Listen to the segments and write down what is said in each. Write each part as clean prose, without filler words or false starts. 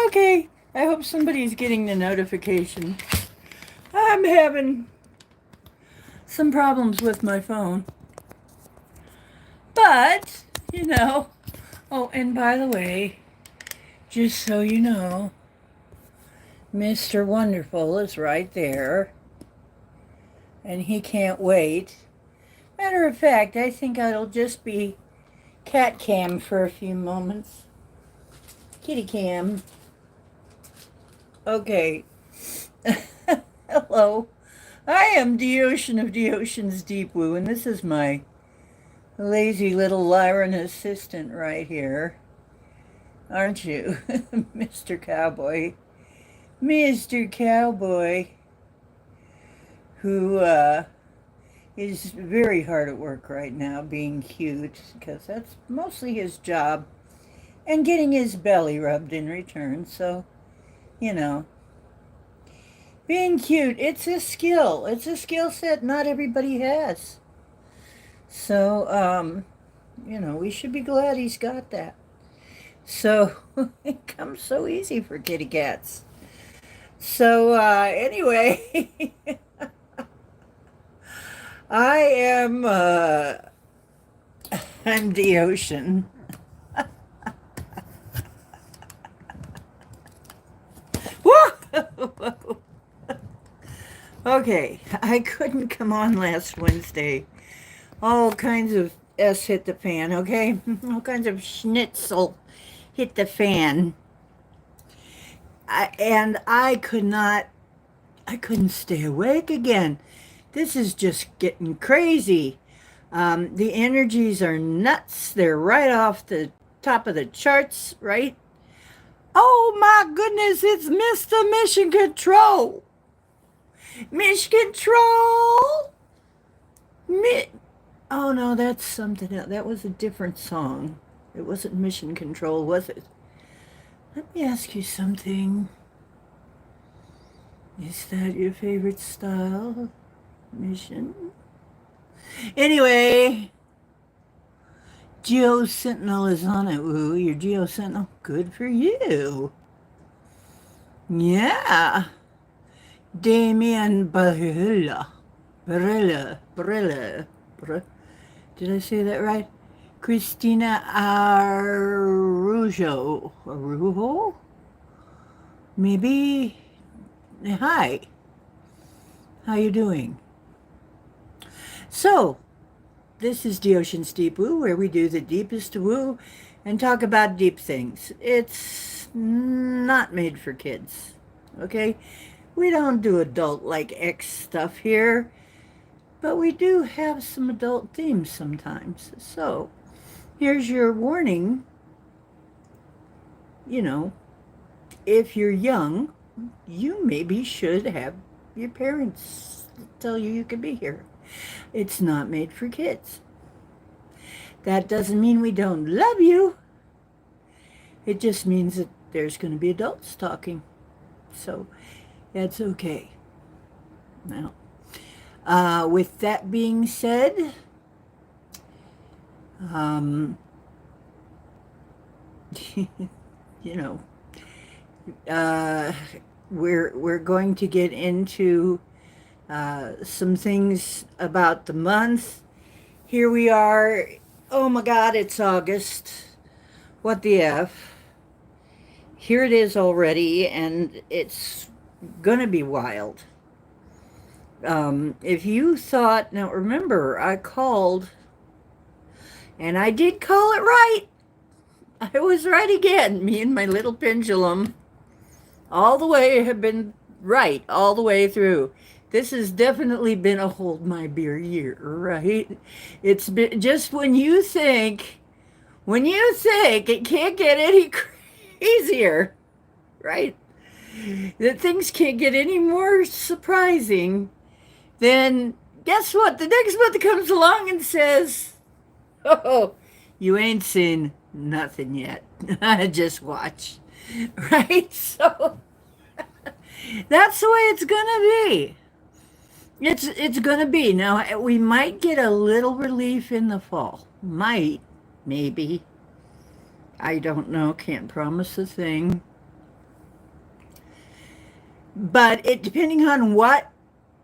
Okay, I hope somebody's getting the notification. I'm having some problems with my phone. But, you know, oh, and by the way, just so you know, Mr. Wonderful is right there, and he can't wait. Matter of fact, I think it'll just be cat cam for a few moments. Kitty cam. Okay. Hello. I am Deocean of Deocean's Deep Woo, and this is my lazy little Lyran assistant right here. Aren't you, Mr. Cowboy? Mr. Cowboy, who is very hard at work right now being cute, because that's mostly his job, and getting his belly rubbed in return. So, you know, being cute, it's a skill. It's a skill set not everybody has. So, we should be glad he's got that. So, it comes so easy for kitty cats. So, anyway, I am, I'm Deocean. Whoa! Okay, I couldn't come on last Wednesday. All kinds of S hit the fan, okay? All kinds of schnitzel hit the fan. I couldn't stay awake again. This is just getting crazy. The energies are nuts. They're right off the top of the charts, right? Oh my goodness, it's Mr. Mission Control. Mission Control. Oh no, that's something else. That was a different song. It wasn't Mission Control, was it? Let me ask you something. Is that your favorite style? Mission? Anyway, Geo Sentinel is on it, woo. Your Geo Sentinel. Good for you. Yeah. Damien Barilla. Did I say that right? Christina Arujo? Maybe. Hi. How you doing? So, this is Deocean's Deep Woo, where we do the deepest woo and talk about deep things. It's not made for kids, okay? We don't do adult like X stuff here, but we do have some adult themes sometimes. So, here's your warning. You know, if you're young, you maybe should have your parents tell you can be here. It's not made for kids. That doesn't mean we don't love you. It just means that there's going to be adults talking. So that's okay. Now, with that being said, you know, we're going to get into some things about the month. Here we are. Oh my God, it's August. What the F? Here it is already, and it's gonna be wild. If you thought, now remember, I called, and I did call it right. I was right again. Me and my little pendulum, all the way, have been right all the way through. This has definitely been a hold my beer year, right? It's been just when you think it can't get any crazier, right? That things can't get any more surprising, then guess what? The next month comes along and says, oh, you ain't seen nothing yet. Just watch, right? So that's the way it's gonna be. It's gonna be. Now we might get a little relief in the fall. Maybe. I don't know. Can't promise a thing. But it depending on what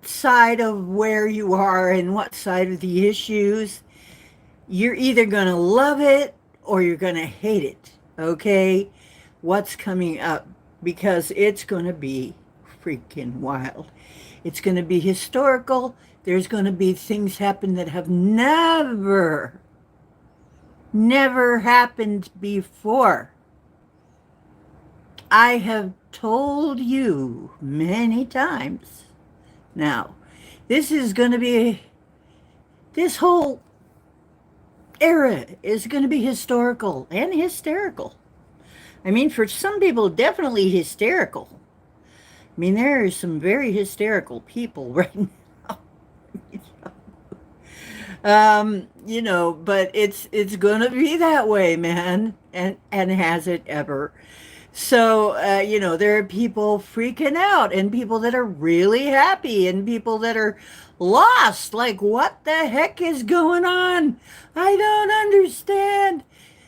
side of where you are and what side of the issues, you're either going to love it or you're going to hate it. Okay? What's coming up? Because it's going to be freaking wild. It's going to be historical. There's going to be things happen that have never happened before. I have told you many times now, this is going to be, this whole era is going to be historical and hysterical. I mean, for some people, definitely hysterical. I mean, there are some very hysterical people right now. But it's gonna be that way, man, and has it ever. So, there are people freaking out and people that are really happy and people that are lost. Like, what the heck is going on? I don't understand.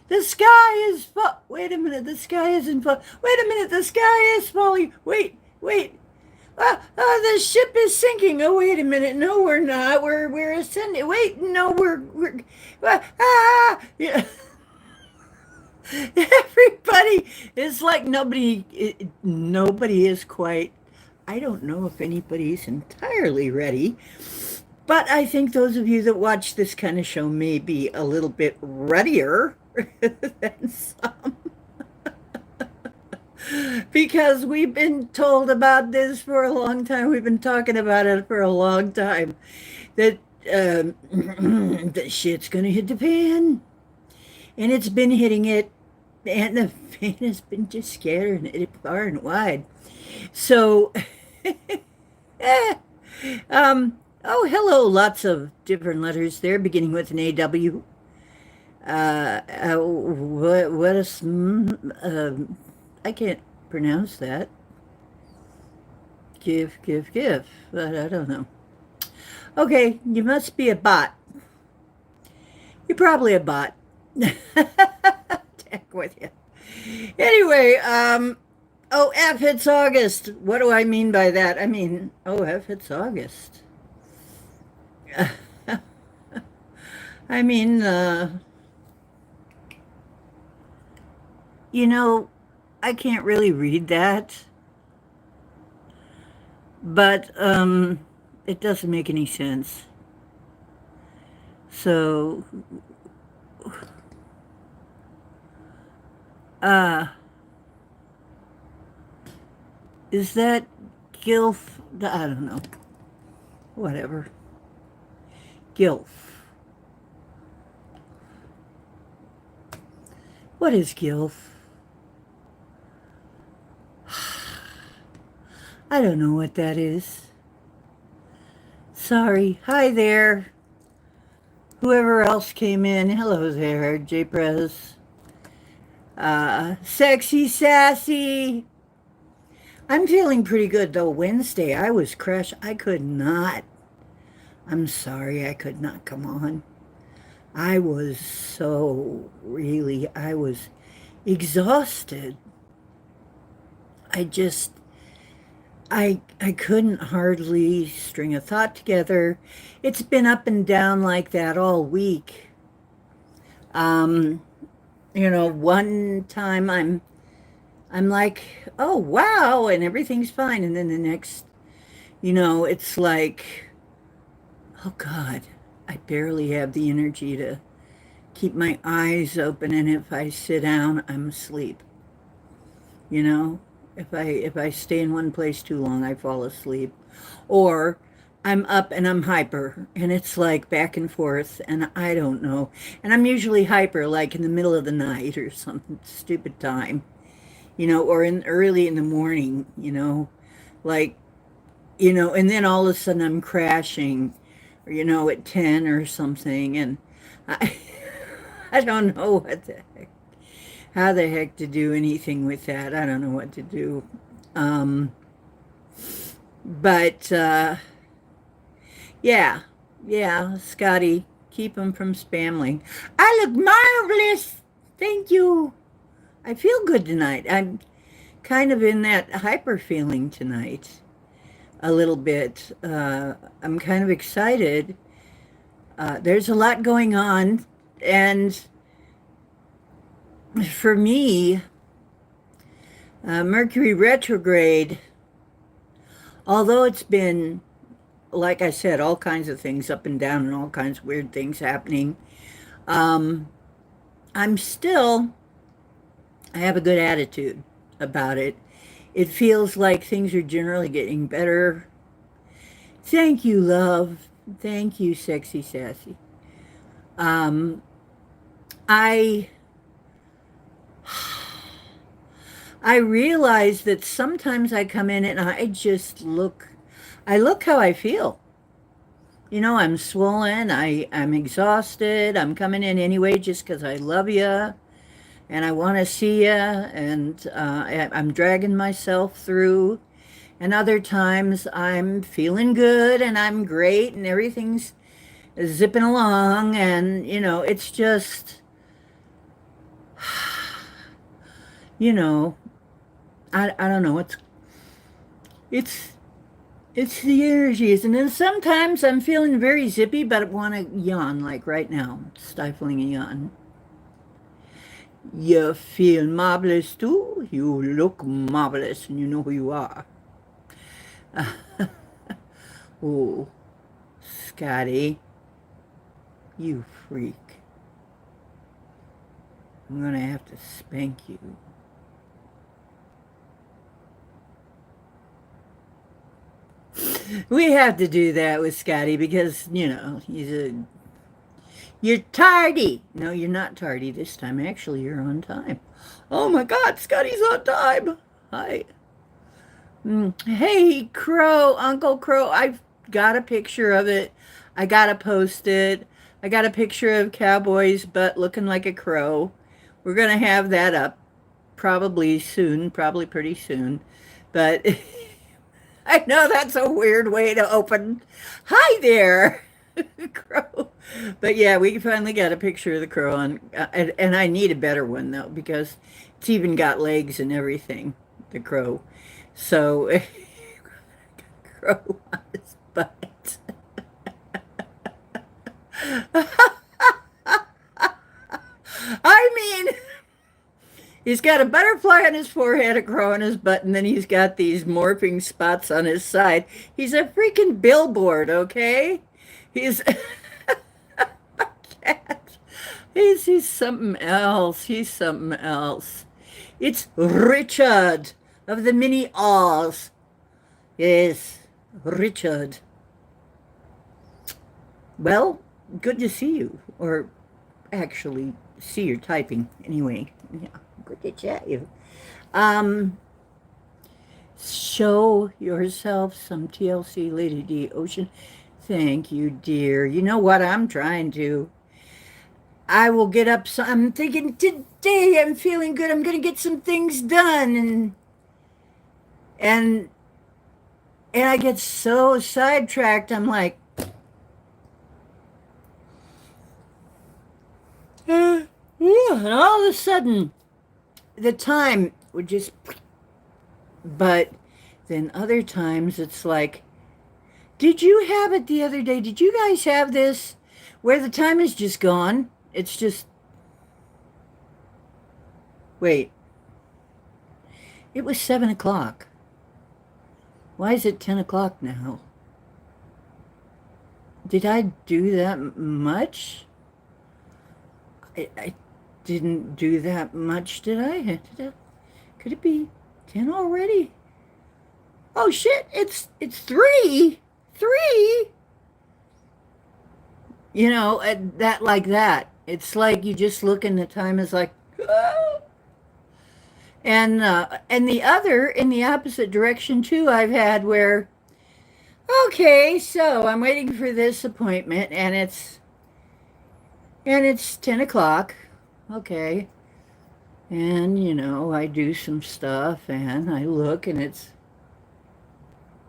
The sky is wait a minute, the sky isn't falling. Wait a minute, the sky is falling. Wait. The ship is sinking. Oh, wait a minute. No, we're not. We're ascending. Wait, no, we're yeah. Everybody is like nobody is quite, I don't know if anybody's entirely ready, but I think those of you that watch this kind of show may be a little bit readier than some. Because we've been told about this for a long time. We've been talking about it for a long time. That the shit's gonna hit the fan. And it's been hitting it. And the fan has been just scattering it far and wide. So, hello, lots of different letters there, beginning with an AW. What is, I can't pronounce that. Give, but I don't know. Okay, you must be a bot. You're probably a bot. Heck with you. Anyway, F, it's August. What do I mean by that? I mean, F, it's August. I mean, I can't really read that, but it doesn't make any sense. So, is that Gilf? I don't know. Whatever. Gilf. What is Gilf? I don't know what that is. Sorry. Hi there. Whoever else came in. Hello there, J-Prez. Sexy Sassy. I'm feeling pretty good, though. Wednesday, I was crushed. I could not. I'm sorry I could not come on. I was I was exhausted. I couldn't hardly string a thought together. It's been up and down like that all week. One time I'm like, oh wow, and everything's fine, and then the next, it's like, oh God, I barely have the energy to keep my eyes open, and if I sit down, I'm asleep. If I stay in one place too long, I fall asleep. Or I'm up and I'm hyper, and it's like back and forth, and I don't know. And I'm usually hyper like in the middle of the night or some stupid time, or early in the morning, and then all of a sudden I'm crashing, or, at 10 or something, and I don't know how the heck to do anything with that. I don't know what to do. Yeah, Scotty, keep them from spamling. I look marvelous. Thank you. I feel good tonight. kind of in that hyper feeling tonight a little bit. I'm kind of excited. There's a lot going on, and for me, Mercury retrograde, although it's been, like I said, all kinds of things up and down and all kinds of weird things happening, um, I'm still, I have a good attitude about it. It feels like things are generally getting better. Thank you, love. Thank you, sexy sassy. Um, I I realize that sometimes I come in and I look how I feel. You know, I'm swollen, I'm exhausted, I'm coming in anyway just because I love you and I want to see you, and I'm dragging myself through. And other times I'm feeling good and I'm great and everything's zipping along, and, you know, it's just, you know, I don't know, it's it's the energies. And then sometimes I'm feeling very zippy, but I want to yawn, like right now, stifling a yawn. You feel marvelous too. You look marvelous, and you know who you are. Oh, Scotty, you freak. I'm gonna have to spank you. We have to do that with Scotty because, you know, you're tardy. No, you're not tardy this time. Actually, you're on time. Oh my God, Scotty's on time. Hi. Hey, Crow, Uncle Crow. I've got a picture of it. I gotta post it. I got a picture of Cowboy's butt looking like a crow. We're gonna have that up probably soon, probably pretty soon. But I know that's a weird way to open. Hi there, crow. But yeah, we finally got a picture of the crow on, and I need a better one though because it's even got legs and everything. The crow, so crow on his butt. I mean, he's got a butterfly on his forehead, a crow on his butt, and then he's got these morphing spots on his side. He's a freaking billboard, okay? He's he's something else. He's something else. It's Richard of the Mini Oz. Yes, Richard. Well, good to see you, or actually see your typing anyway. Yeah, good to chat you. Um, show yourself some TLC, Lady D Ocean. Thank you, dear. You know what I'm trying to? I will get up. So I'm thinking today I'm feeling good. I'm gonna get some things done, and and I get so sidetracked. I'm like, and all of a sudden, the time would just. But then other times it's like, did you have it the other day? Did you guys have this where the time is just gone? It's just, wait, it was 7 o'clock. Why is it 10 o'clock now? Did I do that much? I didn't do that much, did I? Could it be 10 already? Oh shit, it's 3. 3. You know, that like that. It's like you just look and the time is like, ah. And the other in the opposite direction too. I've had where, okay, so I'm waiting for this appointment and it's 10 o'clock. Okay. And, you know, I do some stuff and I look and it's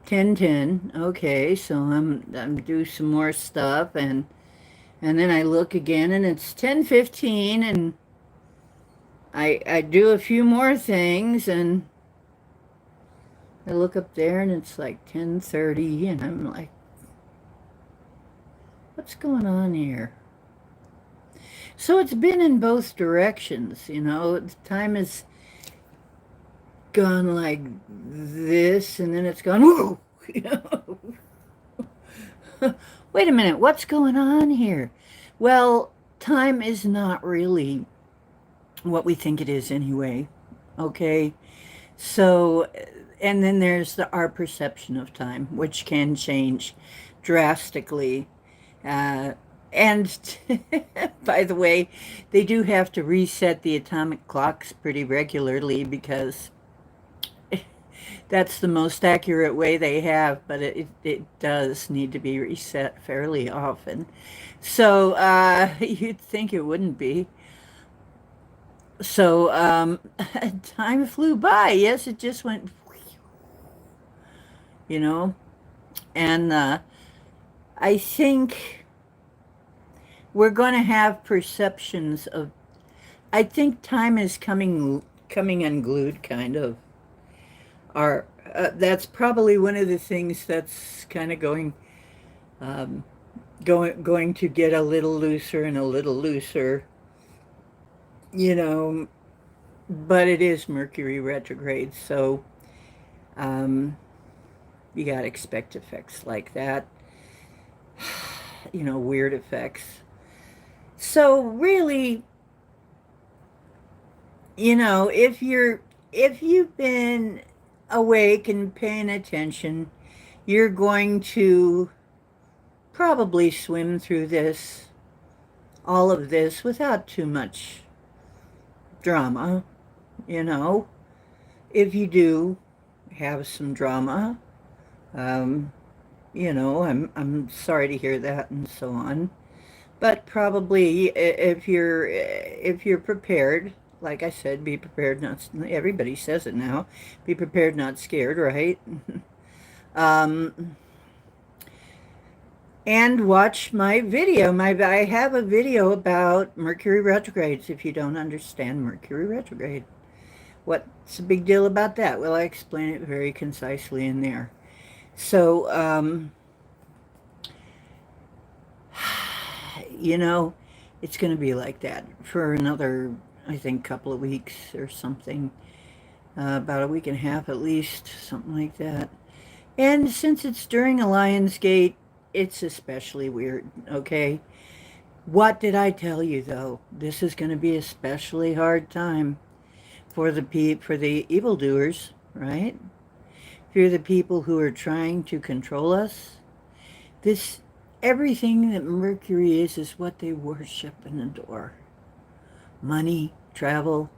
10:10. Okay, so I'm do some more stuff and then I look again and it's 10:15 and I do a few more things and I look up there and it's like 10:30 and I'm like, what's going on here? So it's been in both directions, you know. Time has gone like this and then it's gone, whoa, you know. Wait a minute, what's going on here? Well, time is not really what we think it is anyway. Okay. So, and then there's our perception of time, which can change drastically. Uh, and by the way, they do have to reset the atomic clocks pretty regularly because that's the most accurate way they have, but it does need to be reset fairly often. So you'd think it wouldn't be. So time flew by. Yes, it just went, you know. And I think we're going to have perceptions of. I think time is coming unglued, kind of. Our that's probably one of the things that's kind of um, going to get a little looser and a little looser, you know. But it is Mercury retrograde, so um, you got to expect effects like that, you know, weird effects. So really, you know, if you've been awake and paying attention, you're going to probably swim through all of this without too much drama, you know. If you do have some drama, um, you know, I'm sorry to hear that and so on. But probably if you're prepared, like I said, be prepared, not, everybody says it now, be prepared, not scared, right? um, and watch my video. I have a video about Mercury retrogrades if you don't understand Mercury retrograde. What's the big deal about that? Well, I explain it very concisely in there. So, you know, it's going to be like that for another, I think, couple of weeks or something. About a week and a half at least, something like that. And since it's during a Lionsgate, it's especially weird, okay? What did I tell you, though? This is going to be a especially hard time for the evildoers, right? If you're the people who are trying to control us, this everything that Mercury is what they worship and adore. Money, travel,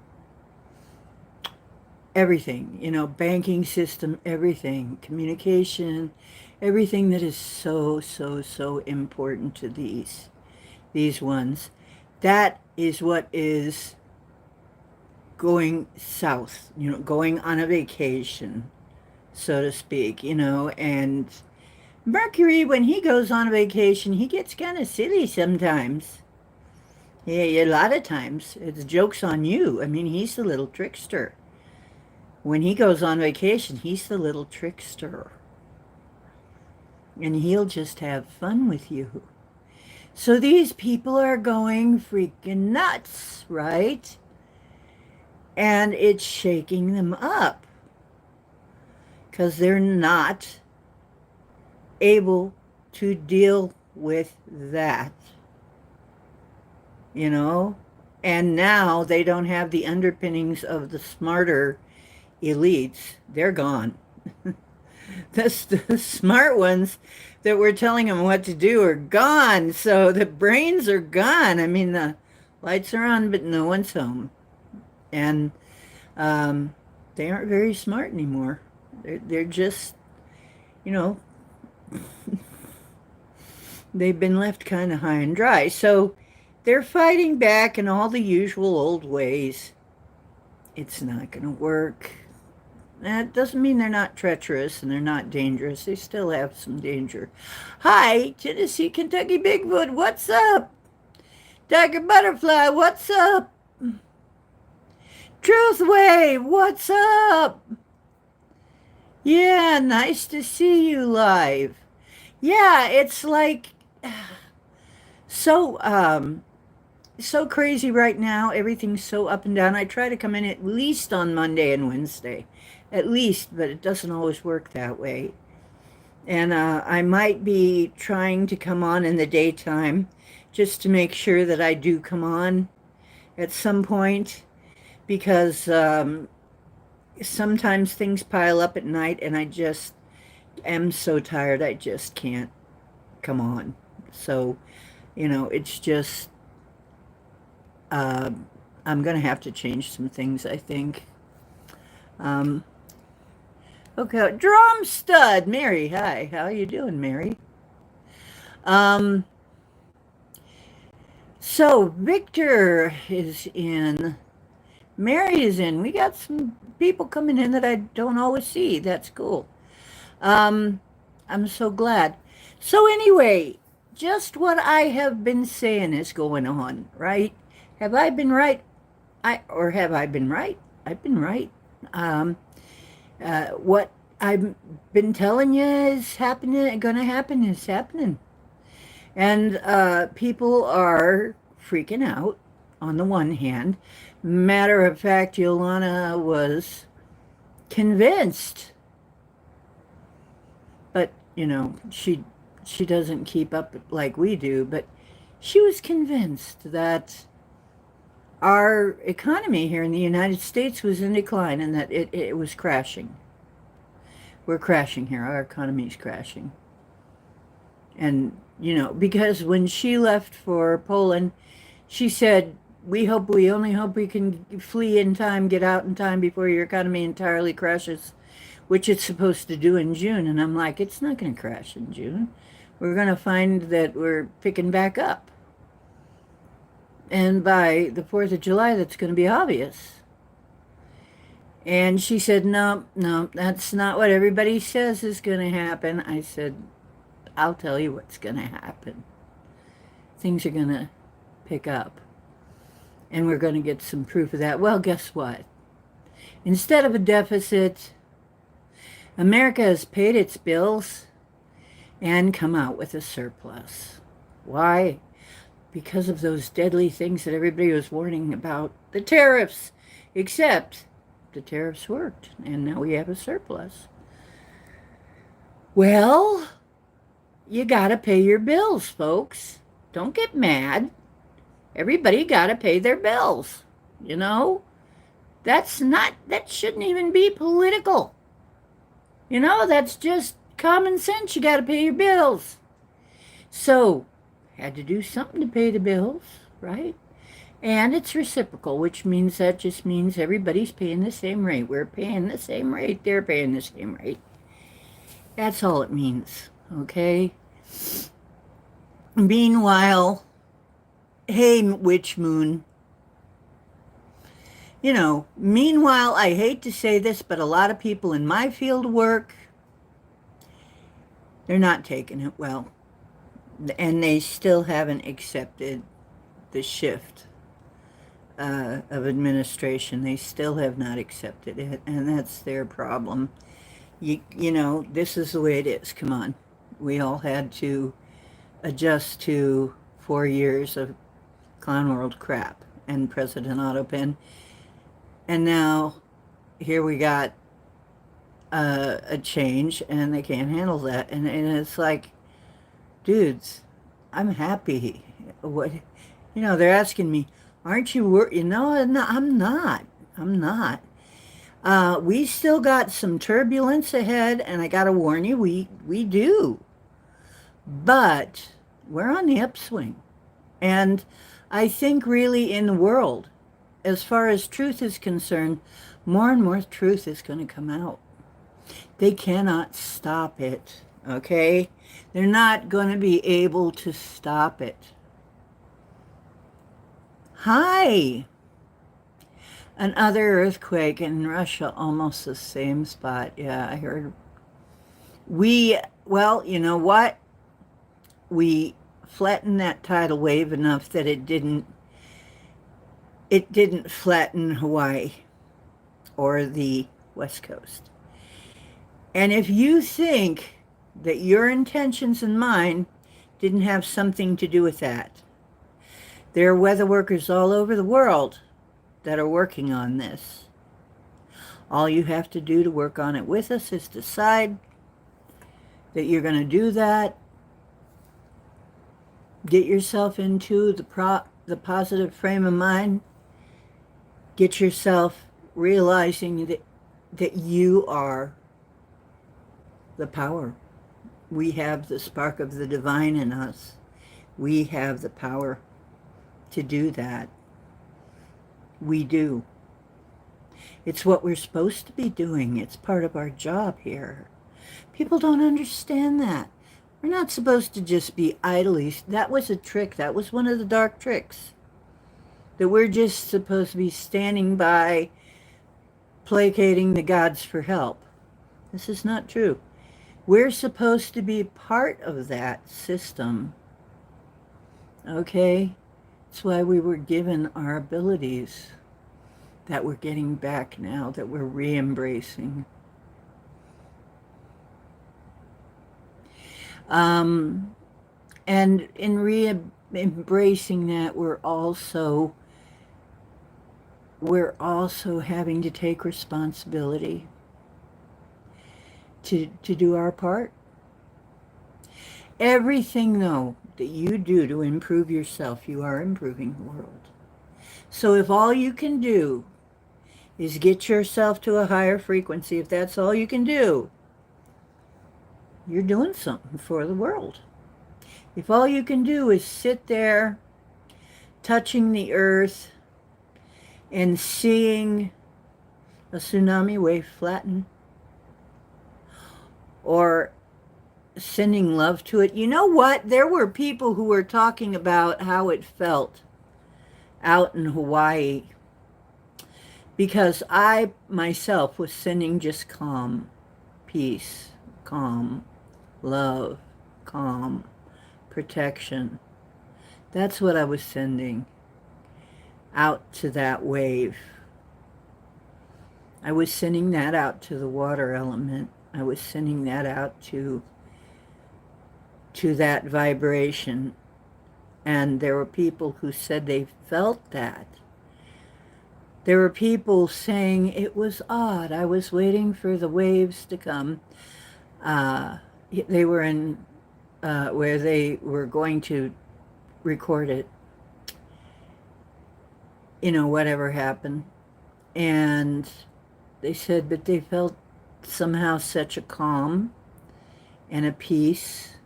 everything, you know, banking system, everything, communication, everything that is so important to these ones. That is what is going south, you know, going on a vacation, so to speak, you know. And Mercury, when he goes on a vacation, he gets kind of silly sometimes. Yeah, a lot of times. It's jokes on you. I mean, he's the little trickster. When he goes on vacation, he's the little trickster. And he'll just have fun with you. So these people are going freaking nuts, right? And it's shaking them up because they're not able to deal with that, you know. And now they don't have the underpinnings of the smarter elites. They're gone. The smart ones that were telling them what to do are gone. So the brains are gone. I mean, the lights are on, but no one's home. And they aren't very smart anymore. They're just, you know, they've been left kind of high and dry. So they're fighting back in all the usual old ways. It's not going to work. That doesn't mean they're not treacherous and they're not dangerous. They still have some danger. Hi, Tennessee, Kentucky Bigfoot, what's up? Tiger Butterfly, what's up? Truth Wave, what's up? Yeah, nice to see you live. Yeah, it's like so so crazy right now. Everything's so up and down. I try to come in at least on Monday and Wednesday. At least, but it doesn't always work that way. And I might be trying to come on in the daytime just to make sure that I do come on at some point because sometimes things pile up at night and I just am so tired I just can't come on. So, it's just uh, I'm gonna have to change some things, I think. Um, okay, drum stud, Mary. Hi, how you doing, Mary? Um, so Victor is in. Mary is in. We got some people coming in that I don't always see. That's cool. Um, I'm so glad. So anyway, just what I have been saying is going on, right? Have I been right? Or have I been right? I've been right. Um, what I've been telling you is happening, gonna happen is happening. And people are freaking out on the one hand. Matter of fact, Yolana was convinced, but she doesn't keep up like we do, but she was convinced that our economy here in the United States was in decline and that it was crashing. We're crashing here. Our economy is crashing. And, because when she left for Poland, she said, we only hope we can flee in time, get out in time before your economy entirely crashes, which it's supposed to do in June. And I'm like, it's not going to crash in June. We're going to find that we're picking back up. And by the 4th of July, that's going to be obvious. And she said, no, no, that's not what everybody says is going to happen. I said, I'll tell you what's going to happen. Things are going to pick up. And we're going to get some proof of that. Well, guess what? Instead of a deficit, America has paid its bills and come out with a surplus. Why? Because of those deadly things that everybody was warning about, the tariffs. Except the tariffs worked, and now we have a surplus. Well, you got to pay your bills, folks. Don't get mad. Everybody got to pay their bills. You know, that shouldn't even be political. That's just common sense. You got to pay your bills. So, had to do something to pay the bills, right? And it's reciprocal, which means that just means everybody's paying the same rate. We're paying the same rate. They're paying the same rate. That's all it means, okay? Meanwhile, hey, witch moon. Meanwhile, I hate to say this, but a lot of people in my field of work, they're not taking it well. And they still haven't accepted the shift of administration. They still have not accepted it, and that's their problem. This is the way it is. Come on. We all had to adjust to 4 years of clown world crap and President Otto Penn. And now here we got a change, and they can't handle that. And it's like, dudes, I'm happy. What, they're asking me, aren't you worried? No, I'm not. I'm not. We still got some turbulence ahead, and I got to warn you, we do. But we're on the upswing. And I think really in the world, as far as truth is concerned, more and more truth is going to come out. They cannot stop it, okay? They're not going to be able to stop it. Hi. Another earthquake in Russia, almost the same spot. Yeah, I heard. Well, you know what? We flattened that tidal wave enough that it didn't flatten Hawaii or the West Coast. And if you think that your intentions and mine didn't have something to do with that, there are weather workers all over the world that are working on this. All you have to do to work on it with us is decide that you're going to do that. Get yourself into the positive frame of mind. Get yourself realizing that you are the power. We have the spark of the divine in us. We have the power to do that. We do. It's what we're supposed to be doing. It's part of our job here. People don't understand that. We're not supposed to just be idly. That was a trick. That was one of the dark tricks. That we're just supposed to be standing by, placating the gods for help. This is not true. We're supposed to be part of that system. Okay? That's why we were given our abilities that we're getting back now, that we're re-embracing. And in re-embracing that, we're also having to take responsibility to do our part. Everything, though, that you do to improve yourself, you are improving the world. So if all you can do is get yourself to a higher frequency, if that's all you can do, you're doing something for the world. If all you can do is sit there touching the earth and seeing a tsunami wave flatten, or sending love to it. You know what? There were people who were talking about how it felt out in Hawaii, because I myself was sending just calm, peace, calm, love, calm, protection. That's what I was sending out to that wave. I was sending that out to the water element. I was sending that out to that vibration. And there were people who said they felt that. There were people saying it was odd. I was waiting for the waves to come. They were in where they were going to record it. You know, whatever happened. And they said, but they felt somehow such a calm and a peace,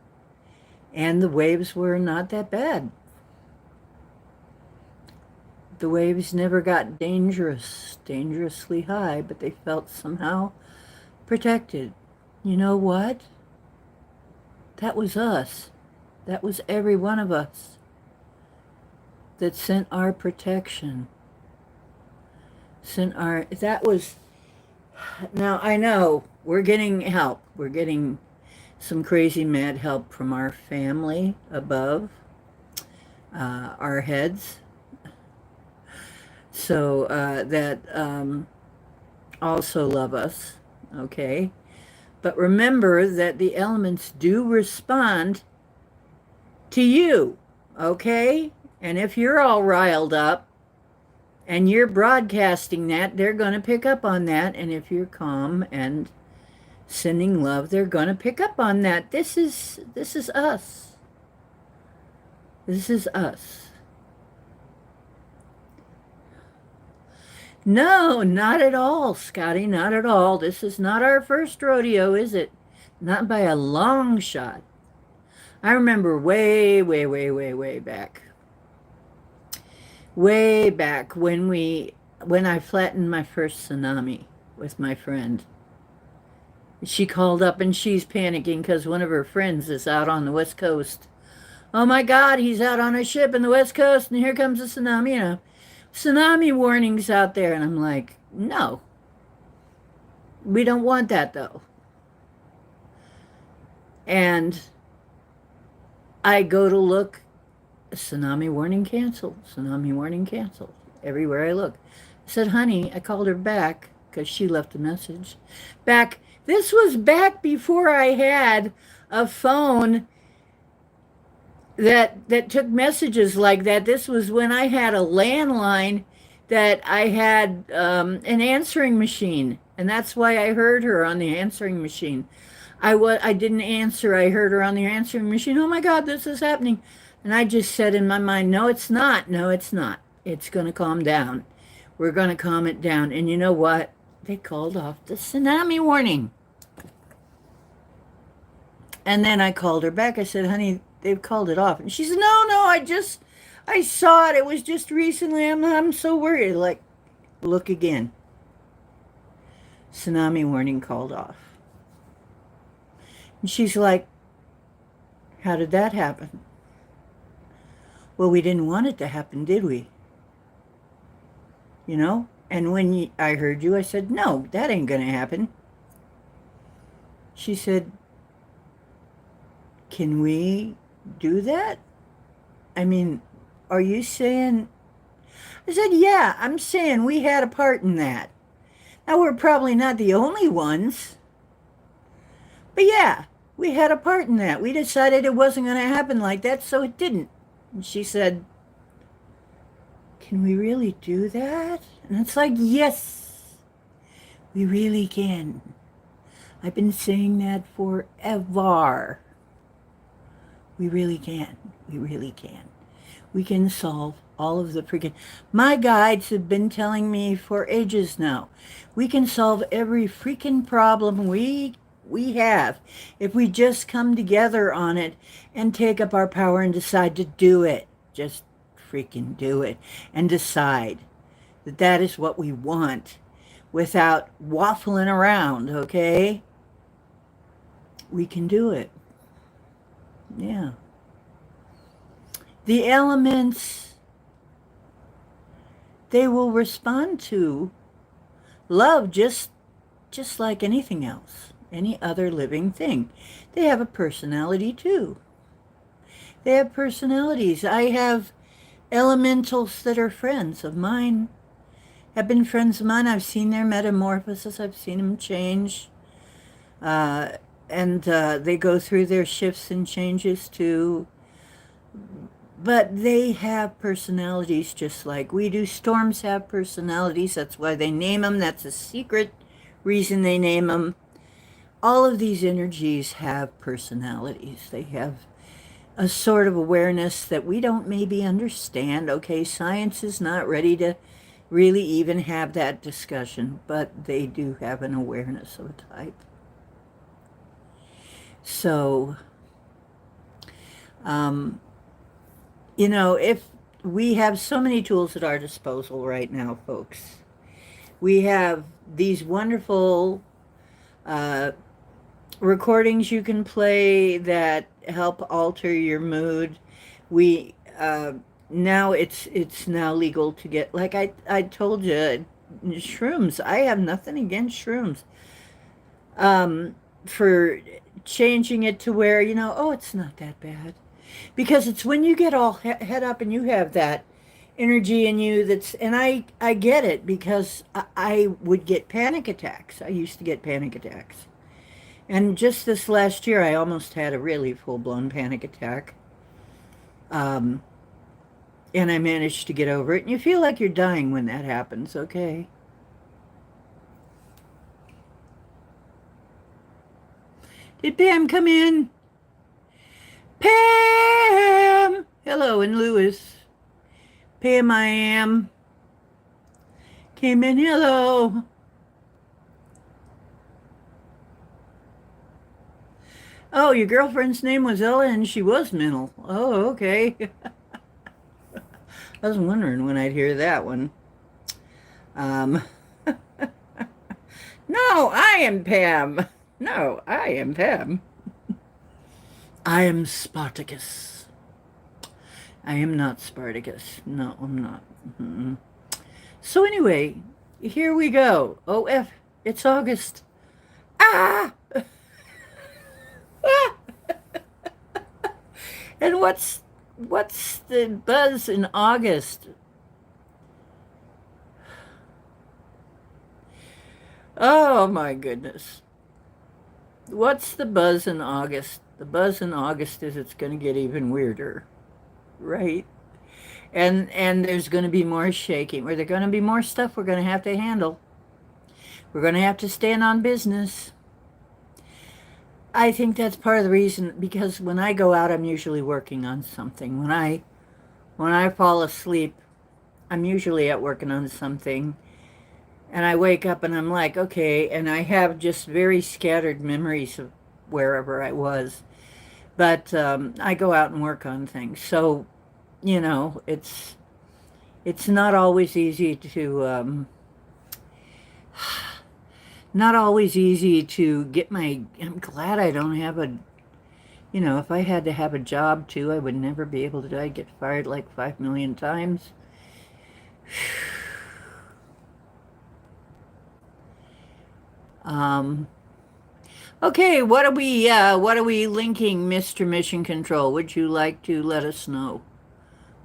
and the waves were not that bad. The waves never got dangerously high, but they felt somehow protected. You know what? That was us. That was every one of us that sent our protection. Now I know we're getting help. We're getting some crazy mad help from our family above, our heads. So that also love us, okay? But remember that the elements do respond to you, okay? And if you're all riled up and you're broadcasting that, they're going to pick up on that. And if you're calm and sending love, they're going to pick up on that. This is us. This is us. No, not at all, Scotty, not at all. This is not our first rodeo, is it? Not by a long shot. I remember way back. Way back when I flattened my first tsunami with my friend. She called up and she's panicking because one of her friends is out on the West Coast. Oh my God, he's out on a ship in the West Coast and here comes a tsunami, you know. Tsunami warnings out there. And I'm like, no, we don't want that though. And I go to look, tsunami warning canceled, tsunami warning canceled, everywhere I look. I said, honey, I called her back because she left a message. This was back before I had a phone that took messages like that. This was when I had a landline that I had an answering machine, and that's why I heard her on the answering machine. I didn't answer. I heard her on the answering machine. Oh my God, this is happening. And I just said in my mind, no, it's not. No, it's not. It's going to calm down. We're going to calm it down. And you know what? They called off the tsunami warning. And then I called her back. I said, honey, they've called it off. And she said, no, I saw it. It was just recently. I'm so worried. Like, look again. Tsunami warning called off. And she's like, how did that happen? Well, we didn't want it to happen, did we? You know? And when I heard you, I said, no, that ain't going to happen. She said, can we do that? I mean, are you saying? I said, yeah, I'm saying we had a part in that. Now, we're probably not the only ones. But yeah, we had a part in that. We decided it wasn't going to happen like that, so it didn't. And she said, can we really do that? And it's like, yes, we really can. I've been saying that forever. We really can. We really can. We can solve all of the freaking... My guides have been telling me for ages now, we can solve every freaking problem we have if we just come together on it and take up our power and decide to do it. Just freaking do it and decide that that is what we want without waffling around, okay? We can do it. Yeah. The elements, they will respond to love just like anything else, any other living thing. They have a personality too. They have personalities. I have elementals that are friends of mine, have been friends of mine. I've seen their metamorphosis. I've seen them change. And they go through their shifts and changes too. But they have personalities just like we do. Storms have personalities. That's why they name them. That's a secret reason they name them. All of these energies have personalities. They have a sort of awareness that we don't maybe understand. Okay, science is not ready to really even have that discussion, but they do have an awareness of a type. So, you know, if we have so many tools at our disposal right now, folks. We have these wonderful recordings you can play that help alter your mood. We now it's now legal to get, like I told you, shrooms. I have nothing against shrooms. For changing it to where, you know, oh, it's not that bad. Because it's when you get all head up and you have that energy in you that's, and I get it, because I would get panic attacks. I used to get panic attacks. And just this last year, I almost had a really full-blown panic attack. And I managed to get over it. And you feel like you're dying when that happens, okay? Did Pam come in? Pam! Hello, and Lewis. Pam, I am. Came in, hello. Oh, your girlfriend's name was Ella and she was mental. Oh, okay. I was wondering when I'd hear that one. No, I am Pam. No, I am Pam. I am Spartacus. I am not Spartacus. No, I'm not. Mm-mm. So anyway, here we go. OF, it's August. Ah! And what's the buzz in August? Oh my goodness. What's the buzz in August? The buzz in August is it's going to get even weirder, right? And there's going to be more shaking, where there's going to be more stuff we're going to have to handle. We're going to have to stand on business. I think that's part of the reason, because when I go out, I'm usually working on something. When I fall asleep, I'm usually at working on something. And I wake up and I'm like, okay, and I have just very scattered memories of wherever I was. But I go out and work on things. So, it's not always easy to get my. I'm glad I don't have a. If I had to have a job too, I would never be able to. I'd get fired like 5 million times. Um, okay, what are we linking, Mr. Mission Control? Would you like to let us know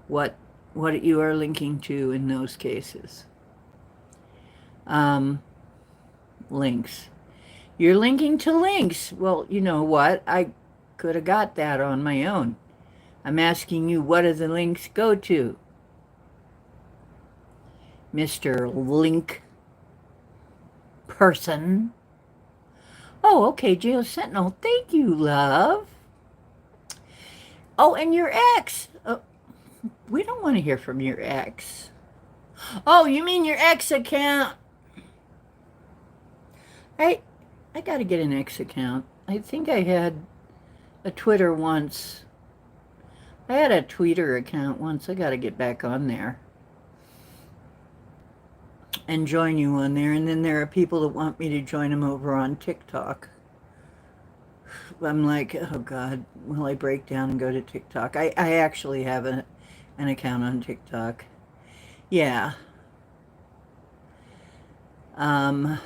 what what you are linking to in those cases? Um, links. You're linking to links. Well, you know what? I could have got that on my own. I'm asking you, what do the links go to, Mr. Link person? Oh, okay, Geo Sentinel. Thank you, love. Oh, and your ex. Oh, we don't want to hear from your ex. Oh, you mean your ex account? I, I got to get an ex account. I think I had a Twitter once. I had a Twitter account once. I got to get back on there and join you on there. And then there are people that want me to join them over on TikTok. I'm like, oh God, will I break down and go to TikTok? I actually have an account on TikTok. Yeah. Um,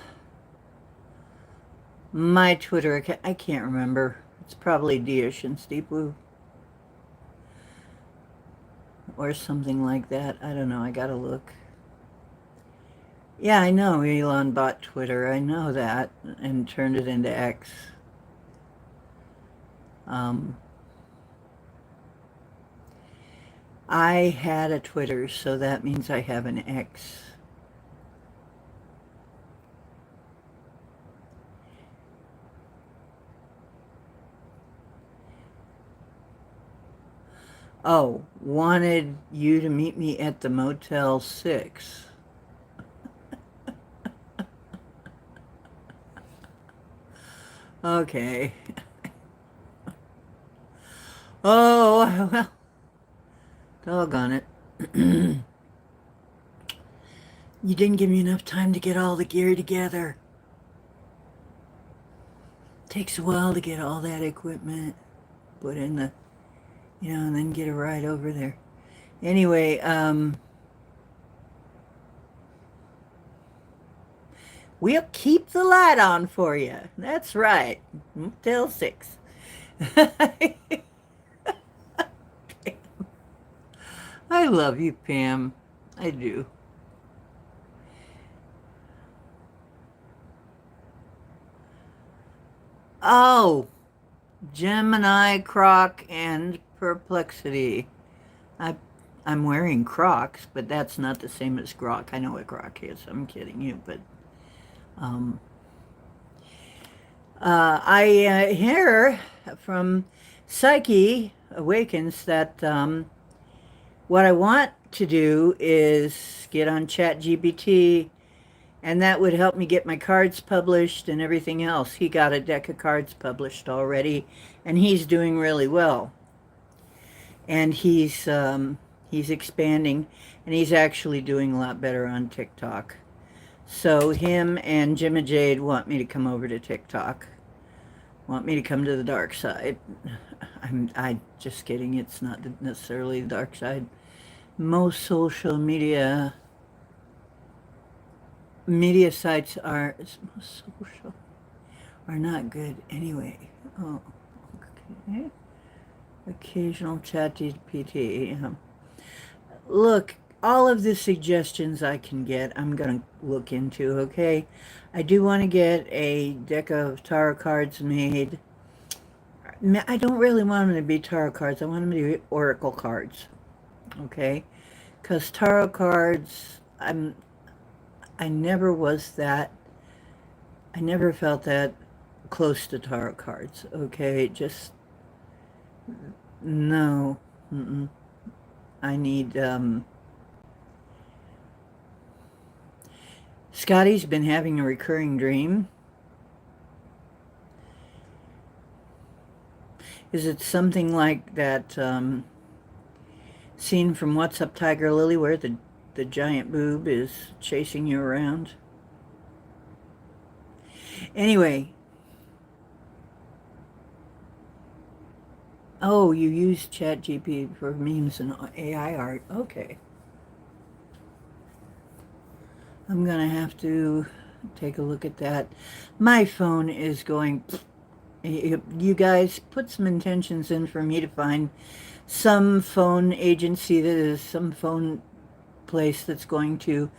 my Twitter account, I can't remember. It's probably Dish and Steve Wu or something like that. I don't know. I gotta look. Yeah, I know Elon bought Twitter. I know that and turned it into X. Um, I had a Twitter, so that means I have an X. Oh, wanted you to meet me at the Motel 6. Okay. Oh, well, doggone it. You didn't give me enough time to get all the gear together. Takes a while to get all that equipment put in and then get a ride over there. Anyway, we'll keep the light on for you. That's right. Motel 6. I love you, Pam. I do. Oh, Gemini, Croc, and Perplexity. I, I'm wearing Crocs, but that's not the same as Grok. I know what Grok is. I'm kidding you, but um, I hear from Psyche Awakens that what I want to do is get on ChatGPT, and that would help me get my cards published and everything else. He got a deck of cards published already, and he's doing really well. And he's expanding, and he's actually doing a lot better on TikTok. So him and Jim and Jade want me to come over to TikTok. Want me to come to the dark side. I just kidding. It's not necessarily the dark side. Most social media sites are not good anyway. Oh, okay. Occasional chat GPT. Look, all of the suggestions I can get, I'm going to look into, okay? I do want to get a deck of tarot cards made. I don't really want them to be tarot cards. I want them to be oracle cards, okay? Because tarot cards, I never was that, I never felt that close to tarot cards, okay? Just, no. Mm-mm. I need, Scotty's been having a recurring dream. Is it something like that scene from What's Up, Tiger Lily, where the giant boob is chasing you around? Anyway. Oh, you use ChatGPT for memes and AI art. Okay. I'm going to have to take a look at that. My phone is going... You guys put some intentions in for me to find some phone agency that is some phone place that's going to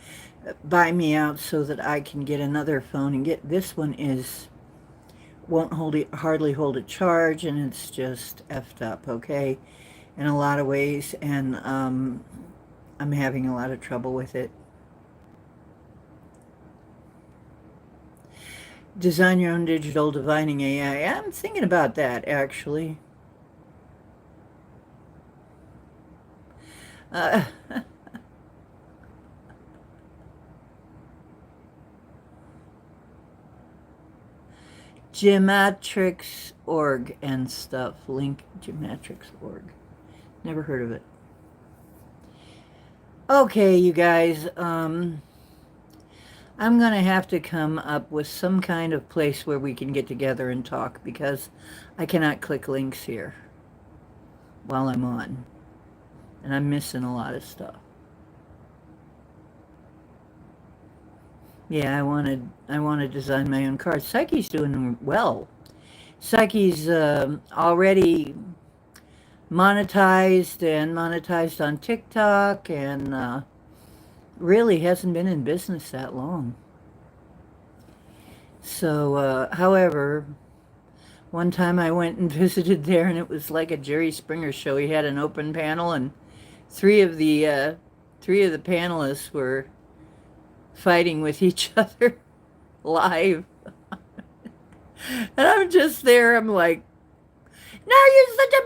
buy me out so that I can get another phone and get this one won't hardly hold a charge, and it's just effed up, okay, in a lot of ways, and I'm having a lot of trouble with it. Design your own digital divining AI. I'm thinking about that, actually. Gematrix.org and stuff. Link Gematrix.org. Never heard of it. Okay, you guys. I'm going to have to come up with some kind of place where we can get together and talk, because I cannot click links here while I'm on. And I'm missing a lot of stuff. Yeah, I want to design my own cards. Psyche's doing well. Psyche's already monetized on TikTok, and really hasn't been in business that long. So, however, one time I went and visited there, and it was like a Jerry Springer show. He had an open panel, and three of the panelists were fighting with each other live. And I'm just there. I'm like, "No, you're such a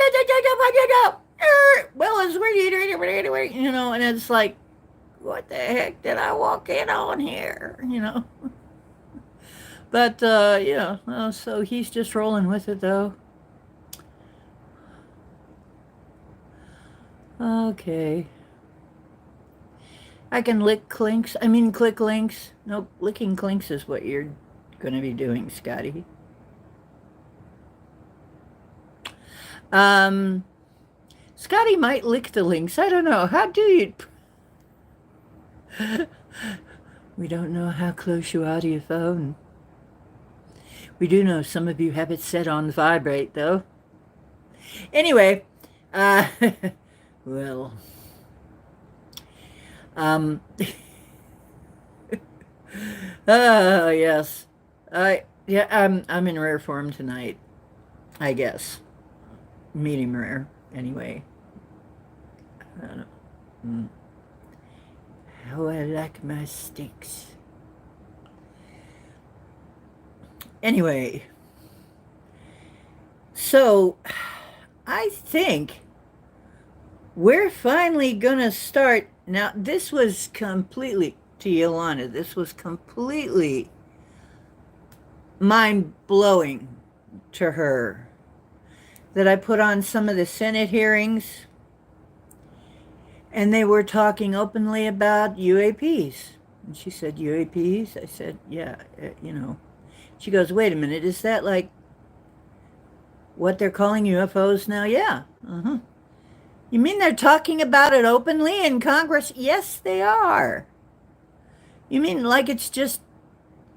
well, it's weird, you know," and it's like, what the heck did I walk in on here, you know? But, yeah, so he's just rolling with it, though. Okay. I can click links. Nope, licking clinks is what you're going to be doing, Scotty. Scotty might lick the links. I don't know. How do you... We don't know how close you are to your phone. We do know some of you have it set on vibrate, though. Anyway, well, yes, I'm in rare form tonight, I guess. Medium rare, anyway. I don't know. How I like my steaks. Anyway, so I think we're finally gonna start. Now, this was completely, to Yolanda, this was completely mind-blowing to her, that I put on some of the Senate hearings, and they were talking openly about UAPs. And she said, UAPs? I said, yeah, you know. She goes, wait a minute, is that like what they're calling UFOs now? Yeah. Uh-huh. You mean they're talking about it openly in Congress? Yes, they are. You mean like it's just,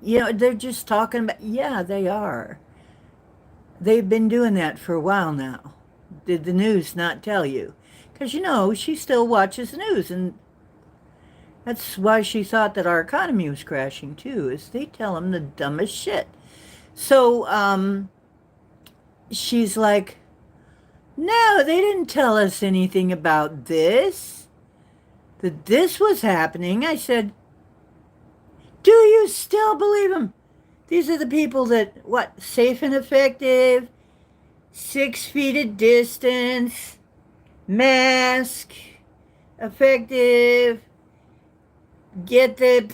they're just talking about, yeah, they are. They've been doing that for a while now. Did the news not tell you? Because, she still watches the news, and That's why she thought that our economy was crashing too, is they tell them the dumbest shit. So she's like, no, they didn't tell us anything about this, that this was happening. I said, do you still believe them? These are the people that, what, safe and effective, 6 feet of distance, mask, effective, get the,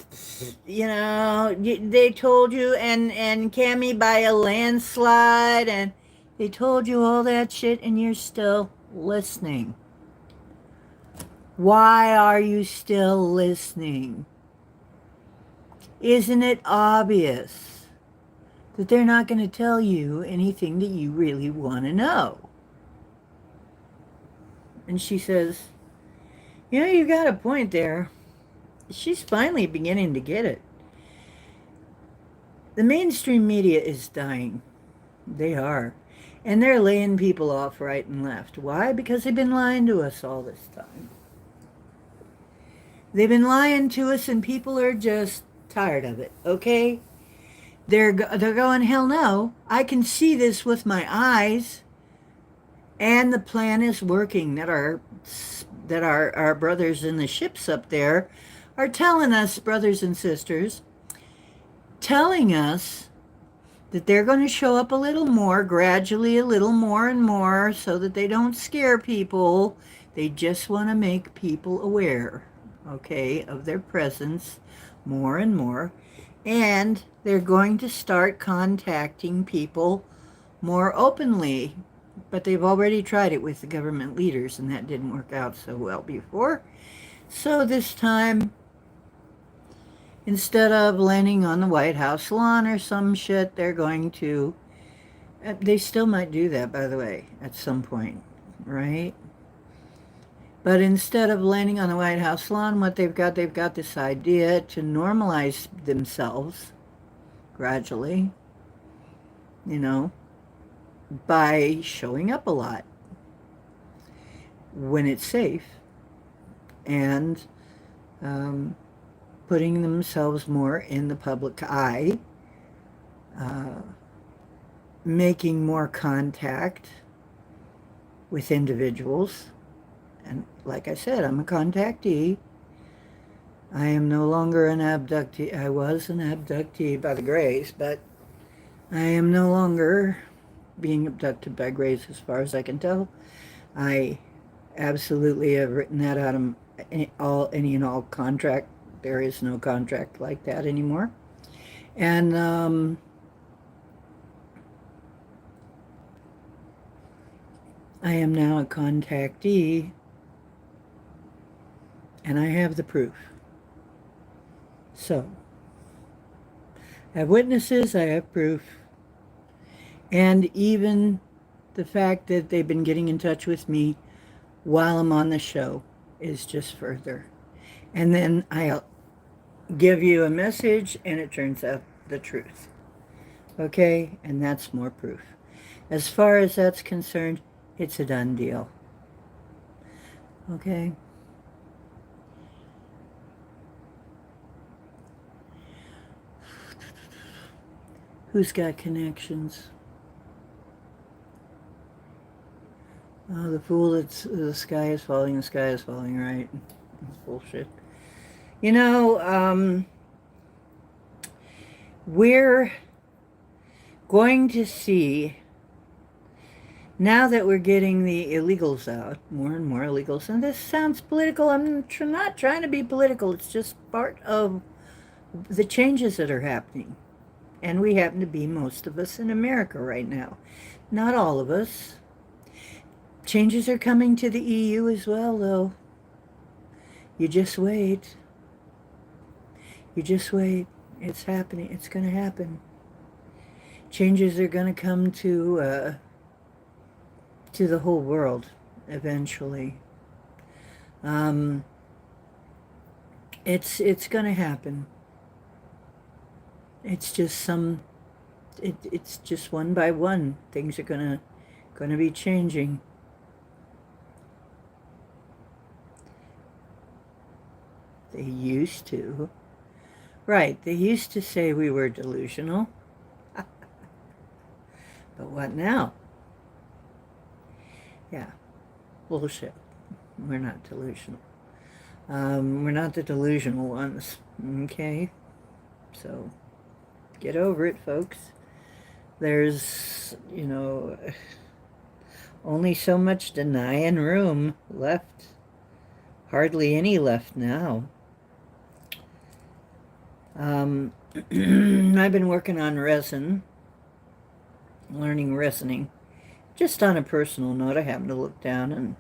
they told you, and Cammy by a landslide, and they told you all that shit, and you're still listening. Why are you still listening? Isn't it obvious that they're not going to tell you anything that you really want to know? And she says, you got a point there. She's finally beginning to get it. The mainstream media is dying. They are. And they're laying people off right and left. Why? Because they've been lying to us all this time. They've been lying to us, and people are just tired of it, okay? They're going, hell no. I can see this with my eyes. And the plan is working, that our brothers in the ships up there are telling us, brothers and sisters, telling us that they're going to show up a little more, gradually a little more and more, so that they don't scare people. They just want to make people aware, okay, of their presence more and more. And they're going to start contacting people more openly. But they've already tried it with the government leaders, and that didn't work out so well before. So this time, instead of landing on the White House lawn or some shit, they're going to, they still might do that, by the way, at some point, right? But instead of landing on the White House lawn, what they've got this idea to normalize themselves gradually, by showing up a lot when it's safe, and putting themselves more in the public eye, making more contact with individuals. And like I said, I'm a contactee. I am no longer an abductee. I was an abductee by the Greys, but I am no longer being abducted by Greys as far as I can tell. I absolutely have written that out of any and all contract. There is no contract like that anymore. And I am now a contactee, and I have the proof. So, I have witnesses, I have proof, and even the fact that they've been getting in touch with me while I'm on the show is just further. And then I'll give you a message, and it turns out the truth. Okay? And that's more proof. As far as that's concerned, it's a done deal. Okay? Who's got connections? Oh, the fool that's the sky is falling, right? That's bullshit. We're going to see, now that we're getting the illegals out, more and more illegals, and this sounds political, I'm not trying to be political, it's just part of the changes that are happening. And we happen to be, most of us, in America right now. Not all of us. Changes are coming to the EU as well, though. You just wait. You just wait. It's happening. It's going to happen. Changes are going to come to the whole world eventually. It's going to happen. It's just it's just one by one. Things are going to be changing. They used to. Right, they used to say we were delusional. But what now? Yeah, bullshit. We're not delusional. We're not the delusional ones. Okay? So, get over it, folks. There's, only so much denying room left. Hardly any left now. I've been working on resin, learning resining. Just on a personal note, I happen to look down and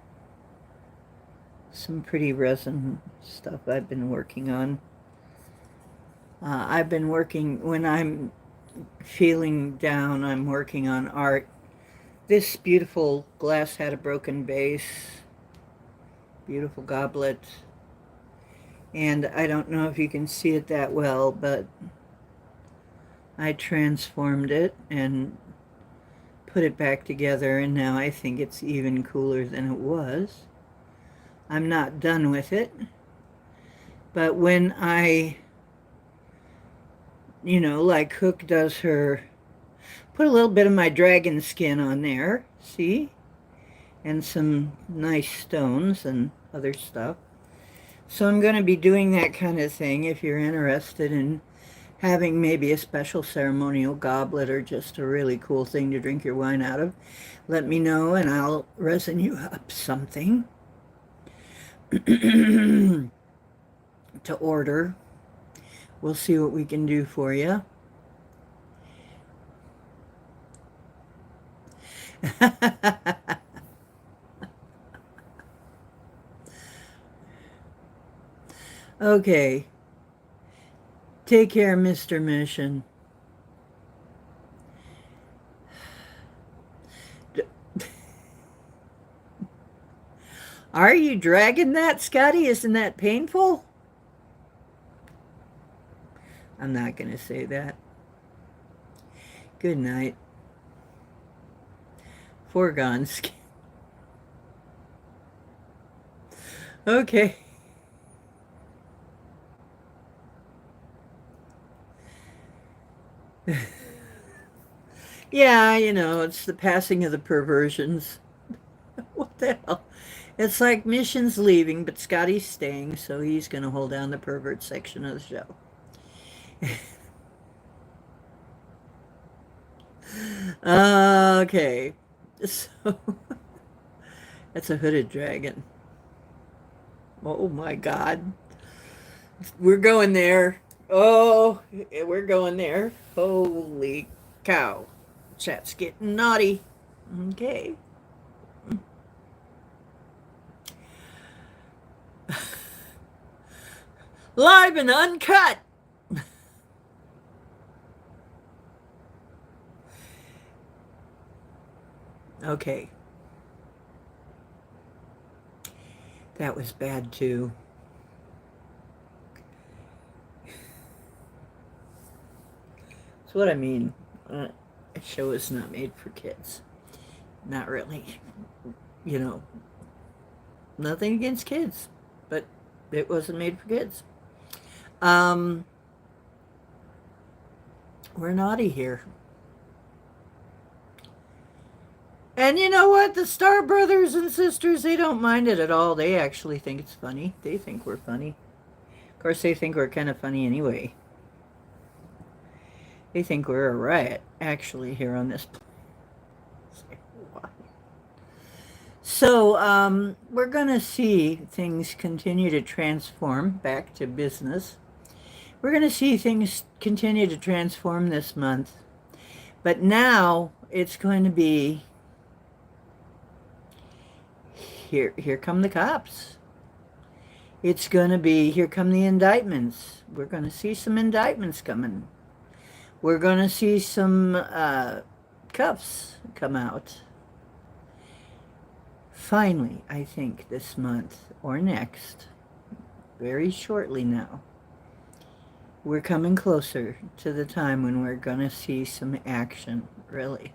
some pretty resin stuff I've been working on. I've been working, when I'm feeling down, I'm working on art. This beautiful glass had a broken base, beautiful goblet. And I don't know if you can see it that well, but I transformed it and put it back together, and now I think it's even cooler than it was. I'm not done with it, but when I, like Hook does her, put a little bit of my dragon skin on there, see? And some nice stones and other stuff. So I'm going to be doing that kind of thing. If you're interested in having maybe a special ceremonial goblet or just a really cool thing to drink your wine out of, let me know and I'll resin you up something to order. We'll see what we can do for you. Okay. Take care, Mr. Mission. Are you dragging that, Scotty? Isn't that painful? I'm not going to say that. Good night. Foregone skin. Okay. Yeah, it's the passing of the perversions. What the hell? It's like Mission's leaving, but Scotty's staying, so he's going to hold down the pervert section of the show. Okay. So, that's a hooded dragon. Oh my God. We're going there. Oh, we're going there. Holy cow. Chat's getting naughty. Okay. Live and uncut. Okay. That was bad too. That's what I mean. A show is not made for kids. Not really. Nothing against kids, but it wasn't made for kids. We're naughty here. And you know what? The Star brothers and sisters, they don't mind it at all. They actually think it's funny. They think we're funny. Of course, they think we're kind of funny anyway. They think we're a riot, actually, here on this planet. So, we're going to see things continue to transform back to business. We're going to see things continue to transform this month. But now, it's going to be, here come the cops. It's going to be, here come the indictments. We're going to see some indictments coming. We're going to see some cuffs come out. Finally, I think this month or next, very shortly now, we're coming closer to the time when we're going to see some action, really.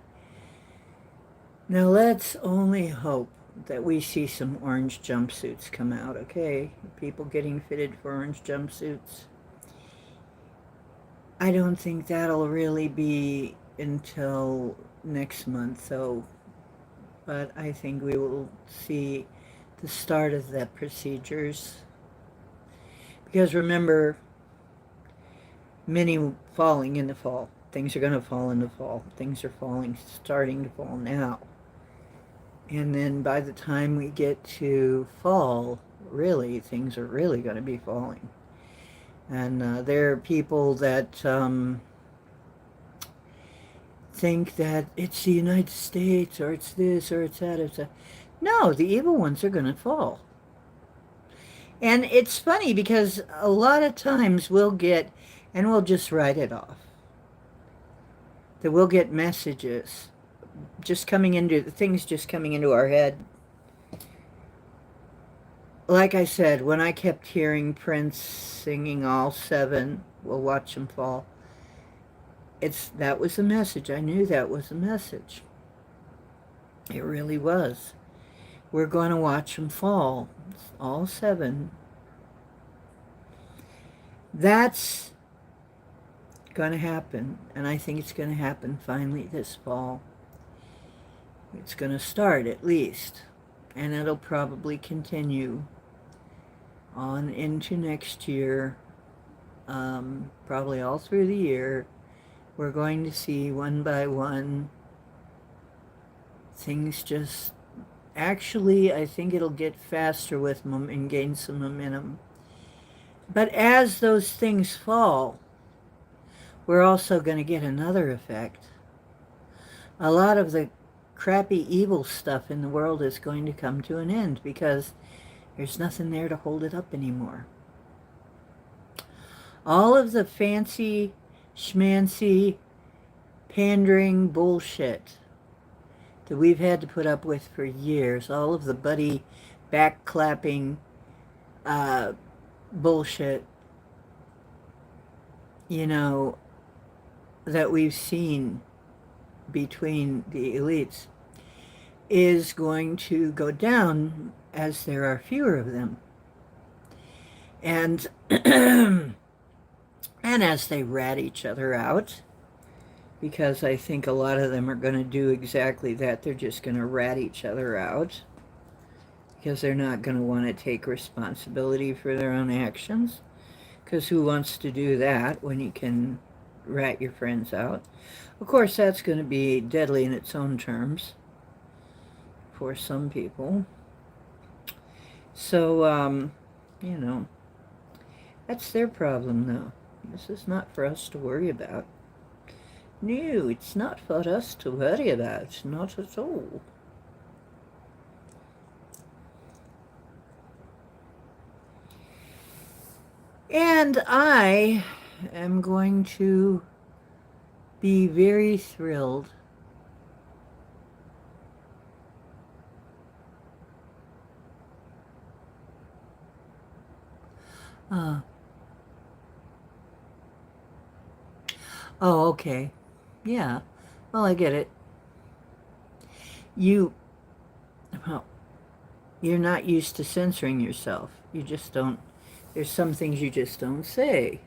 Now let's only hope that we see some orange jumpsuits come out, okay? People getting fitted for orange jumpsuits. I don't think that'll really be until next month, though. But I think we will see the start of the procedures. Because remember, many falling in the fall. Things are going to fall in the fall. Things are starting to fall now. And then by the time we get to fall, really, things are really going to be falling. And there are people that think that it's the United States, or it's this, or it's that, it's that. No, the evil ones are going to fall. And it's funny because a lot of times we'll get, and we'll just write it off, that we'll get messages just coming into, things just coming into our head. Like I said, when I kept hearing Prince singing all seven, we'll watch them fall, that was a message. I knew that was a message. It really was. We're going to watch them fall, all seven. That's going to happen, and I think it's going to happen finally this fall. It's going to start at least, and it'll probably continue on into next year, probably all through the year. We're going to see one by one things just, actually, I think it'll get faster with them and gain some momentum. But as those things fall, we're also going to get another effect. A lot of the crappy evil stuff in the world is going to come to an end because there's nothing there to hold it up anymore. All of the fancy, schmancy, pandering bullshit that we've had to put up with for years, all of the buddy back-clapping bullshit, you know, that we've seen between the elites, is going to go down as there are fewer of them. And and as they rat each other out, because I think a lot of them are going to do exactly that. They're just going to rat each other out because they're not going to want to take responsibility for their own actions. Because who wants to do that when you can rat your friends out? Of course, that's going to be deadly in its own terms for some people. So, you know, that's their problem, though. This is not for us to worry about. No, it's not for us to worry about. Not at all. And I am going to be very thrilled oh, okay. Yeah. Well, I get it. Well, you're not used to censoring yourself. You just don't, there's some things you just don't say.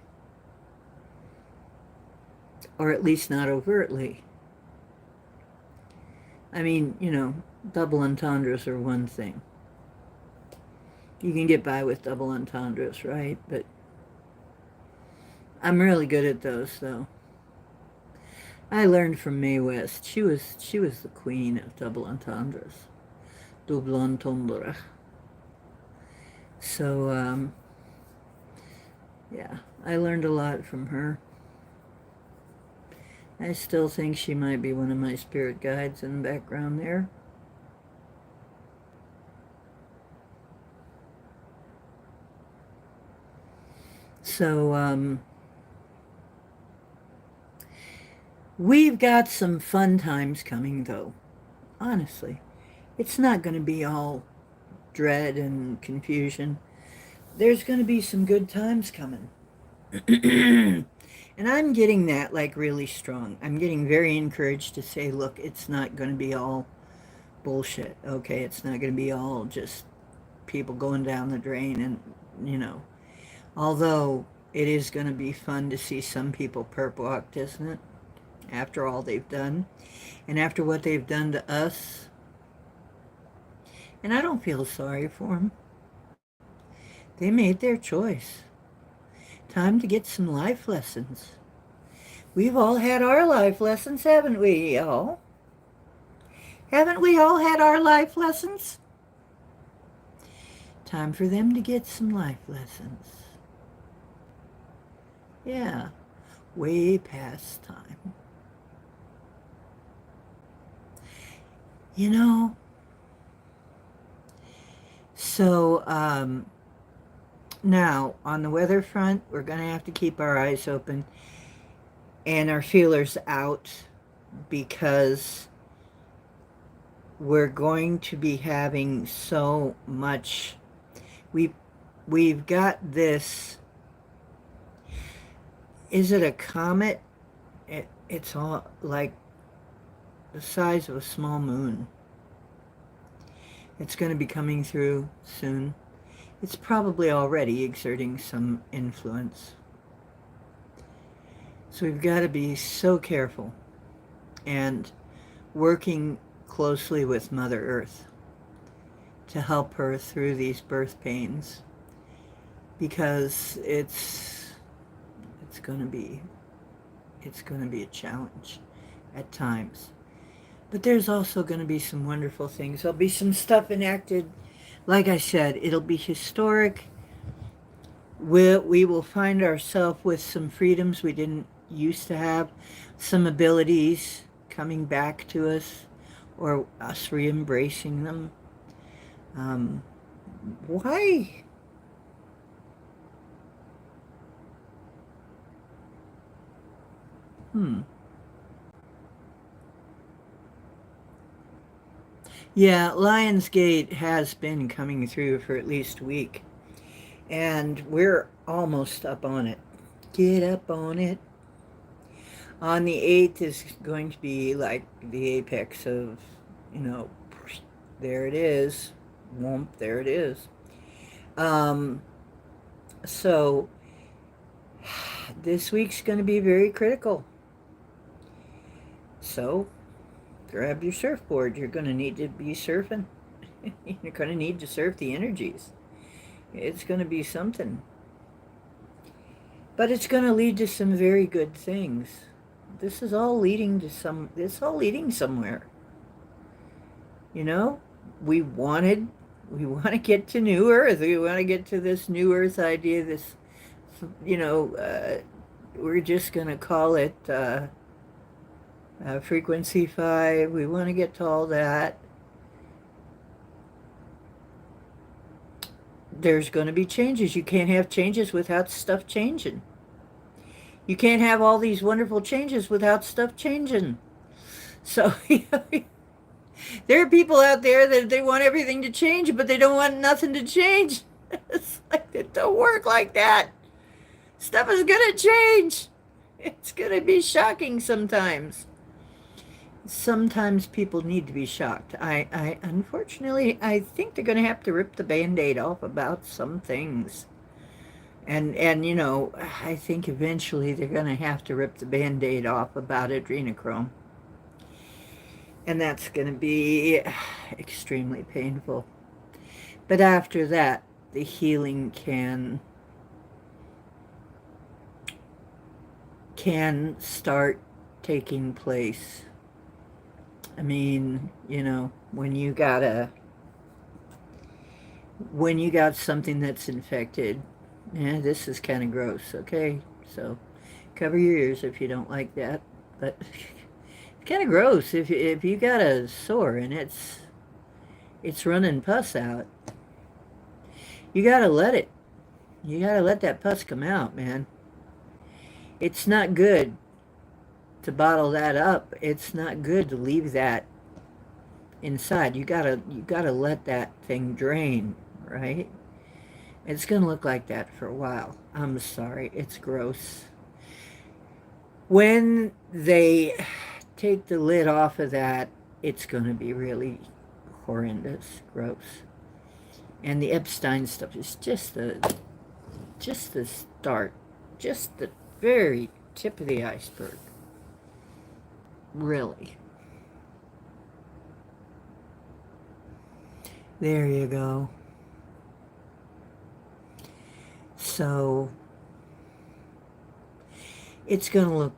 Or at least not overtly. I mean, you know, double entendres are one thing. You can get by with double entendres, right? But I'm really good at those, though. I learned from Mae West. She was the queen of double entendres. Double entendre. So, yeah, I learned a lot from her. I still think she might be one of my spirit guides in the background there. So, we've got some fun times coming, though. Honestly, it's not going to be all dread and confusion. There's going to be some good times coming. And I'm getting that, like, really strong. I'm getting very encouraged to say, look, it's not going to be all bullshit. Okay, it's not going to be all just people going down the drain and, you know, although it is going to be fun to see some people perp walked, isn't it? After all they've done and after what they've done to us. And I don't feel sorry for them. They made their choice. Time to get some life lessons. We've all had our life lessons, haven't we, all? Haven't we all had our life lessons? Time for them to get some life lessons. Yeah, way past time. You know, so now on the weather front, we're going to have to keep our eyes open and our feelers out because we're going to be having so much. We've got this. Is it a comet? It's all like the size of a small moon. It's going to be coming through soon. It's probably already exerting some influence. So we've got to be so careful and working closely with Mother Earth to help her through these birth pains, because it's going to be a challenge at times. But there's also going to be some wonderful things. There'll be some stuff enacted. Like I said, it'll be historic. We will find ourselves with some freedoms we didn't used to have, some abilities coming back to us, or us re-embracing them. Why? Yeah, Lionsgate has been coming through for at least a week, and we're almost up on it. Get up on it. On the 8th is going to be like the apex of, you know, there it is. Whoomp, there it is. So this week's going to be very critical. So grab your surfboard. You're going to need to be surfing. You're going to need to surf the energies. It's going to be something. But it's going to lead to some very good things. This is all leading to it's all leading somewhere. You know, we want to get to New Earth. We want to get to this New Earth idea, this, you know, we're just going to call it frequency 5. We want to get to all that. There's going to be changes. You can't have changes without stuff changing. You can't have all these wonderful changes without stuff changing. So, there are people out there that they want everything to change, but they don't want nothing to change. It's like, it don't work like that. Stuff is going to change. It's going to be shocking sometimes. Sometimes people need to be shocked. Unfortunately, I think they're going to have to rip the Band-Aid off about some things. And you know, I think eventually they're going to have to rip the Band-Aid off about adrenochrome. And that's going to be extremely painful. But after that, the healing can start taking place. I mean, you know, when you got something that's infected, yeah, this is kind of gross, okay? So cover your ears if you don't like that. But it's kind of gross if you got a sore and it's running pus out. You got to let it. You got to let that pus come out, man. It's not good to bottle that up. It's not good to leave that inside. You gotta let that thing drain, right? It's gonna look like that for a while. I'm sorry, it's gross. When they take the lid off of that, it's gonna be really horrendous, gross. And the Epstein stuff is just the start, just the very tip of the iceberg. Really. There you go. So it's going to look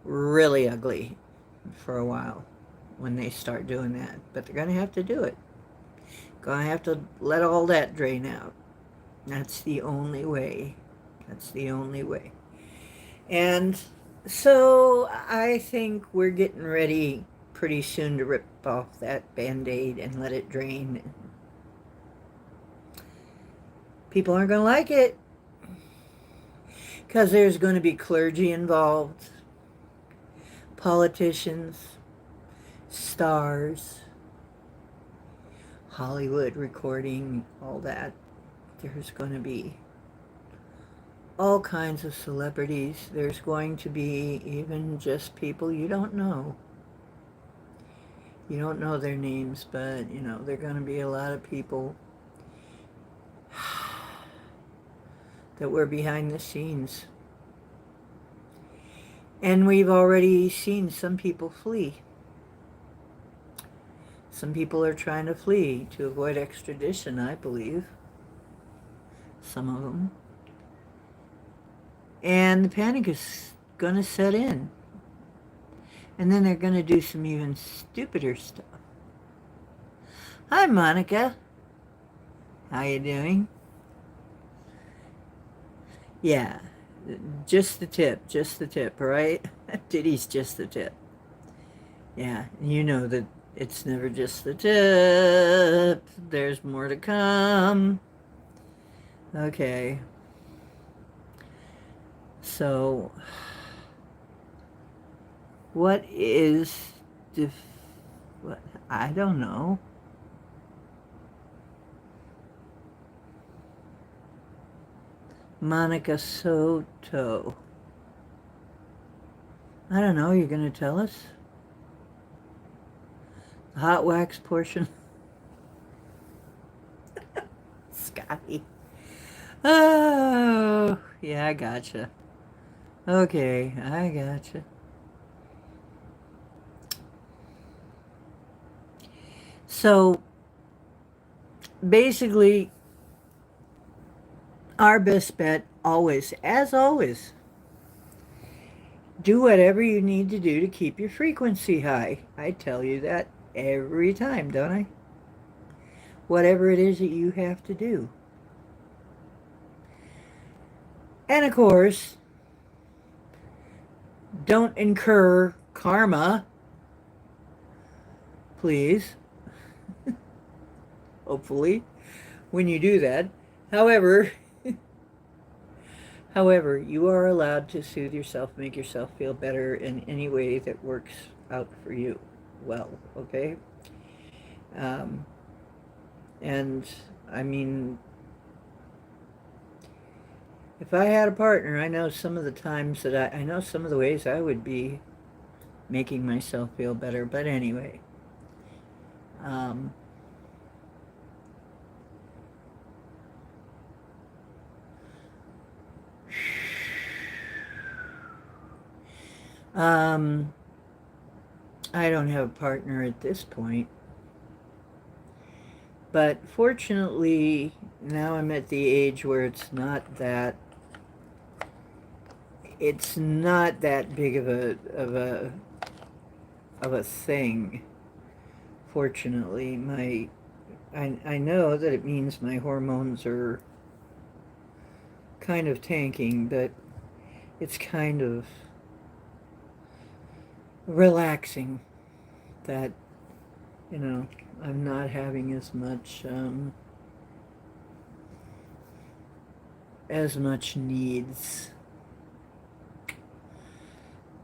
really ugly for a while when they start doing that. But they're going to have to do it. Going to have to let all that drain out. That's the only way. That's the only way. And so I think we're getting ready pretty soon to rip off that Band-Aid and let it drain. People aren't going to like it because there's going to be clergy involved, politicians, stars, Hollywood recording, all that. There's going to be all kinds of celebrities. There's going to be even just people you don't know. You don't know their names, but, you know, there are going to be a lot of people that were behind the scenes. And we've already seen some people flee. Some people are trying to flee to avoid extradition, I believe. Some of them. And the panic is going to set in. And then they're going to do some even stupider stuff. Hi, Monica. How you doing? Yeah, just the tip, right? Diddy's just the tip. Yeah, you know that it's never just the tip. There's more to come. Okay. So, what is what? I don't know. Monica Soto. I don't know. You're going to tell us? The hot wax portion? Scotty. Oh, yeah, I gotcha. Okay, I gotcha. So, basically, our best bet always, as always, do whatever you need to do to keep your frequency high. I tell you that every time, don't I? Whatever it is that you have to do. And of course, don't incur karma, please. Hopefully, when you do that. However, you are allowed to soothe yourself, make yourself feel better in any way that works out for you well, okay? And, I mean, if I had a partner, I know some of the times that I know some of the ways I would be making myself feel better, but anyway. I don't have a partner at this point. But fortunately, now I'm at the age where it's not that big of a thing. Fortunately, I know that it means my hormones are kind of tanking, but it's kind of relaxing that, you know, I'm not having as much needs.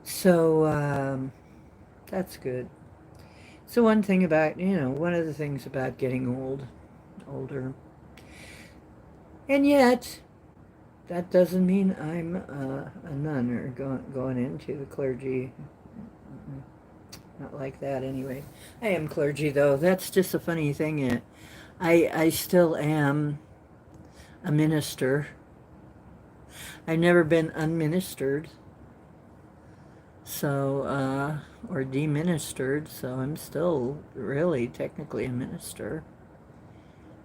So that's good. So one thing about, one of the things about getting older, and yet that doesn't mean I'm a nun or going into the clergy. Not like that anyway. I am clergy though. That's just a funny thing. I still am a minister. I've never been unministered. So, or deministered, so I'm still really technically a minister.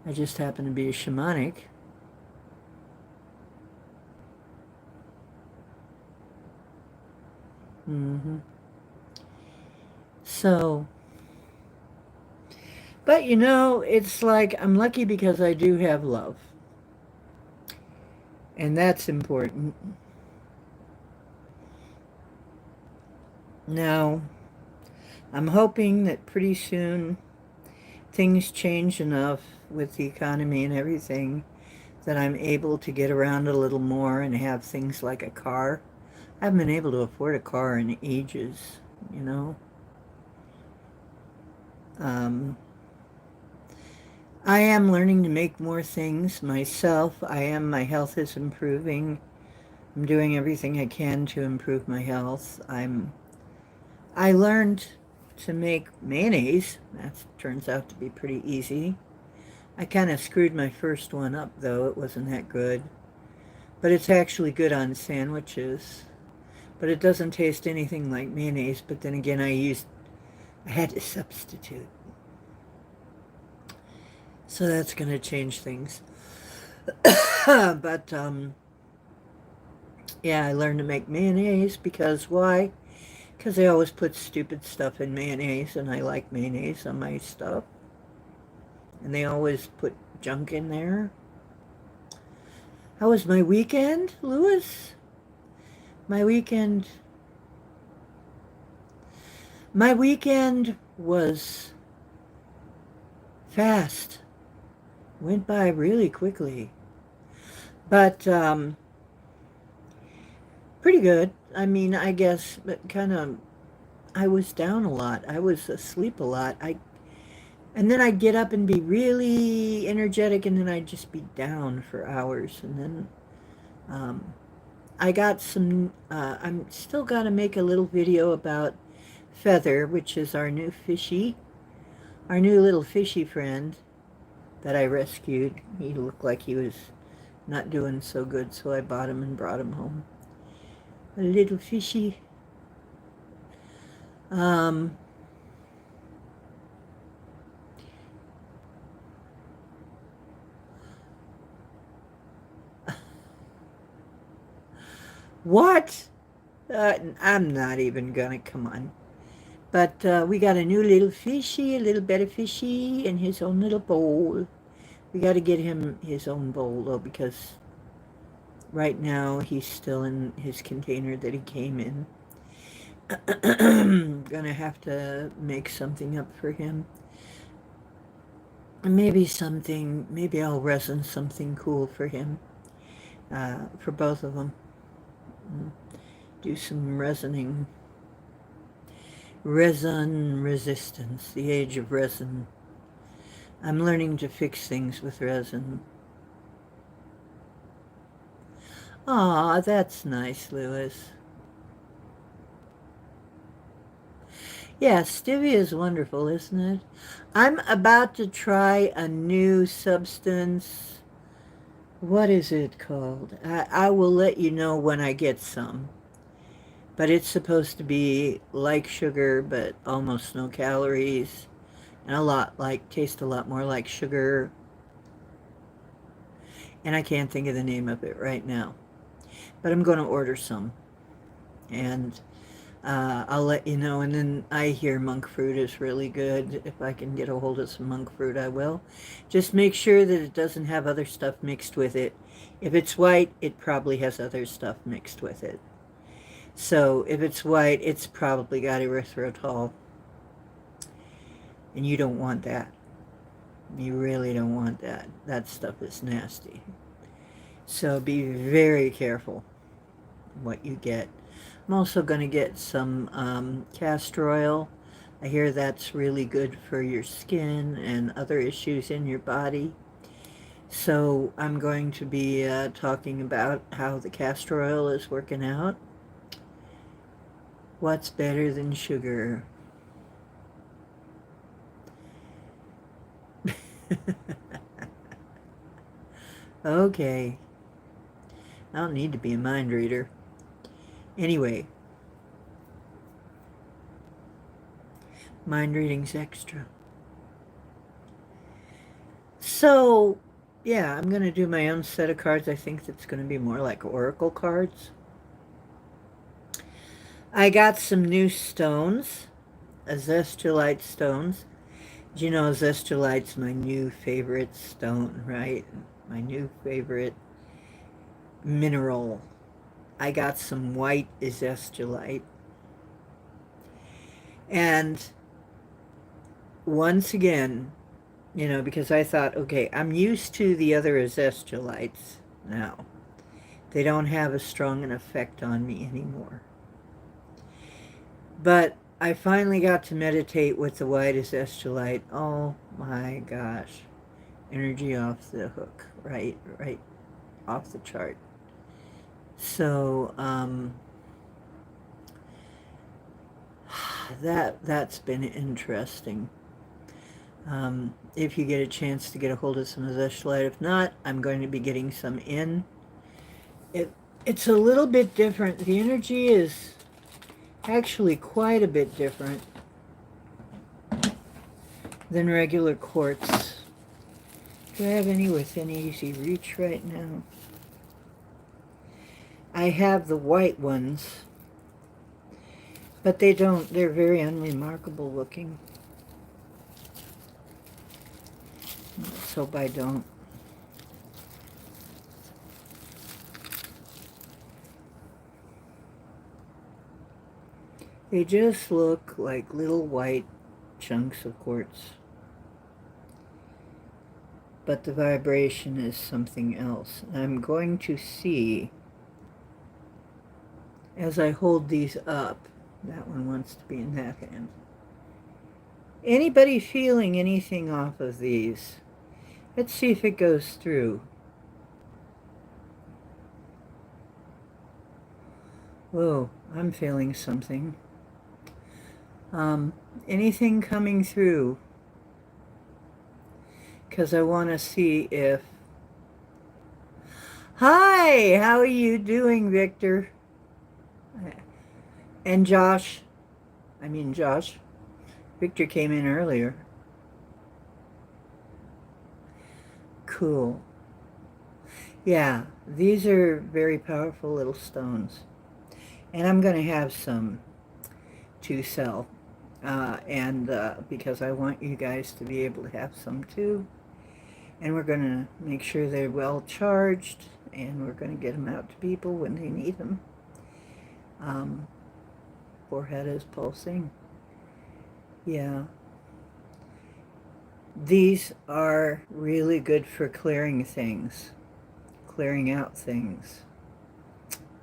I just happen to be a shamanic. hmm So, but you know, it's like I'm lucky because I do have love. And that's important. Now, I'm hoping that pretty soon things change enough with the economy and everything that I'm able to get around a little more and have things like a car. I haven't been able to afford a car in ages, you know. Um, I am learning to make more things myself. My health is improving. I'm doing everything I can to improve my health. I learned to make mayonnaise. That turns out to be pretty easy. I kind of screwed my first one up, though. It wasn't that good. But it's actually good on sandwiches. But it doesn't taste anything like mayonnaise. But then again, I had to substitute. So that's going to change things. But, yeah, I learned to make mayonnaise because why? Because they always put stupid stuff in mayonnaise, and I like mayonnaise on my stuff. And they always put junk in there. How was my weekend, Louis? My weekend... My weekend was fast. Went by really quickly. But, pretty good. I mean, I guess, but kind of, I was down a lot. I was asleep a lot. And then I'd get up and be really energetic, and then I'd just be down for hours. And then I got I'm still got to make a little video about Feather, which is our new little fishy friend that I rescued. He looked like he was not doing so good, so I bought him and brought him home. A little fishy. What? I'm not even gonna, come on. But we got a new little fishy, a little better fishy, in his own little bowl. We got to get him his own bowl, though, because right now he's still in his container that he came in. Gonna have to make something up for him. Maybe I'll resin something cool for him, for both of them. Do some resining. Resin resistance, the age of resin. I'm learning to fix things with resin. Aw, that's nice, Louis. Yeah, stevia is wonderful, isn't it? I'm about to try a new substance. What is it called? I will let you know when I get some. But it's supposed to be like sugar, but almost no calories. And taste a lot more like sugar. And I can't think of the name of it right now. But I'm going to order some. And I'll let you know. And then I hear monk fruit is really good. If I can get a hold of some monk fruit, I will. Just make sure that it doesn't have other stuff mixed with it. If it's white, it probably has other stuff mixed with it. So if it's white, it's probably got erythritol. And you don't want that. You really don't want that. That stuff is nasty. So be very careful what you get. I'm also going to get some castor oil. I hear that's really good for your skin and other issues in your body. So I'm going to be talking about how the castor oil is working out. What's better than sugar? Okay. I don't need to be a mind reader. Anyway, mind reading's extra. So, yeah, I'm going to do my own set of cards. I think that's going to be more like oracle cards. I got some new stones, azestolite stones. You know, azestolite's my new favorite stone, right? My new favorite mineral. I got some white azestolite. And once again, you know, because I thought, okay, I'm used to the other azestolites now. They don't have a strong an effect on me anymore. But I finally got to meditate with the white azestolite. Oh my gosh. Energy off the hook, right off the chart. So, that's been interesting. If you get a chance to get a hold of some azestolite, if not, I'm going to be getting some in. It's a little bit different. The energy is actually quite a bit different than regular quartz. Do I have any within easy reach right now? I have the white ones, but they're very unremarkable looking. Let's hope I don't. They just look like little white chunks of quartz. But the vibration is something else. I'm going to see, as I hold these up, that one wants to be in that hand. Anybody feeling anything off of these? Let's see if it goes through. Whoa, I'm feeling something. Anything coming through? Because I want to see if... Hi, how are you doing, Victor? And Josh. Victor came in earlier. Cool. Yeah, these are very powerful little stones. And I'm going to have some to sell. Because I want you guys to be able to have some too. And we're going to make sure they're well charged. And we're going to get them out to people when they need them. Forehead is pulsing. Yeah. These are really good for clearing things. Clearing out things.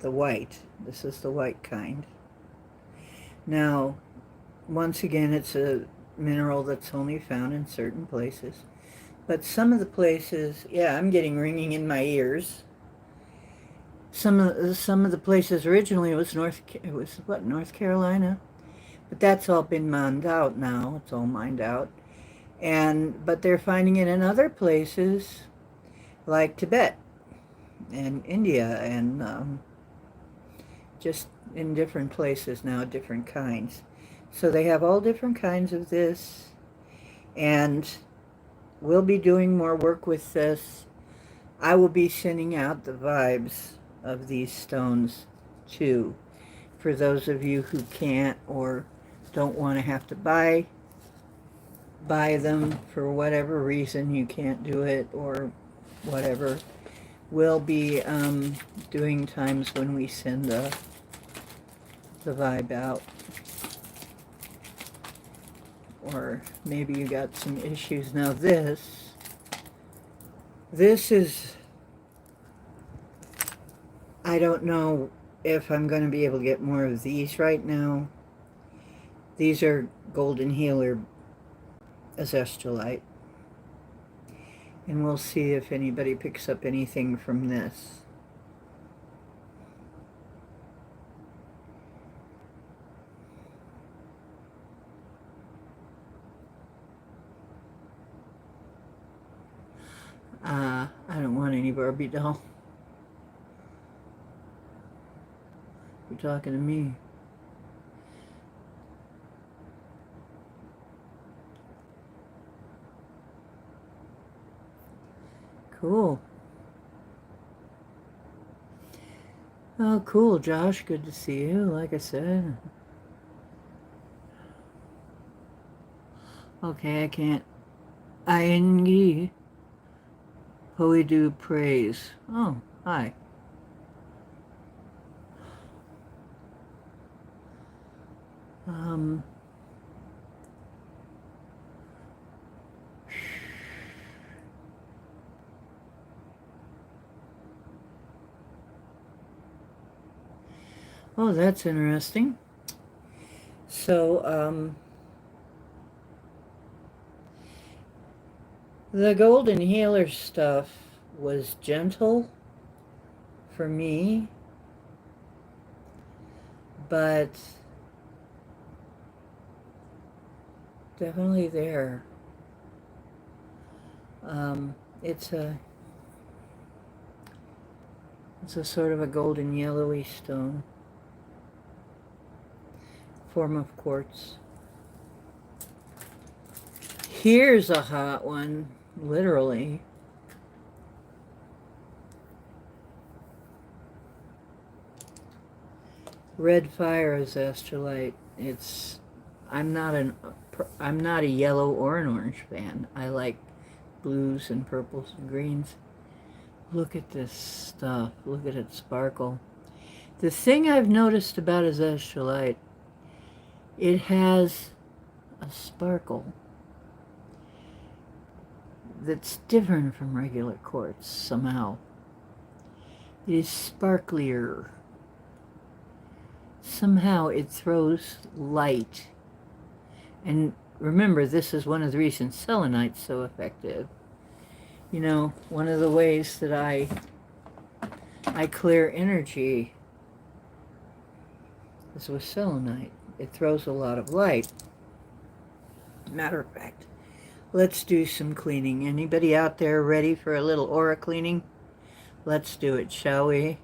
The white. This is the white kind. Now, once again, it's a mineral that's only found in certain places. But some of the places, yeah, I'm getting ringing in my ears. Some of the places originally it was North Carolina, but that's all been mined out now. It's all mined out, but they're finding it in other places like Tibet and India and just in different places now, different kinds. So they have all different kinds of this, and we'll be doing more work with this. I will be sending out the vibes of these stones too, for those of you who can't or don't want to have to buy them for whatever reason. You can't do it or whatever. We'll be doing times when we send the vibe out. Or maybe you got some issues. Now this is, I don't know if I'm going to be able to get more of these right now. These are Golden Healer azestolite. And we'll see if anybody picks up anything from this. I don't want any Barbie doll. You're talking to me. Cool. Oh, cool, Josh. Good to see you, like I said. Okay, I can't. Ing. Poe do praise. Oh, hi. Um, oh, that's interesting. So, the Golden Healer stuff was gentle for me, but definitely there. Um, it's a it's a sort of a golden yellowy stone, form of quartz. Here's a hot one, literally. Red Fire Azastolite. I'm not I'm not a yellow or an orange fan. I like blues and purples and greens. Look at this stuff. Look at it sparkle. The thing I've noticed about azastolite, it has a sparkle that's different from regular quartz somehow. It is sparklier. Somehow it throws light. And remember, this is one of the reasons selenite's so effective. You know, one of the ways that I clear energy is with selenite. It throws a lot of light. Matter of fact, let's do some cleaning. Anybody out there ready for a little aura cleaning? Let's do it, shall we?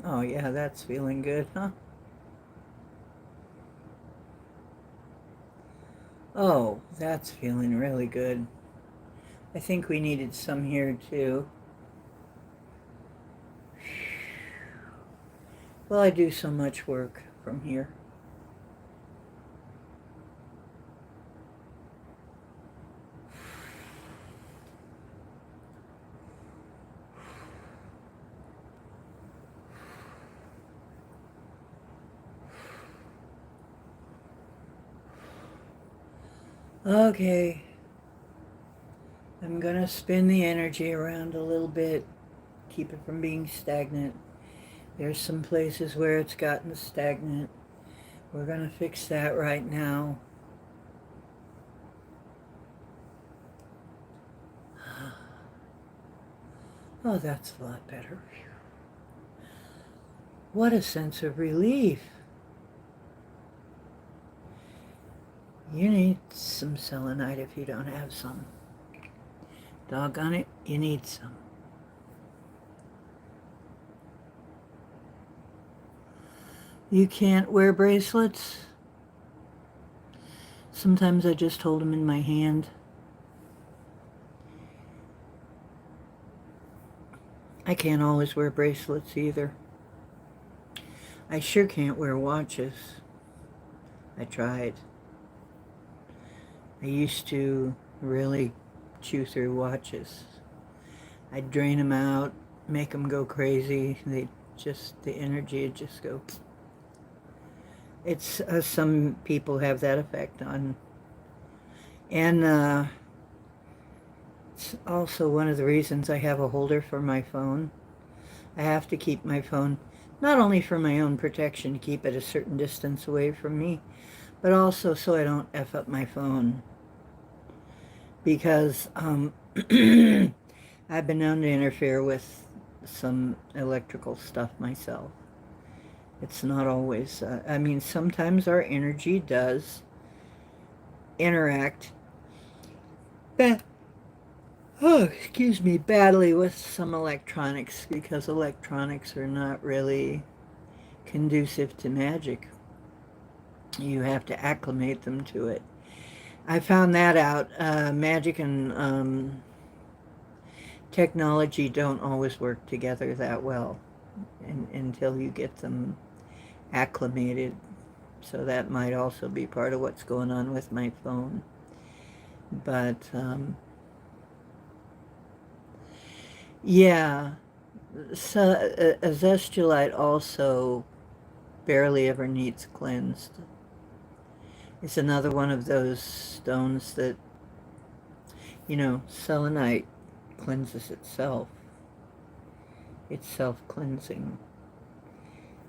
Oh yeah, that's feeling good, huh? Oh, that's feeling really good. I think we needed some here too. Well, I do so much work from here. Okay, I'm gonna spin the energy around a little bit, keep it from being stagnant. There's some places where it's gotten stagnant. We're gonna fix that right now. Oh, that's a lot better. What a sense of relief. You need some selenite if you don't have some. Doggone it, you need some. You can't wear bracelets? Sometimes I just hold them in my hand. I can't always wear bracelets either. I sure can't wear watches. I tried. I used to really chew through watches. I'd drain them out, make them go crazy. The energy would just go. It's, some people have that effect on. And it's also one of the reasons I have a holder for my phone. I have to keep my phone, not only for my own protection, to keep it a certain distance away from me, but also so I don't F up my phone. Because I've been known to interfere with some electrical stuff myself. It's not always, I mean, sometimes our energy does interact, oh, excuse me, badly with some electronics, because electronics are not really conducive to magic. You have to acclimate them to it. I found that out. Magic and technology don't always work together that well until you get them acclimated. So that might also be part of what's going on with my phone. But yeah, so a zestulite also barely ever needs cleansed. It's another one of those stones that, selenite cleanses itself. It's self-cleansing.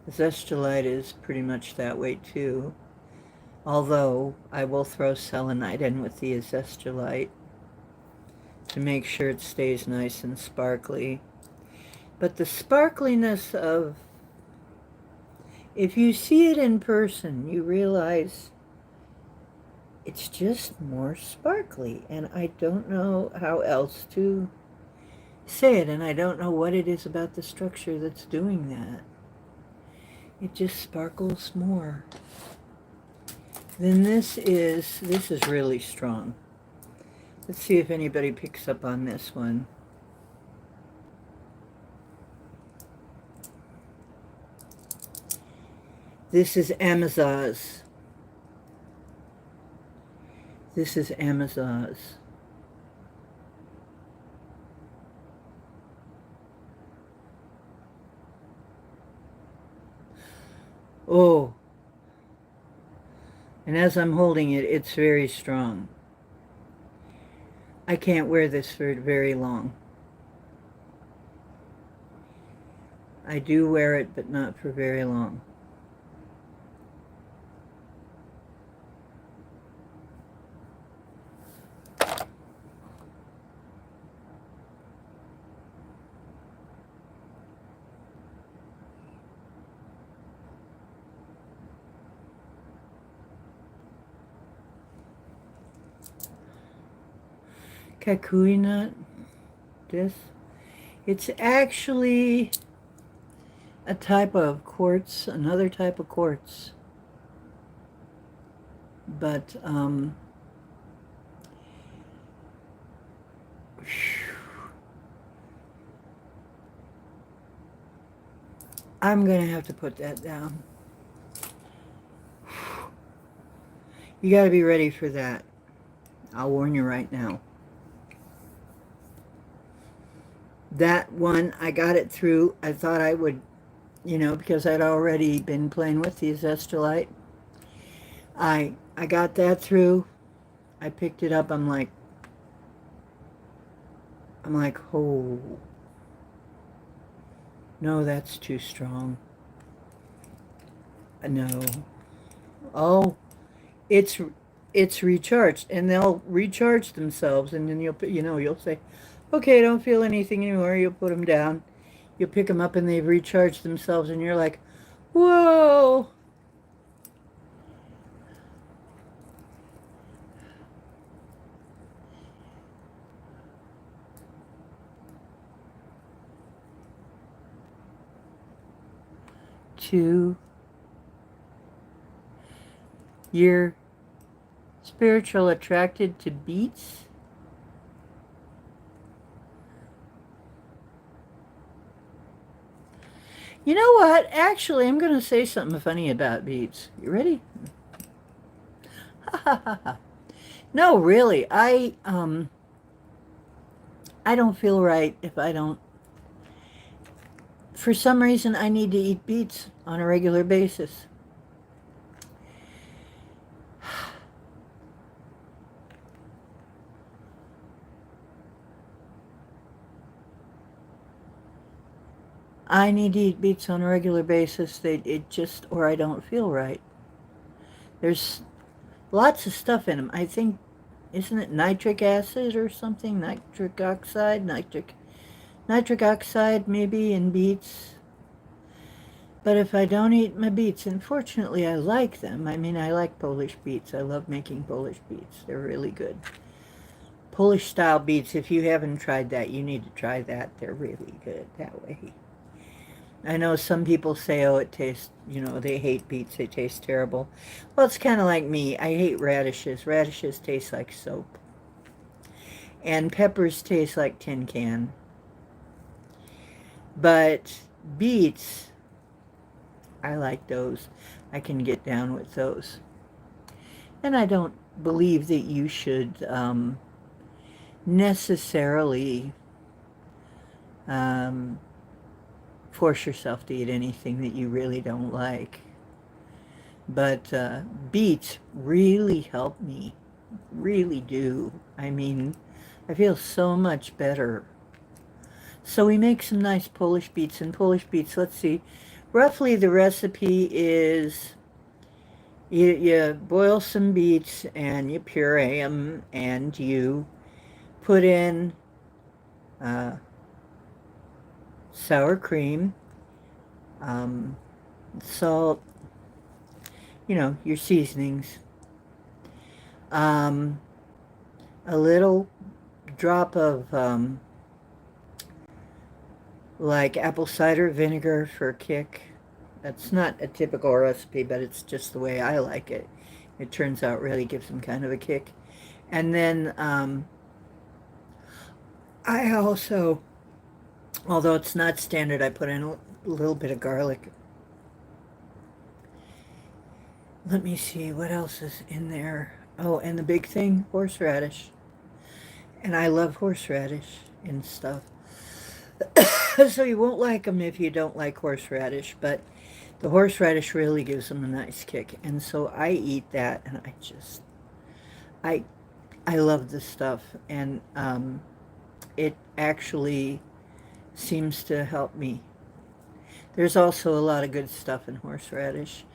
Zestulite is pretty much that way too. Although I will throw selenite in with the zestulite to make sure it stays nice and sparkly. But the sparkliness of, if you see it in person, you realize it's just more sparkly. And I don't know how else to say it, and I don't know what it is about the structure that's doing that. It just sparkles more. Then this is really strong. Let's see if anybody picks up on this one. This is Amazaz. This is Amazaz. Oh. And as I'm holding it, it's very strong. I can't wear this for very long. I do wear it, but not for very long. Kakui nut, it's actually a type of quartz, another type of quartz. But, I'm going to have to put that down. You got to be ready for that. I'll warn you right now. That one, I got it through. I thought I would, because I'd already been playing with the zestulite. I got that through. I picked it up. I'm like, oh, no, that's too strong. No. Oh, it's recharged, and they'll recharge themselves, and then you'll say, okay, I don't feel anything anymore. You'll put them down. You'll pick them up, and they've recharged themselves, and you're like, whoa. To your spiritual attracted to beets? You know what? Actually, I'm going to say something funny about beets. You ready? No, really. I don't feel right if I don't. For some reason, I need to eat beets on a regular basis. I need to eat beets on a regular basis. Or I don't feel right. There's lots of stuff in them. I think, isn't it nitric acid or something? Nitric oxide maybe in beets. But if I don't eat my beets, unfortunately, I like them. I mean, I like Polish beets. I love making Polish beets. They're really good. Polish style beets, if you haven't tried that, you need to try that. They're really good that way. I know some people say, oh, it tastes, they hate beets. They taste terrible. Well, it's kind of like me. I hate radishes. Radishes taste like soap. And peppers taste like tin can. But beets, I like those. I can get down with those. And I don't believe that you should necessarily um, force yourself to eat anything that you really don't like. But beets really help me, really do. I mean, I feel so much better. So we make some nice Polish beets. And Polish beets, let's see, roughly the recipe is you boil some beets and you puree them and you put in uh, sour cream, um, salt, your seasonings, um, a little drop of like apple cider vinegar for a kick. That's not a typical recipe, but it's just the way I like it. It turns out really gives them kind of a kick. And then I also, although it's not standard, I put in a little bit of garlic. Let me see, what else is in there? Oh, and the big thing, horseradish. And I love horseradish and stuff. So you won't like them if you don't like horseradish, but the horseradish really gives them a nice kick. And so I eat that, and I, I love this stuff. And it actually seems to help me. There's also a lot of good stuff in horseradish.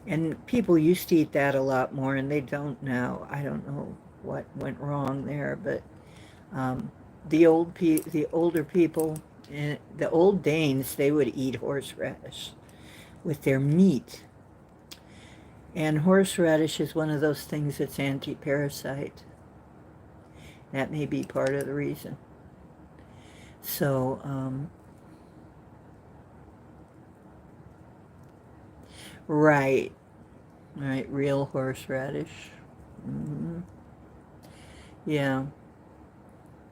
And people used to eat that a lot more, and they don't now. I don't know what went wrong there, but um, the older people, the old Danes, they would eat horseradish with their meat. And horseradish is one of those things that's anti-parasite. That may be part of the reason. So, right, real horseradish. Mm-hmm. Yeah.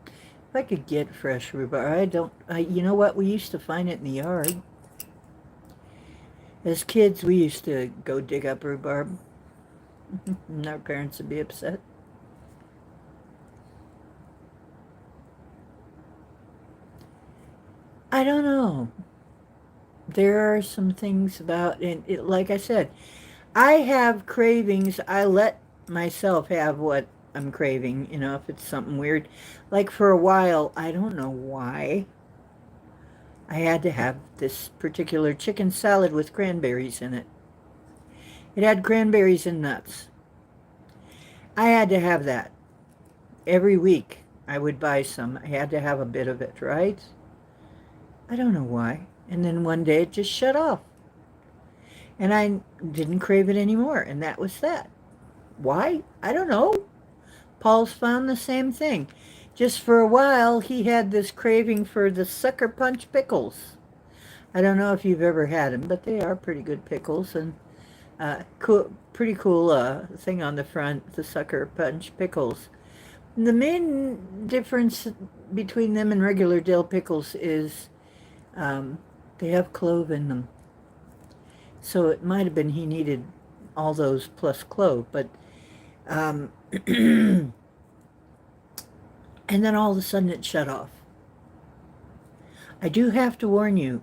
If I could get fresh rhubarb, you know what? We used to find it in the yard. As kids, we used to go dig up rhubarb, and our parents would be upset. I don't know. There are some things about, and like I said, I have cravings. I let myself have what I'm craving, if it's something weird. Like for a while, I don't know why, I had to have this particular chicken salad with cranberries in it. It had cranberries and nuts. I had to have that. Every week I would buy some. I had to have a bit of it, right? I don't know why. And then one day it just shut off. And I didn't crave it anymore. And that was that. Why? I don't know. Paul's found the same thing. Just for a while, he had this craving for the Sucker Punch pickles. I don't know if you've ever had them, but they are pretty good pickles. And pretty cool thing on the front, the Sucker Punch pickles. The main difference between them and regular dill pickles is they have clove in them. So it might have been he needed all those plus clove, but and then all of a sudden it shut off. I do have to warn you,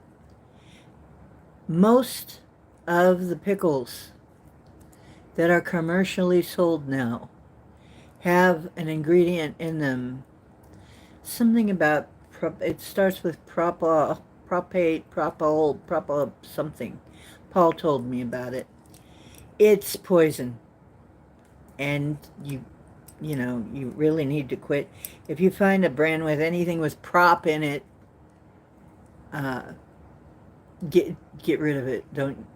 most of the pickles that are commercially sold now have an ingredient in them, something about, it starts with propate, propol, something. Paul told me about it. It's poison. And you really need to quit. If you find a brand with anything with prop in it, get rid of it. Don't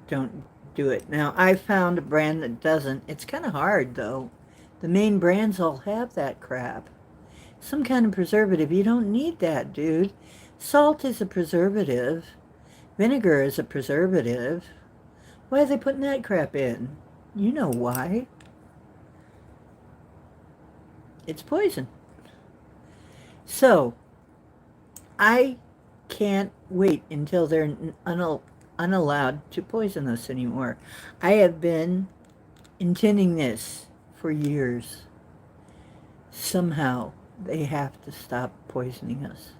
do it. Now, I found a brand that doesn't. It's kind of hard, though. The main brands all have that crap. Some kind of preservative. You don't need that, dude. Salt is a preservative. Vinegar is a preservative. Why are they putting that crap in? You know why. It's poison. So, I can't wait until they're unallowed to poison us anymore. I have been intending this for years. Somehow, they have to stop poisoning us.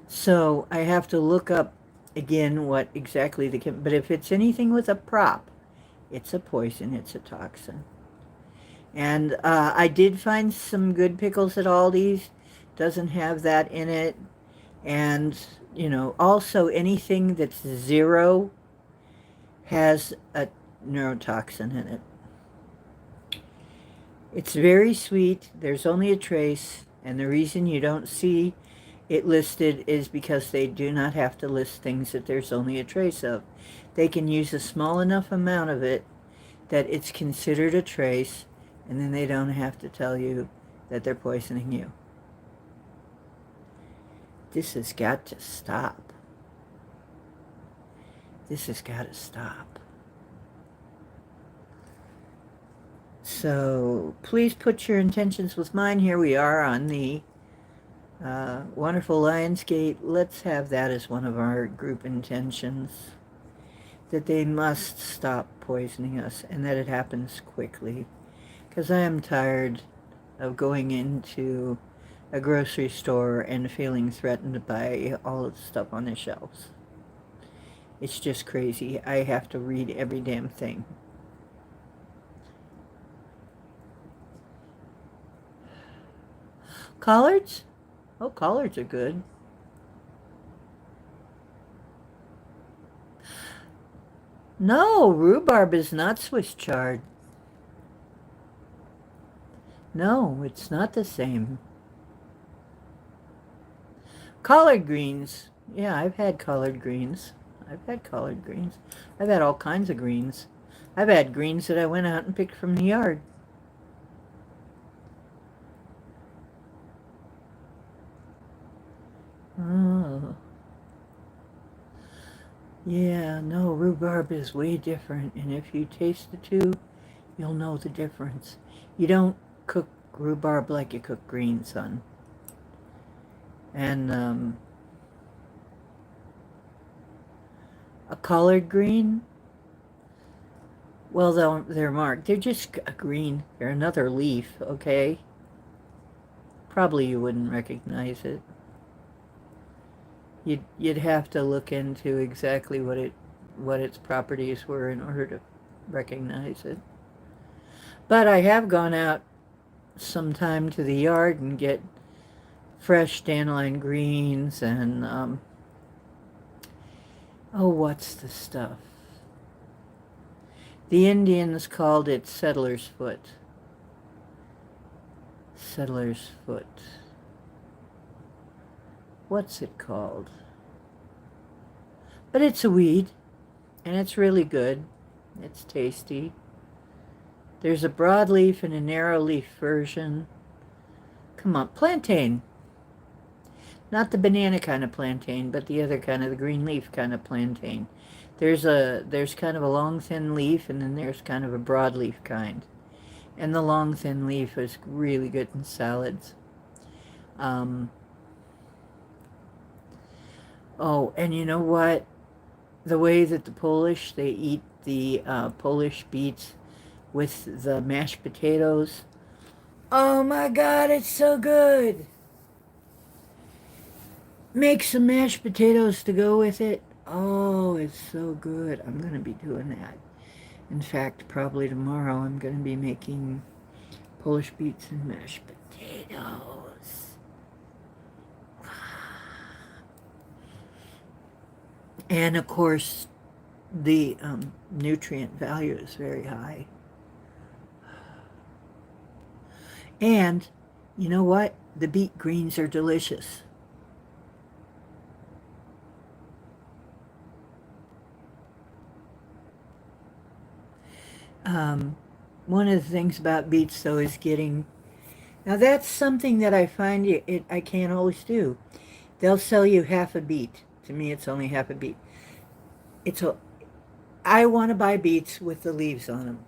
So, I have to look up again what exactly but if it's anything with a prop, it's a poison, it's a toxin. And I did find some good pickles at Aldi's. Doesn't have that in it. And, you know, also anything that's zero has a neurotoxin in it. It's very sweet. There's only a trace. And the reason you don't see it listed is because they do not have to list things that there's only a trace of. They can use a small enough amount of it that it's considered a trace, and then they don't have to tell you that they're poisoning you. This has got to stop. This has got to stop. So please put your intentions with mine. Here we are on the wonderful Lionsgate. Let's have that as one of our group intentions. That they must stop poisoning us, and that it happens quickly. Because I am tired of going into a grocery store and feeling threatened by all of the stuff on the shelves. It's just crazy. I have to read every damn thing. Collards? Oh, collards are good. No, rhubarb is not Swiss chard. No, it's not the same. Collard greens. Yeah, I've had collard greens. I've had collard greens. I've had all kinds of greens. I've had greens that I went out and picked from the yard. Oh. Yeah, no, rhubarb is way different. And if you taste the two, you'll know the difference. You don't cook rhubarb like you cook greens, son. And a collard green, well, they're marked. They're just a green. They're another leaf, okay? Probably you wouldn't recognize it. You'd have to look into exactly what its properties were in order to recognize it. But I have gone out sometime to the yard and get fresh dandelion greens and oh, what's the stuff? The Indians called it settler's foot. Settler's foot. What's it called? But it's a weed, and it's really good. It's tasty. There's a broadleaf and a narrow leaf version. Come on, plantain. Not the banana kind of plantain, but the other kind of, the green leaf kind of plantain. There's kind of a long, thin leaf, and then there's kind of a broadleaf kind. And the long, thin leaf is really good in salads. Oh, and you know what? The way that the Polish, they eat the Polish beets with the mashed potatoes. Oh my God, it's so good. Make some mashed potatoes to go with it. Oh, it's so good. I'm going to be doing that. In fact, probably tomorrow I'm going to be making Polish beets and mashed potatoes. And of course, the nutrient value is very high. And you know what? The beet greens are delicious. Um, one of the things about beets, though, is getting... Now, that's something that I find I can't always do. They'll sell you half a beet. To me, it's only half a beet. It's a, I want to buy beets with the leaves on them.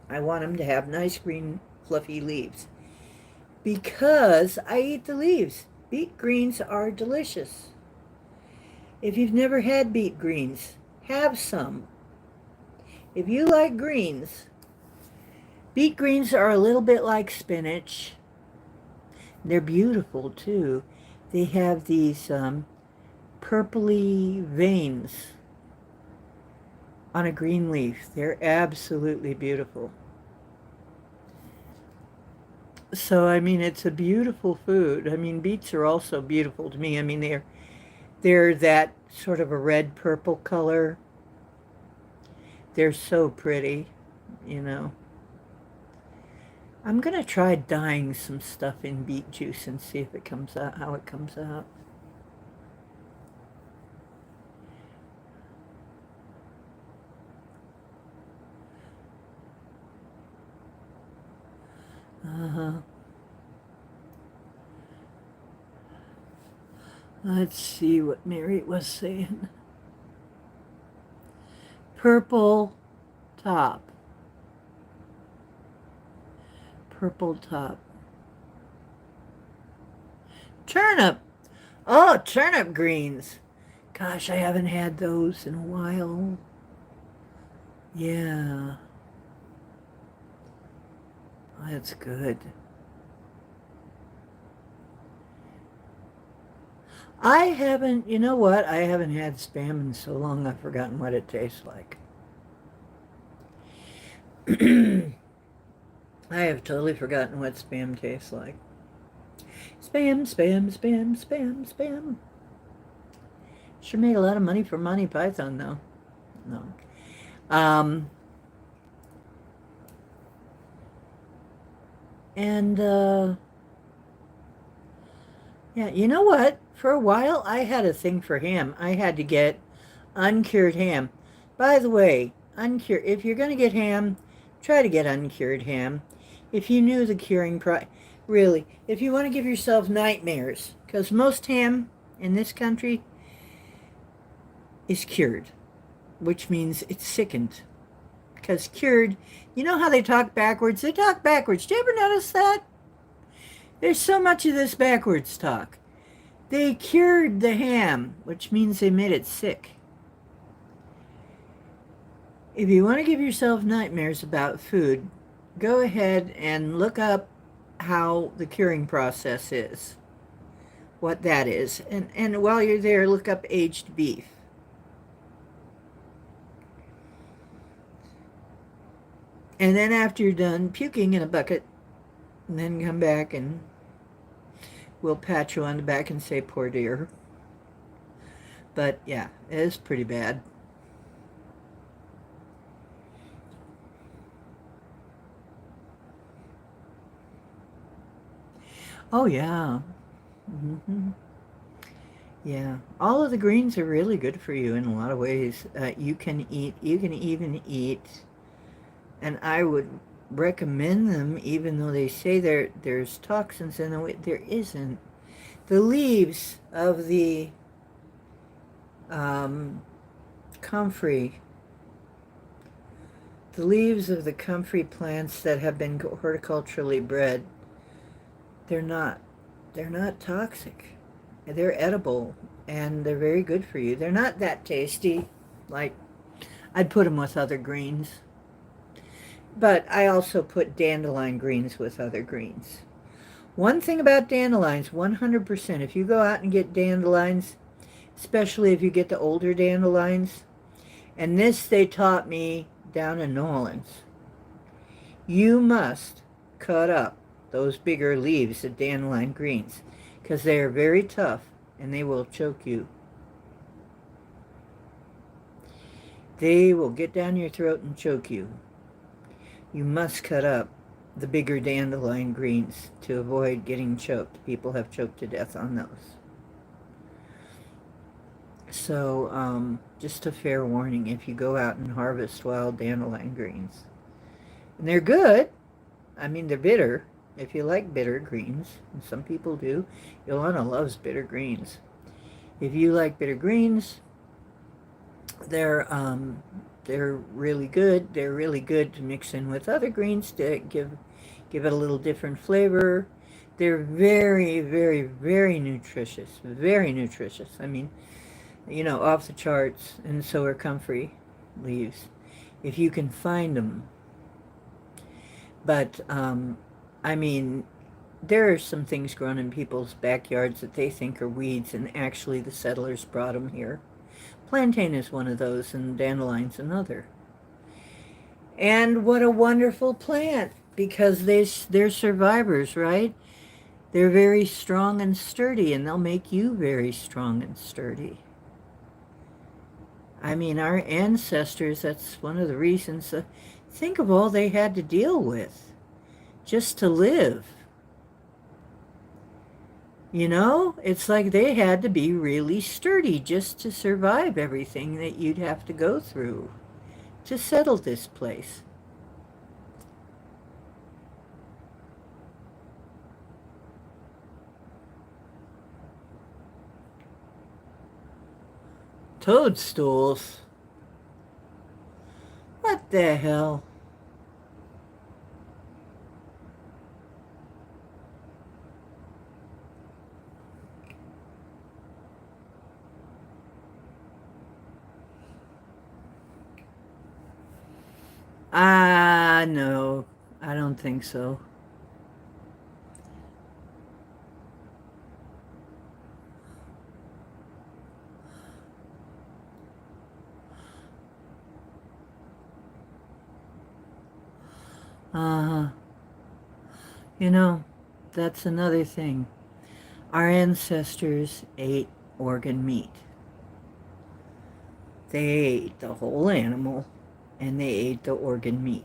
I want them to have nice green, fluffy leaves. Because I eat the leaves. Beet greens are delicious. If you've never had beet greens, have some. If you like greens, beet greens are a little bit like spinach. They're beautiful too. They have these purpley veins on a green leaf. They're absolutely beautiful. So, I mean, it's a beautiful food. I mean, beets are also beautiful to me. I mean, they're that sort of a red-purple color. They're so pretty, you know. I'm going to try dyeing some stuff in beet juice and see if it comes out, how it comes out. Uh-huh. Let's see what Mary was saying. Purple top. Purple top. Turnip. Oh, turnip greens. Gosh, I haven't had those in a while. Yeah, that's good. I haven't, you know what? I haven't had Spam in so long I've forgotten what it tastes like. I have totally forgotten what Spam tastes like. Spam, Spam, Spam, Spam, Spam. Sure made a lot of money for Monty Python, though. No. Um, and, yeah, you know what? For a while, I had a thing for ham. I had to get uncured ham. By the way, uncured, if you're going to get ham, try to get uncured ham. If you knew the curing price, really, if you want to give yourself nightmares, because most ham in this country is cured, which means it's sickened. Because cured, you know how they talk backwards? They talk backwards. Did you ever notice that? There's so much of this backwards talk. They cured the ham, which means they made it sick. If you want to give yourself nightmares about food, go ahead and look up how the curing process is, what that is. And while you're there, look up aged beef. And then after you're done puking in a bucket, and then come back and we'll pat you on the back and say, poor dear. But yeah, it is pretty bad. Oh, yeah. Hmm. Yeah. All of the greens are really good for you in a lot of ways. You can even eat, and I would recommend them, even though they say there's toxins in them, there isn't. The leaves of the um, comfrey, the leaves of the comfrey plants that have been horticulturally bred, they're not, they're not toxic. They're edible and they're very good for you. They're not that tasty. Like, I'd put them with other greens. But I also put dandelion greens with other greens. One thing about dandelions, 100%, if you go out and get dandelions, especially if you get the older dandelions, and this they taught me down in New Orleans, you must cut up those bigger leaves of dandelion greens because they are very tough and they will choke you. They will get down your throat and choke you. You must cut up the bigger dandelion greens to avoid getting choked. People have choked to death on those. So, just a fair warning if you go out and harvest wild dandelion greens. And they're good. I mean, they're bitter. If you like bitter greens, and some people do, Yolanda loves bitter greens. If you like bitter greens, they're um, they're really good. They're really good to mix in with other greens to give it a little different flavor. They're very, very, very nutritious. Very nutritious. I mean, off the charts. And so are comfrey leaves, if you can find them. But I mean, there are some things grown in people's backyards that they think are weeds, and actually the settlers brought them here. Plantain is one of those, and dandelion's another. And what a wonderful plant, because they're survivors, right? They're very strong and sturdy, and they'll make you very strong and sturdy. I mean, our ancestors, that's one of the reasons. Think of all they had to deal with just to live. It's like they had to be really sturdy just to survive everything that you'd have to go through to settle this place. Toadstools? What the hell? No, I don't think so. Uh, you know, that's another thing. Our ancestors ate organ meat. They ate the whole animal, and they ate the organ meat.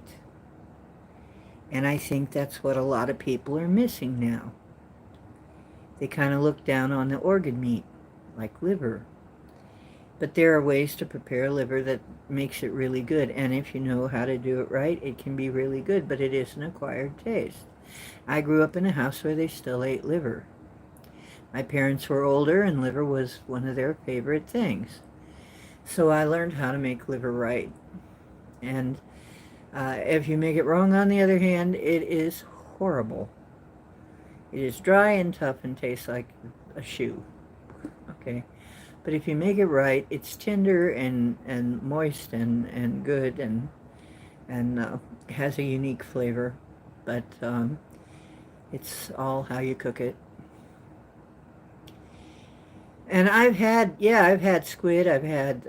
And I think that's what a lot of people are missing now. They kind of look down on the organ meat, like liver. But there are ways to prepare liver that makes it really good. And if you know how to do it right, it can be really good, but it is an acquired taste. I grew up in a house where they still ate liver. My parents were older, and liver was one of their favorite things. So I learned how to make liver right. And if you make it wrong, on the other hand, it is horrible. It is dry and tough and tastes like a shoe. Okay? But if you make it right, it's tender and moist and good and has a unique flavor. But it's all how you cook it. And I've had squid. I've had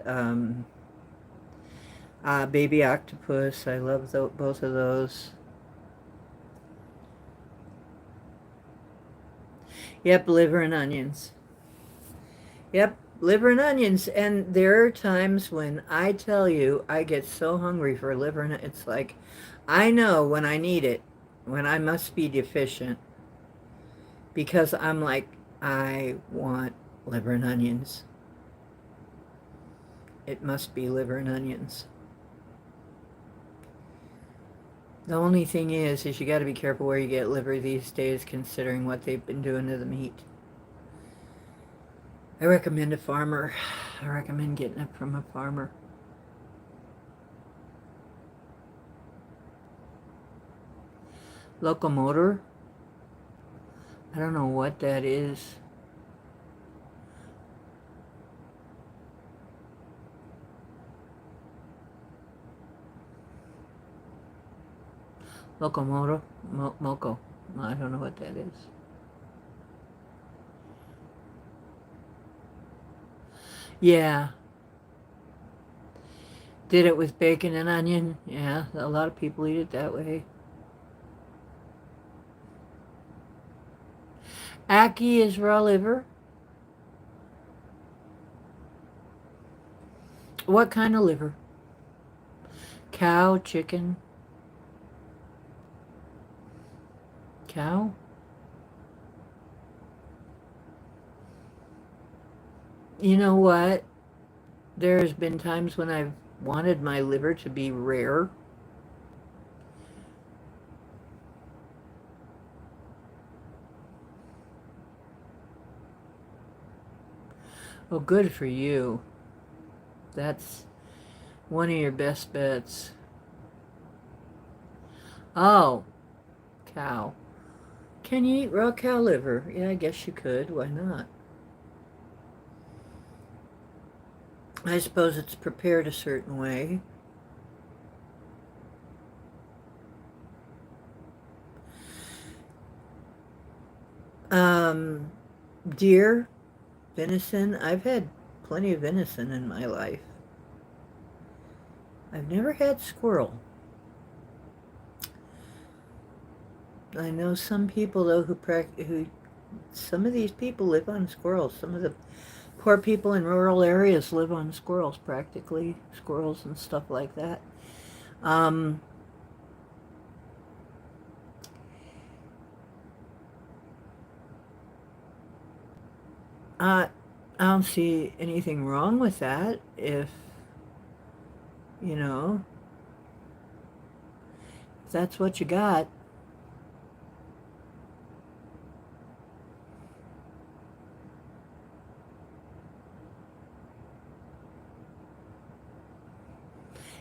baby octopus. I love both of those. Yep, liver and onions. Yep, liver and onions. And there are times when I tell you I get so hungry for liver, and it's like I know when I need it, when I must be deficient, because I'm like, I want liver and onions. It must be liver and onions. The only thing is you got to be careful where you get liver these days, considering what they've been doing to the meat. I recommend a farmer. I recommend getting it from a farmer. Locomotor? I don't know what that is. Locomotor? Moco. I don't know what that is. Yeah. Did it with bacon and onion. Yeah, a lot of people eat it that way. Ackee is raw liver. What kind of liver? Cow, chicken? Cow? You know what? There's been times when I've wanted my liver to be rare. Oh, good for you. That's one of your best bets. Oh, cow. Can you eat raw cow liver? Yeah, I guess you could. Why not? I suppose it's prepared a certain way. Um, Deer, venison. I've had plenty of venison in my life. I've never had squirrel. I know some people though who some of these people live on squirrels. Some of the poor people in rural areas live on squirrels practically, squirrels and stuff like that. Um, I don't see anything wrong with that if, you know, if that's what you got.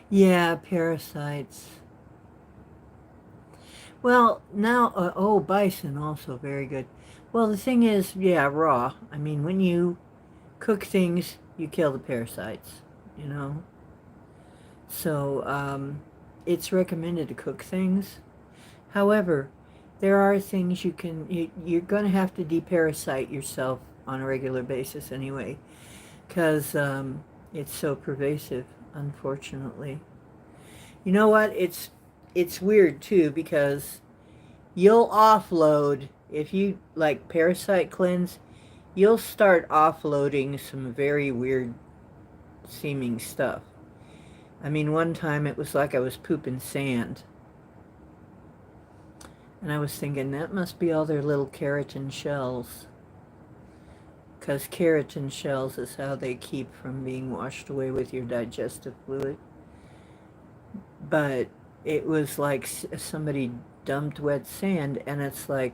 Yeah, parasites. Well, now, oh, bison also very good. Well, the thing is, yeah, raw. I mean, when you cook things, you kill the parasites, you know? So, it's recommended to cook things. However, there are things you're going to have to deparasite yourself on a regular basis anyway, because it's so pervasive, unfortunately. You know what? It's weird too because you'll offload if you like parasite cleanse, you'll start offloading some very weird seeming stuff. I mean, one time it was like I was pooping sand. And I was thinking that must be all their little keratin shells. Because keratin shells is how they keep from being washed away with your digestive fluid. But it was like somebody dumped wet sand, and it's like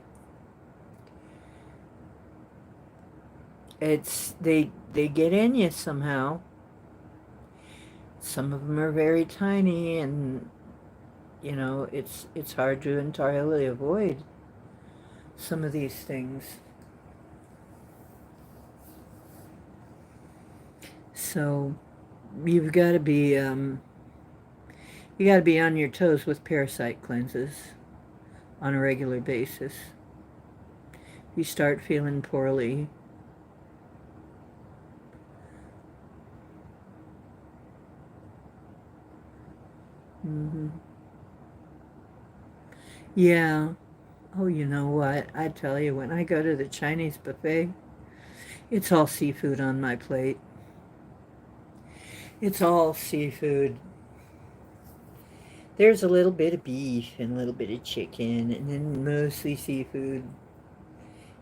they get in you somehow. Some of them are very tiny, and you know it's hard to entirely avoid some of these things. So you've got to be you got to be on your toes with parasite cleanses on a regular basis. You start feeling poorly. Hmm. Yeah. Oh, you know what? I tell you, when I go to the Chinese buffet, it's all seafood on my plate. It's all seafood. There's a little bit of beef and a little bit of chicken, and then mostly seafood.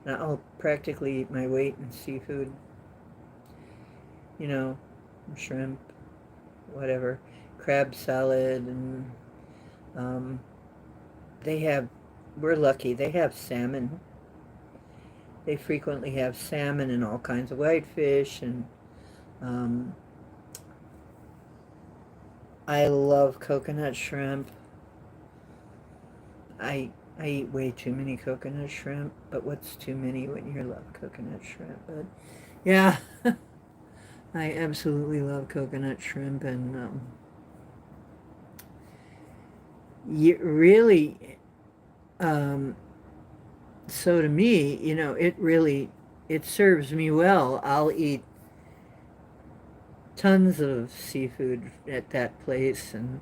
And I'll practically eat my weight in seafood. You know, shrimp, whatever, crab salad, and um, they have. We're lucky. They have salmon. They frequently have salmon and all kinds of whitefish, and um, I love coconut shrimp. I eat way too many coconut shrimp, but what's too many when you love coconut shrimp? But yeah, I absolutely love coconut shrimp, and you really, um, so to me, you know, it serves me well. I'll eat tons of seafood at that place, and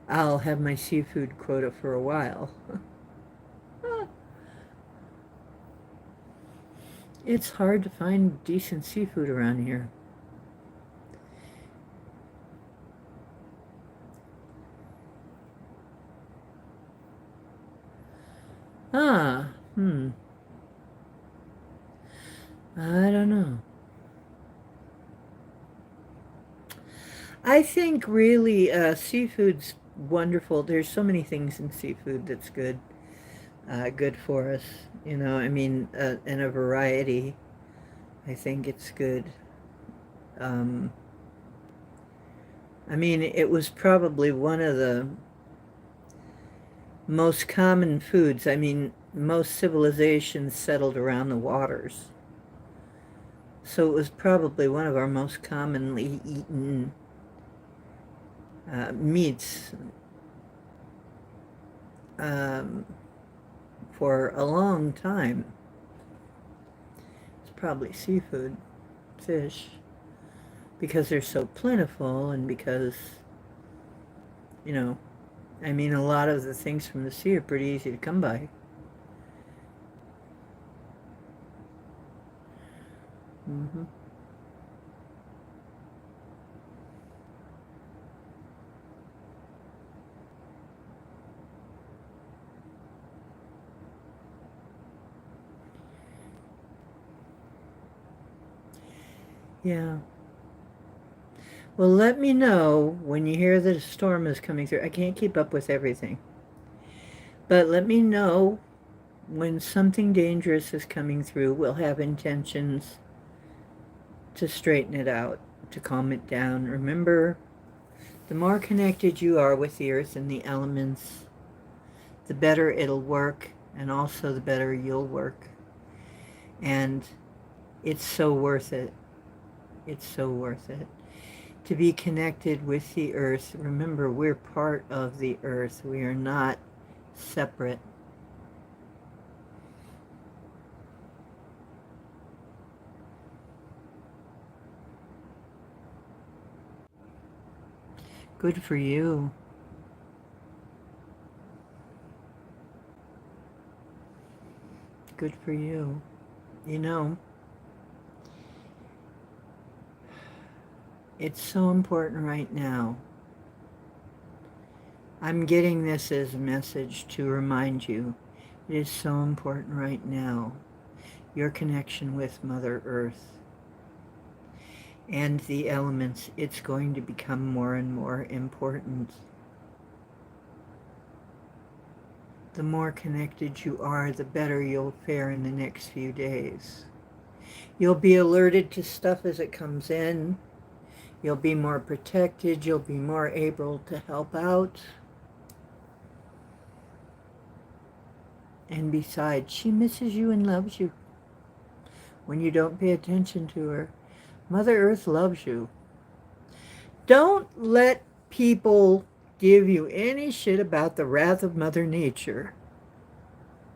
I'll have my seafood quota for a while. It's hard to find decent seafood around here. Ah, I don't know. I think really seafood's wonderful. There's so many things in seafood that's good for us. You know, I mean, in a variety. I think it's good. Um, I mean, it was probably one of the most common foods. I mean, most civilizations settled around the waters. So it was probably one of our most commonly eaten meats um, for a long time. It's probably seafood, fish, because they're so plentiful and because, you know, I mean, a lot of the things from the sea are pretty easy to come by. Hmm. Yeah. Well, let me know when you hear that a storm is coming through. I can't keep up with everything. But let me know when something dangerous is coming through. We'll have intentions to straighten it out, to calm it down. Remember, the more connected you are with the earth and the elements, the better it'll work, and also the better you'll work. And it's so worth it. It's so worth it. To be connected with the earth. Remember, we're part of the earth. We are not separate. Good for you. Good for you. You know, it's so important right now. I'm getting this as a message to remind you. It is so important right now. Your connection with Mother Earth and the elements, it's going to become more and more important. The more connected you are, the better you'll fare in the next few days. You'll be alerted to stuff as it comes in. You'll be more protected. You'll be more able to help out. And besides, she misses you and loves you when you don't pay attention to her. Mother Earth loves you. Don't let people give you any shit about the wrath of Mother Nature.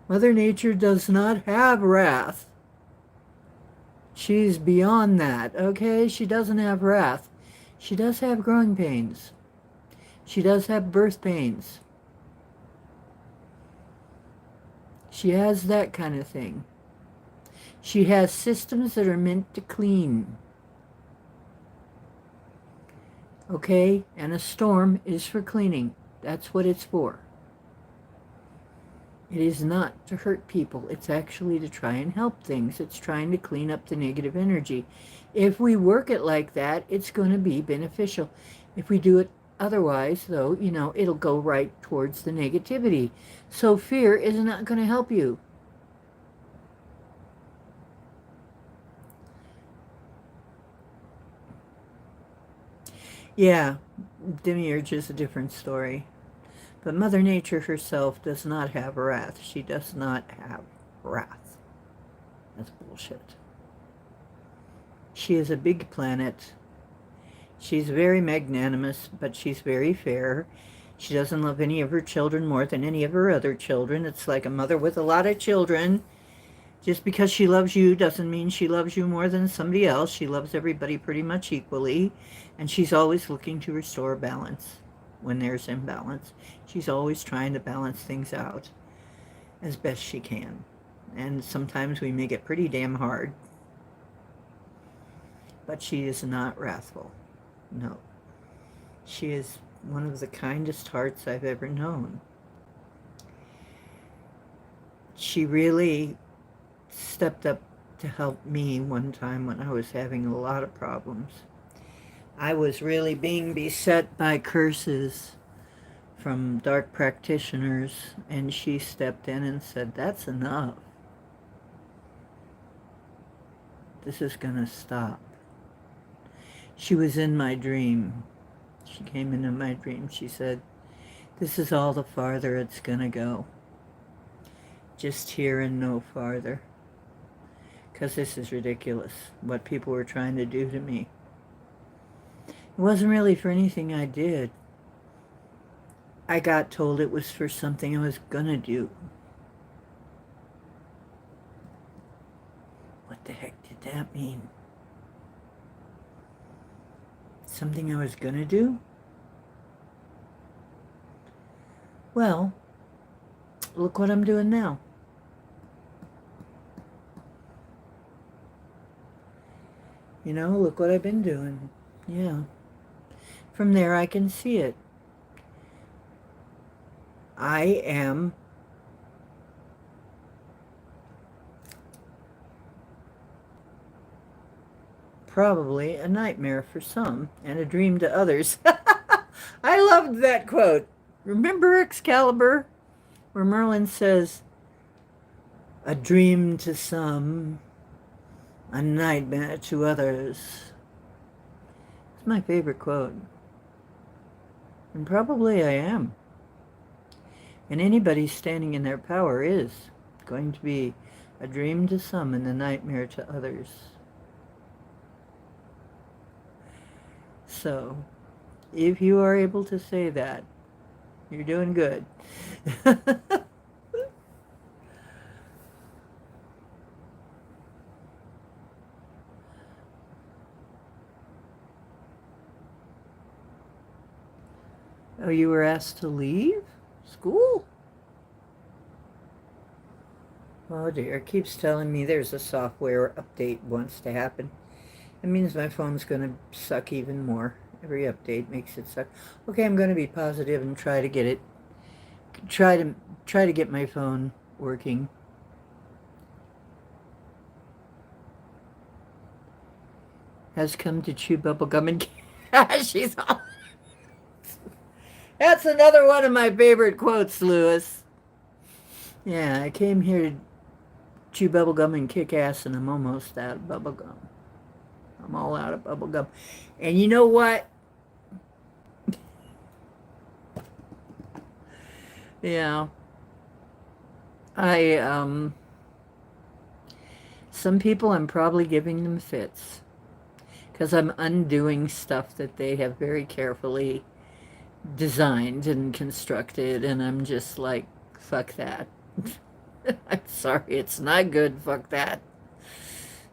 Mother Nature does not have wrath. She's beyond that, okay? She doesn't have wrath. She does have growing pains. She does have birth pains. She has that kind of thing. She has systems that are meant to clean. Okay? And a storm is for cleaning. That's what it's for. It is not to hurt people. It's actually to try and help things. It's trying to clean up the negative energy. If we work it like that, it's going to be beneficial. If we do it otherwise, though, you know, it'll go right towards the negativity. So fear is not going to help you. Yeah, Demiurge is a different story. But Mother Nature herself does not have wrath. She does not have wrath. That's bullshit. She is a big planet. She's very magnanimous, but she's very fair. She doesn't love any of her children more than any of her other children. It's like a mother with a lot of children. Just because she loves you doesn't mean she loves you more than somebody else. She loves everybody pretty much equally. And she's always looking to restore balance when there's imbalance. She's always trying to balance things out as best she can. And sometimes we make it pretty damn hard. But she is not wrathful. No. She is one of the kindest hearts I've ever known. She really stepped up to help me one time when I was having a lot of problems. I was really being beset by curses from dark practitioners, and she stepped in and said, "That's enough." this is going to stop. She was in my dream. She came into my dream. She said, this is all the farther it's going to go. Just here and no farther. Because this is ridiculous, what people were trying to do to me. It wasn't really for anything I did. I got told it was for something I was going to do. What the heck did that mean? Something I was going to do? Well, look what I'm doing now. You know, look what I've been doing. Yeah. From there I can see it. I am probably a nightmare for some and a dream to others. I loved that quote. Remember Excalibur, where Merlin says, a dream to some, a nightmare to others. It's my favorite quote. And probably I am. And anybody standing in their power is going to be a dream to some and a nightmare to others. So, if you are able to say that, you're doing good. Oh, you were asked to leave school? Oh dear, it keeps telling me there's a software update wants to happen. It means my phone's going to suck even more. Every update makes it suck. Okay, I'm going to be positive and try to get it. Try to get my phone working. Has come to chew bubblegum and she's all... That's another one of my favorite quotes, Lewis. Yeah, I came here to chew bubblegum and kick ass, and I'm almost out of bubblegum. I'm all out of bubblegum. And you know what? Yeah. Some people I'm probably giving them fits. Because I'm undoing stuff that they have very carefully designed and constructed, and I'm just like, fuck that. I'm sorry, it's not good, fuck that.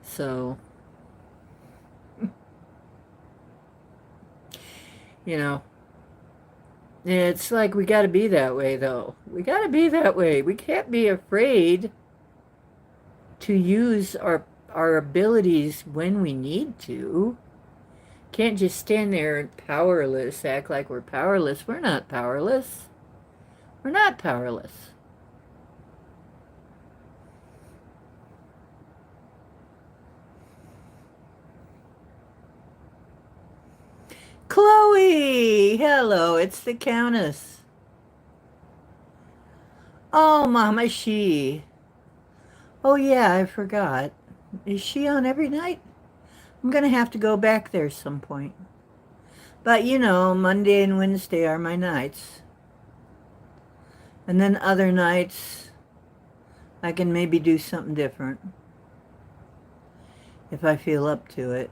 So, you know, it's like we got to be that way, though. We got to be that way. We can't be afraid to use our abilities when we need to. Can't just stand there powerless, act like we're powerless. We're not powerless. We're not powerless. Chloe! Hello, it's the Countess. Oh, Mama She. Oh, yeah, I forgot. Is she on every night? I'm going to have to go back there some point. But, you know, Monday and Wednesday are my nights. And then other nights, I can maybe do something different. If I feel up to it.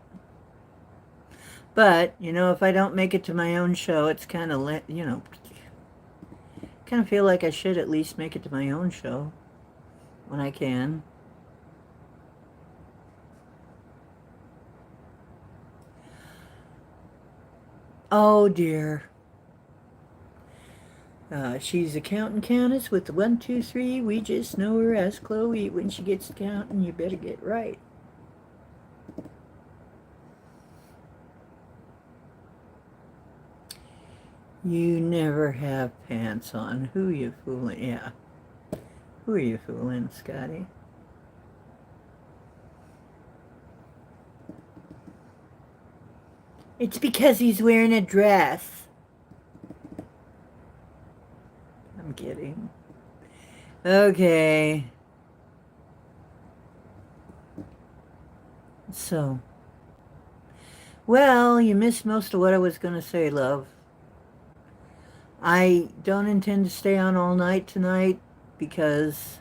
But, you know, if I don't make it to my own show, it's kind of, you know, kind of feel like I should at least make it to my own show when I can. Oh, dear. She's a counting countess with the 1, 2, 3. We just know her as Chloe. When she gets to counting, you better get right. You never have pants on. Who you fooling? Yeah. Who are you fooling, Scotty? It's because he's wearing a dress. I'm kidding. Okay. So, well, you missed most of what I was going to say, love. I don't intend to stay on all night tonight because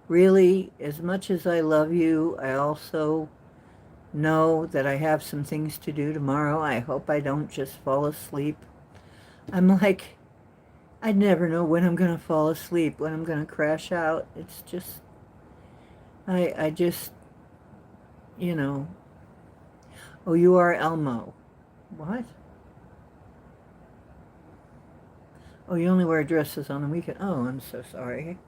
really, as much as I love you, I also know that I have some things to do tomorrow. I hope I don't just fall asleep. I'm like, I never know when I'm going to fall asleep, when I'm going to crash out. It's just, I just, you know, oh, you are Elmo. What? Oh, you only wear dresses on the weekend. Oh, I'm so sorry.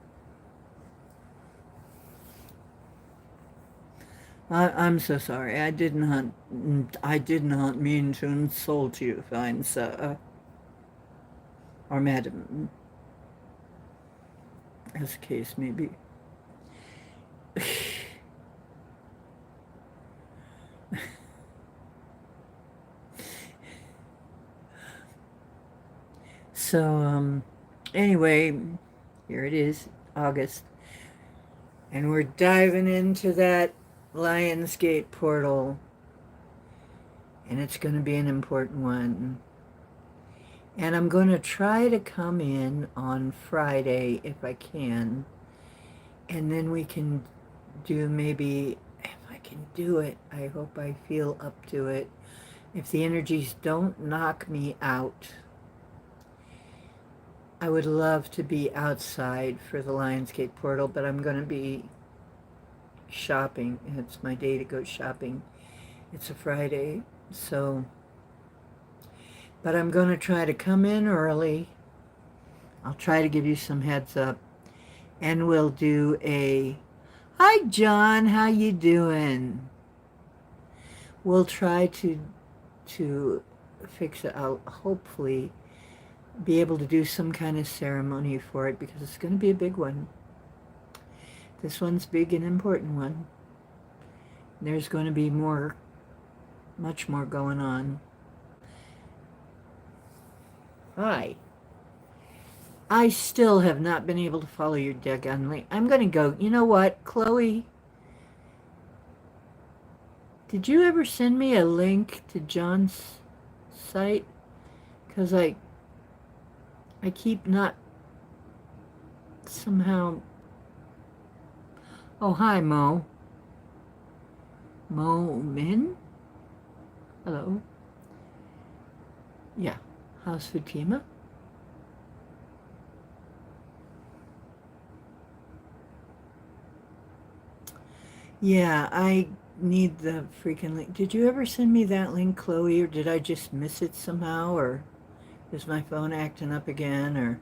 I'm so sorry. I did not mean to insult you, fine sir, or madam, as the case may be. So, anyway, here it is, August, and we're diving into that Lionsgate portal, and it's going to be an important one. And I'm going to try to come in on Friday if I can, and then we can do maybe, if I can do it, I hope I feel up to it. If the energies don't knock me out, I would love to be outside for the Lionsgate portal, but I'm going to be shopping. It's my day to go shopping. It's a Friday, so, but I'm going to try to come in early. I'll try to give you some heads up, and we'll do a, hi John, how you doing? We'll try to fix it. I'll hopefully be able to do some kind of ceremony for it because it's going to be a big one. This one's big and important one. There's going to be more, much more going on. Hi. I still have not been able to follow your daggone link. I'm going to go. You know what, Chloe? Did you ever send me a link to John's site? Because I keep not somehow... Oh, hi, Mo. Mo Min? Hello. Yeah. How's Fatima? Yeah, I need the freaking link. Did you ever send me that link, Chloe, or did I just miss it somehow, or is my phone acting up again, or...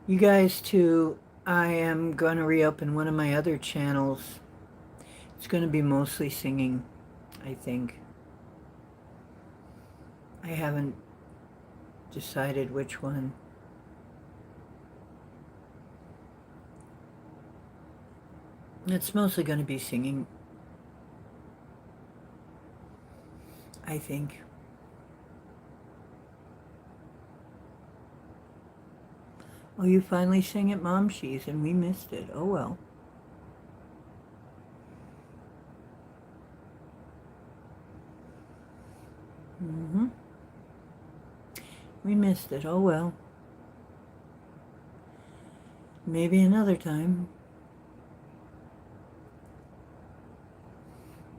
You guys, too, I am going to reopen one of my other channels. It's going to be mostly singing, I think. I haven't decided which one. It's mostly going to be singing, I think. Oh, you finally sang at Mom She's and we missed it. Oh, well. We missed it. Oh, well. Maybe another time.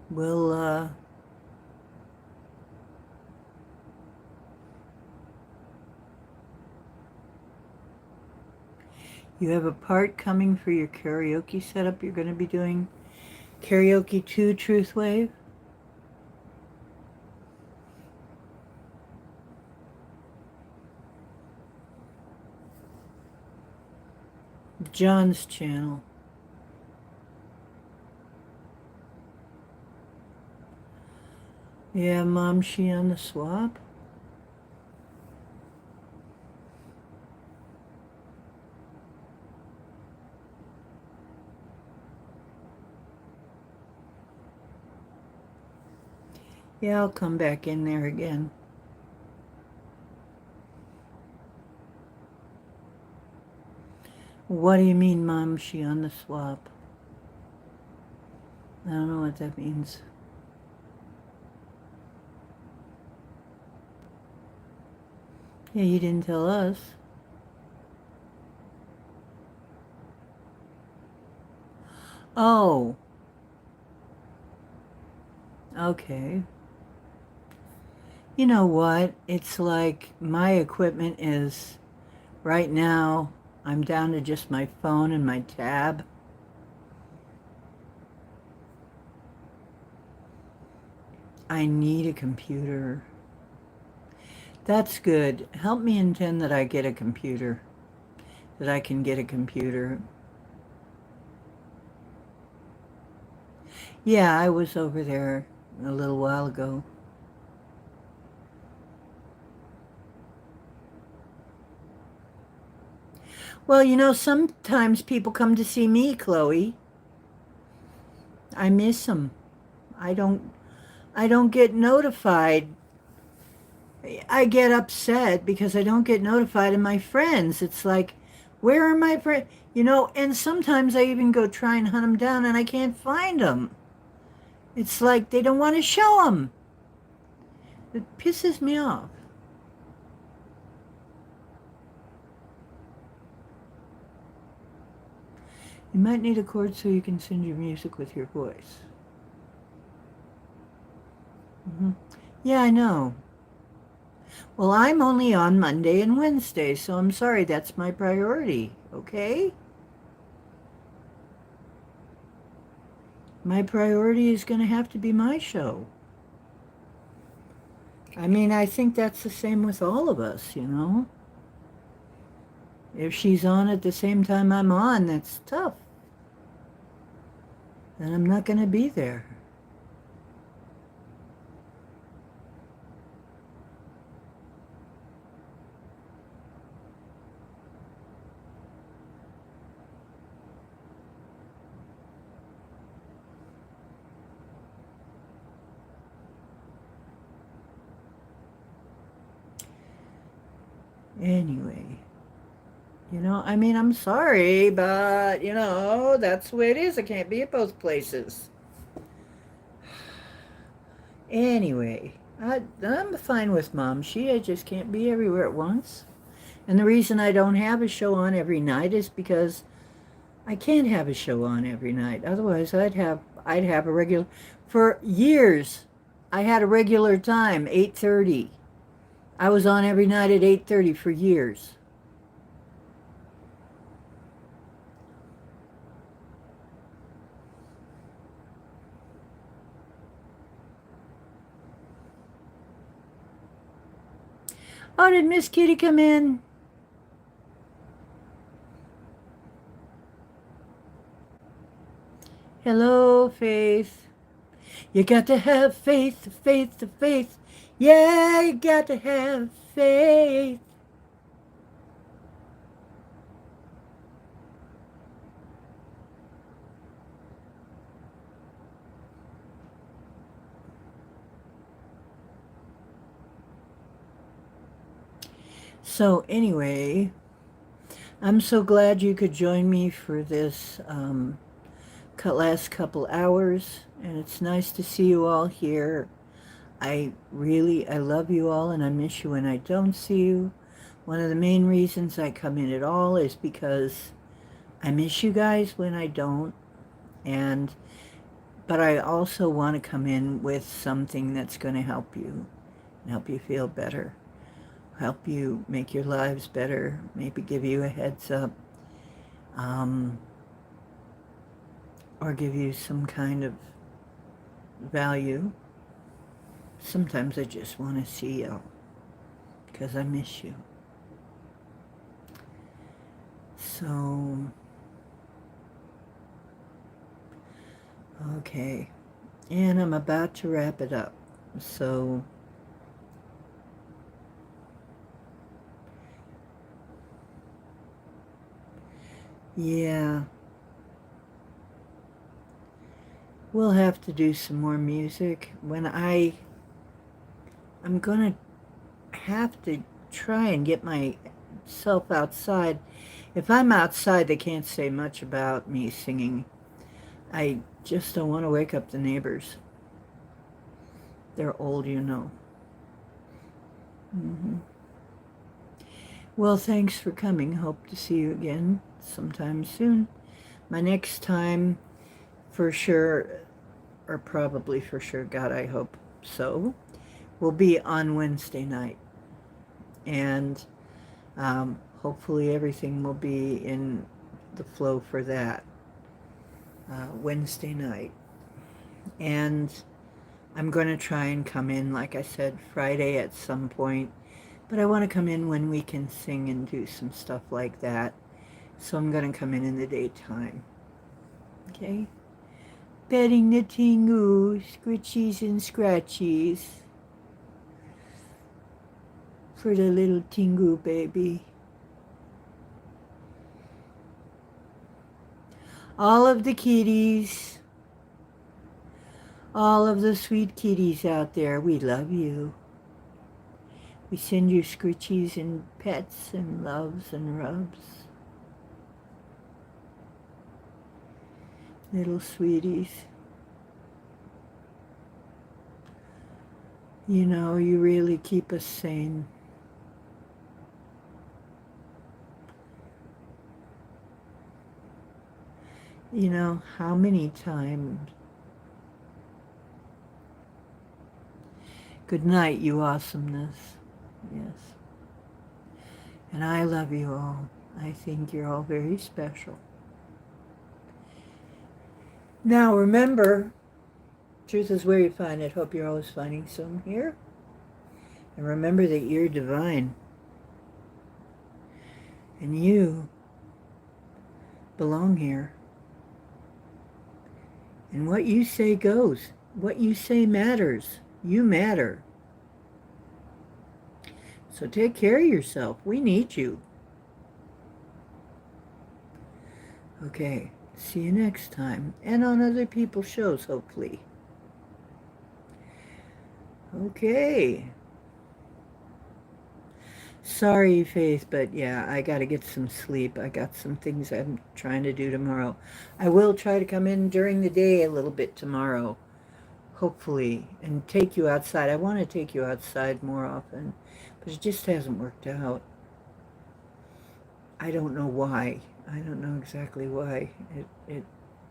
We'll, you have a part coming for your karaoke setup you're going to be doing? Karaoke 2 Truth Wave? John's channel. Yeah, Mom, she on the swap? Yeah, I'll come back in there again. What do you mean, Mom? She on the swap? I don't know what that means. Yeah, you didn't tell us. Oh, okay. You know what? It's like my equipment is right now, I'm down to just my phone and my tab. I need a computer. That's good. Help me intend that I get a computer, that I can get a computer. Yeah, I was over there a little while ago. Well, sometimes people come to see me, Chloe. I miss them. I don't I don't get notified. I get upset because I don't get notified of my friends. It's like, where are my friends? And sometimes I even go try and hunt them down and I can't find them. It's like they don't want to show them. It pisses me off. You might need a cord so you can send your music with your voice. Hmm. Yeah, I know. Well, I'm only on Monday and Wednesday, so I'm sorry, that's my priority, okay? My priority is going to have to be my show. I mean, I think that's the same with all of us. If she's on at the same time I'm on, that's tough. Then I'm not going to be there. Anyway, I mean, I'm sorry, but, that's the way it is. I can't be at both places. Anyway, I'm fine with Mom. I just can't be everywhere at once. And the reason I don't have a show on every night is because I can't have a show on every night. Otherwise, I'd have a regular. For years, I had a regular time, 8:30. I was on every night at 8:30 for years. Oh, did Miss Kitty come in? Hello, Faith. You got to have faith, faith, faith. Yeah, you got to have faith. So anyway, I'm so glad you could join me for this last couple hours, and it's nice to see you all here. I love you all, and I miss you when I don't see you. One of the main reasons I come in at all is because I miss you guys when I don't, and but I also want to come in with something that's going to help you and help you feel better, help you make your lives better, maybe give you a heads up, um, or give you some kind of value. Sometimes I just want to see you because I miss you. So, okay. And I'm about to wrap it up. So, yeah, we'll have to do some more music. I'm going to have to try and get myself outside. If I'm outside, they can't say much about me singing. I just don't want to wake up the neighbors. They're old, you know. Hmm. Well, thanks for coming. Hope to see you again sometime soon. My next time, for sure, or probably for sure, God, I hope so, will be on Wednesday night. And hopefully everything will be in the flow for that Wednesday night. And I'm going to try and come in, like I said, Friday at some point. But I want to come in when we can sing and do some stuff like that. So I'm going to come in the daytime. Okay? Petting the Tingu, scritchies and scratchies. For the little Tingu baby. All of the kitties, all of the sweet kitties out there, we love you. We send you scritchies and pets and loves and rubs. Little sweeties. You know, you really keep us sane. You know, how many times? Good night, you awesomeness. Yes. And I love you all. I think you're all very special. Now remember, truth is where you find it. Hope you're always finding some here. And remember that you're divine. And you belong here. And what you say goes. What you say matters. You matter. So take care of yourself. We need you. Okay. See you next time. And on other people's shows, hopefully. Okay. Sorry, Faith, but yeah, I got to get some sleep. I got some things I'm trying to do tomorrow. I will try to come in during the day a little bit tomorrow, hopefully, and take you outside. I want to take you outside more often, but it just hasn't worked out. I don't know why. I don't know exactly why. It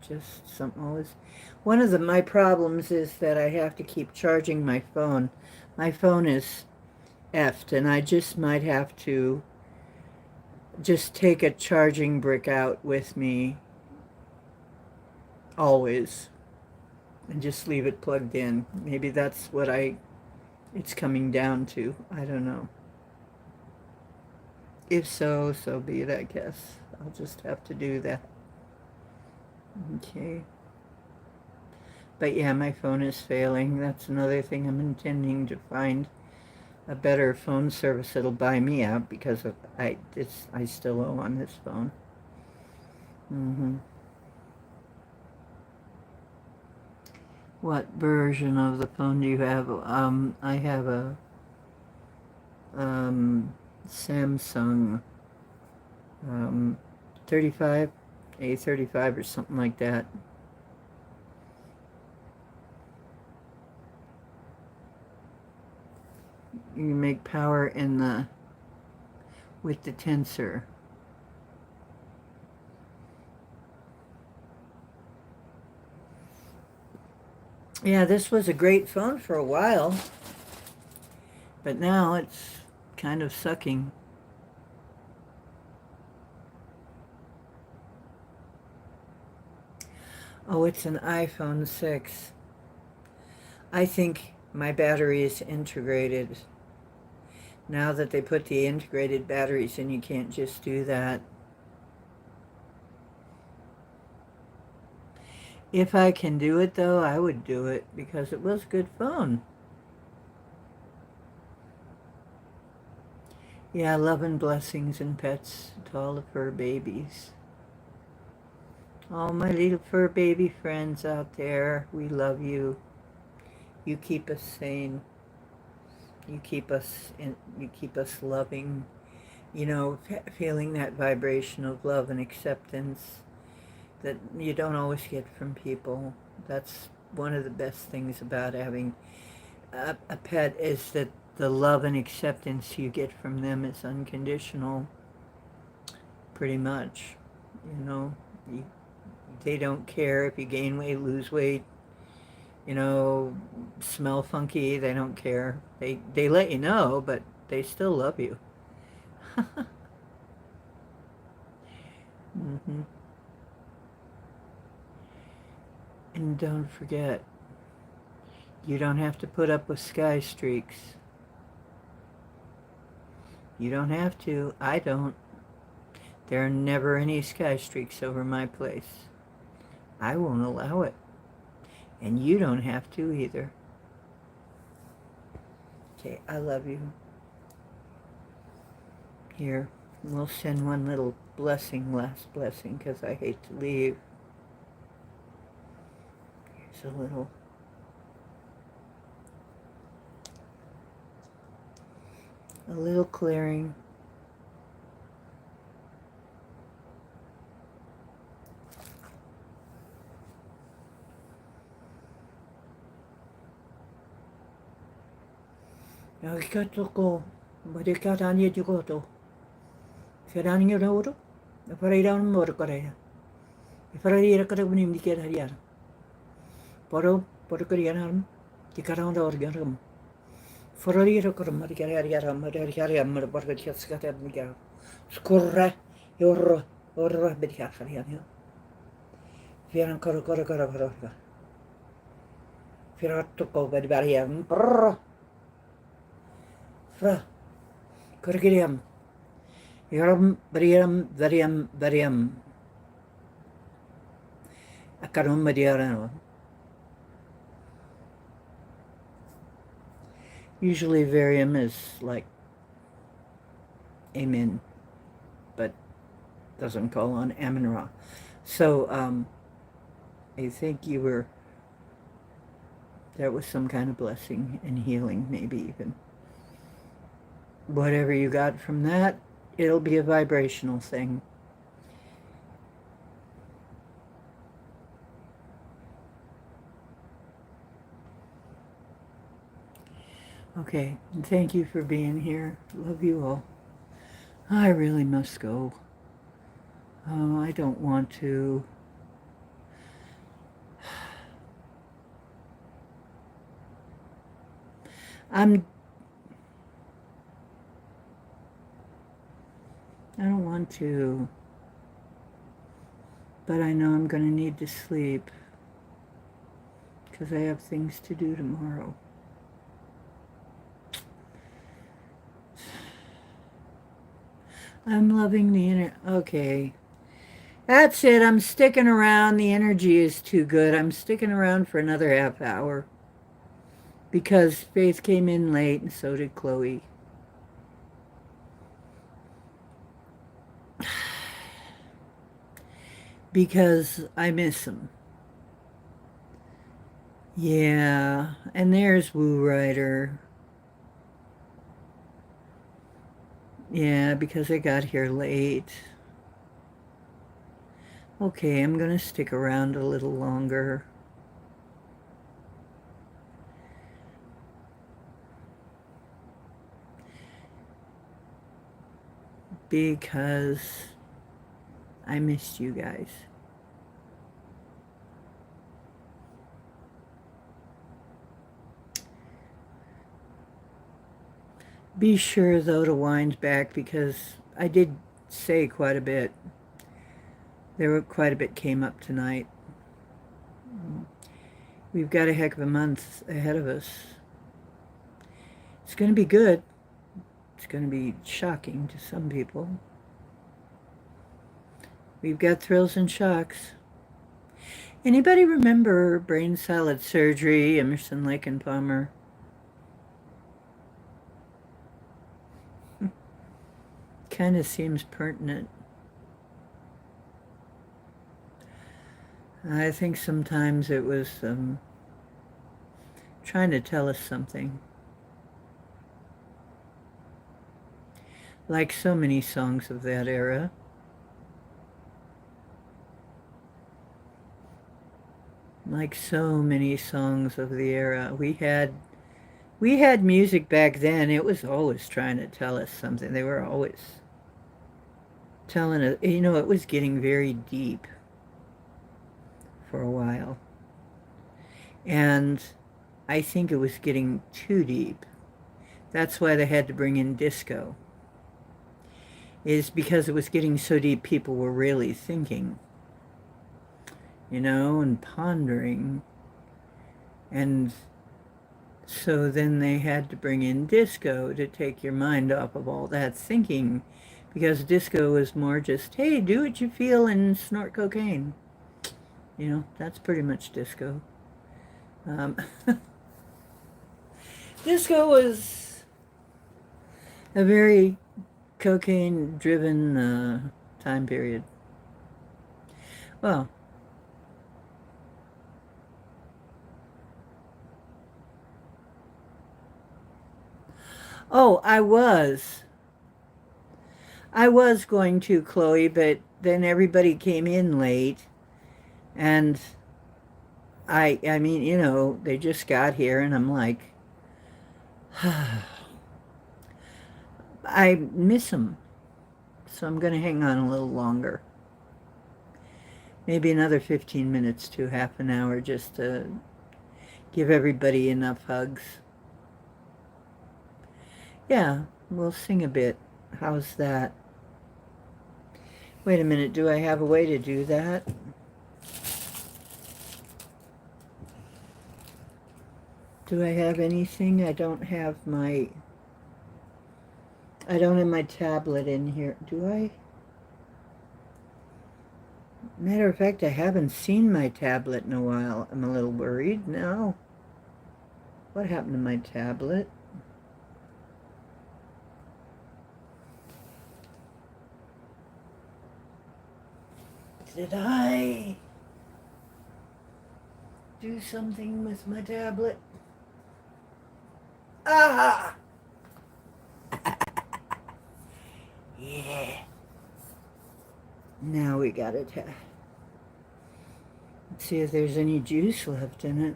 just something always. One of my problems is that I have to keep charging my phone. My phone is effed, and I just might have to just take a charging brick out with me always and just leave it plugged in. Maybe that's what it's coming down to. I don't know. If so, so be it, I guess. I'll just have to do that. Okay. But yeah, my phone is failing. That's another thing I'm intending to find a better phone service that'll buy me out because I still owe on this phone. What version of the phone do you have? I have a Samsung 35, A35 or something like that. You make power with the tensor. Yeah, this was a great phone for a while, but now it's kind of sucking. Oh, it's an iPhone 6. I think my battery is integrated. Now that they put the integrated batteries in, you can't just do that. If I can do it, though, I would do it because it was a good phone. Yeah, love and blessings and pets to all the fur babies. All my little fur baby friends out there, we love you. You keep us sane. You keep us loving, feeling that vibration of love and acceptance that you don't always get from people. That's one of the best things about having a pet, is that the love and acceptance you get from them is unconditional, pretty much. You know, you, they don't care if you gain weight, lose weight, smell funky. They don't care. They let you know, but they still love you. hmm And don't forget, you don't have to put up with sky streaks. You don't have to. I don't. There are never any sky streaks over my place. I won't allow it. And you don't have to either. Okay, I love you. Here, we'll send one little blessing, last blessing, because I hate to leave. Here's a little clearing. Arigato, Marikatanya Jugoto. Ferrani Rodo, the Paradon Morcorea. If I read a Karabunim to get a yard. Poro, Porcorianum, the Caron organum. For a year, Maricariam, Maricariam, Maricariam, Maricariam. Scurra, your or Bedicariam. Fian Corocora. Firatoko, Bedbariam, Fra, Corciriam. Yaram, Variam. Akarum Mariano. Usually Varium is like Amen, but doesn't call on Amun-Ra. So I think that was some kind of blessing and healing, maybe even. Whatever you got from that, it'll be a vibrational thing. Okay, and thank you for being here. Love you all. I really must go. Oh, I don't want to. I don't want to, but I know I'm going to need to sleep because I have things to do tomorrow. I'm loving the okay. That's it. I'm sticking around. The energy is too good. I'm sticking around for another half hour because Faith came in late and so did Chloe. Because I miss them. Yeah, and there's Woo Rider. Yeah, because I got here late. Okay, I'm going to stick around a little longer. Because I missed you guys. Be sure, though, to wind back because I did say quite a bit. There were quite a bit came up tonight. We've got a heck of a month ahead of us. It's going to be good. It's going to be shocking to some people. We've got thrills and shocks. Anybody remember brain salad surgery, Emerson, Lake and Palmer? Kind of seems pertinent. I think sometimes it was trying to tell us something. like so many songs of that era. Like so many songs of the era. We had music back then. It was always trying to tell us something. They were always telling us, it was getting very deep for a while. And I think it was getting too deep. That's why they had to bring in disco, is because it was getting so deep people were really thinking, and pondering. And so then they had to bring in disco to take your mind off of all that thinking, because disco was more just, hey, do what you feel and snort cocaine. That's pretty much disco. Um, disco was a very cocaine-driven time period. Well, oh, I was going to, Chloe, but then everybody came in late, and I mean, they just got here, and I'm like, I miss them, so I'm going to hang on a little longer. Maybe another 15 minutes to half an hour, just to give everybody enough hugs. Yeah, we'll sing a bit. How's that? Wait a minute, do I have a way to do that? Do I have anything? I don't have my tablet in here. Do I? Matter of fact, I haven't seen my tablet in a while. I'm a little worried now. What happened to my tablet? Did I do something with my tablet? Ah! Yeah. Now we got it. Let's see if there's any juice left in it.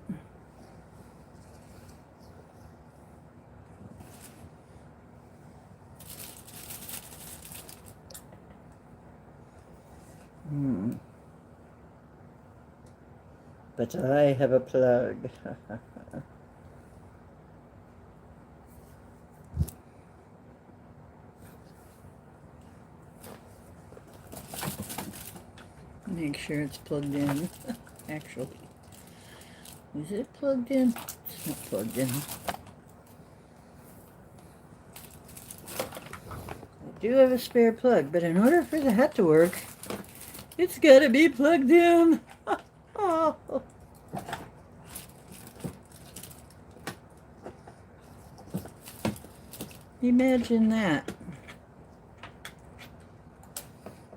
But I have a plug. Make sure it's plugged in. Actually, is it plugged in? It's not plugged in. I do have a spare plug, but in order for that to work, it's got to be plugged in. Oh. Imagine that.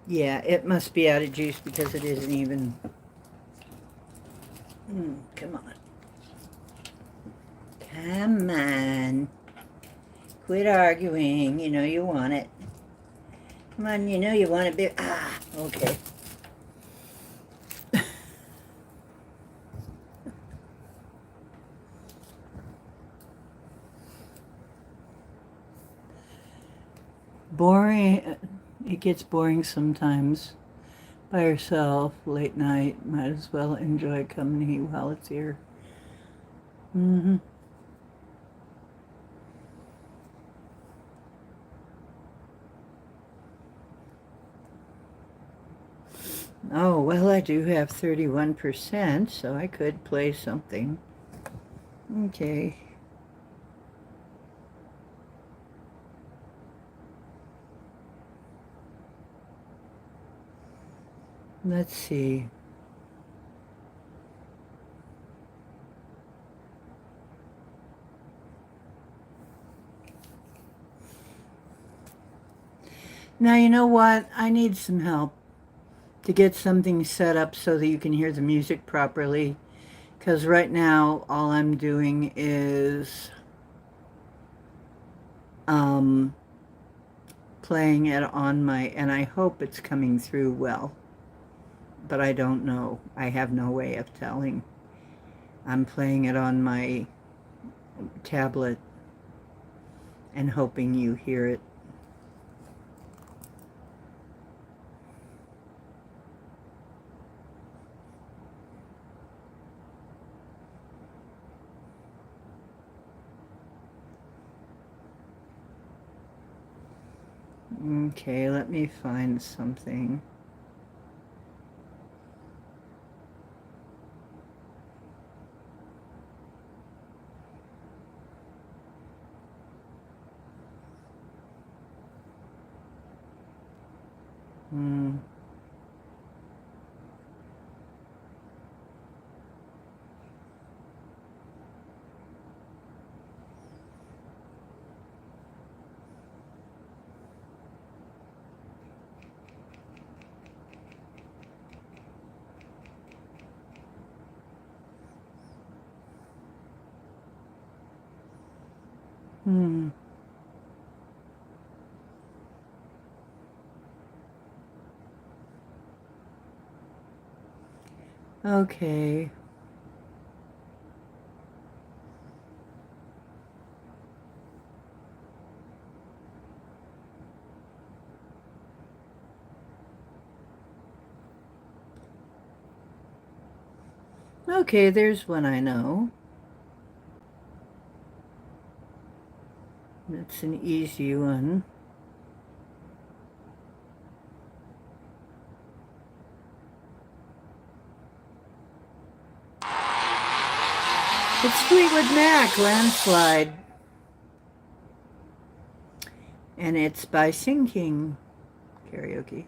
Yeah, it must be out of juice because it isn't even. Come on. Come on. Quit arguing. You know you want it. Come on, you know you want it big. Ah, okay. Boring. It gets boring sometimes by yourself late night. Might as well enjoy company while it's here. Oh, well, I do have 31%, so I could play something. Okay. Let's see. Now, you know what? I need some help to get something set up so that you can hear the music properly. Because right now, all I'm doing is playing it on my, and I hope it's coming through well, but I don't know. I have no way of telling. I'm playing it on my tablet and hoping you hear it. Okay, let me find something. Okay. Okay, there's one I know. It's an easy one. It's Fleetwood Mac, Landslide. And it's by Sing King Karaoke.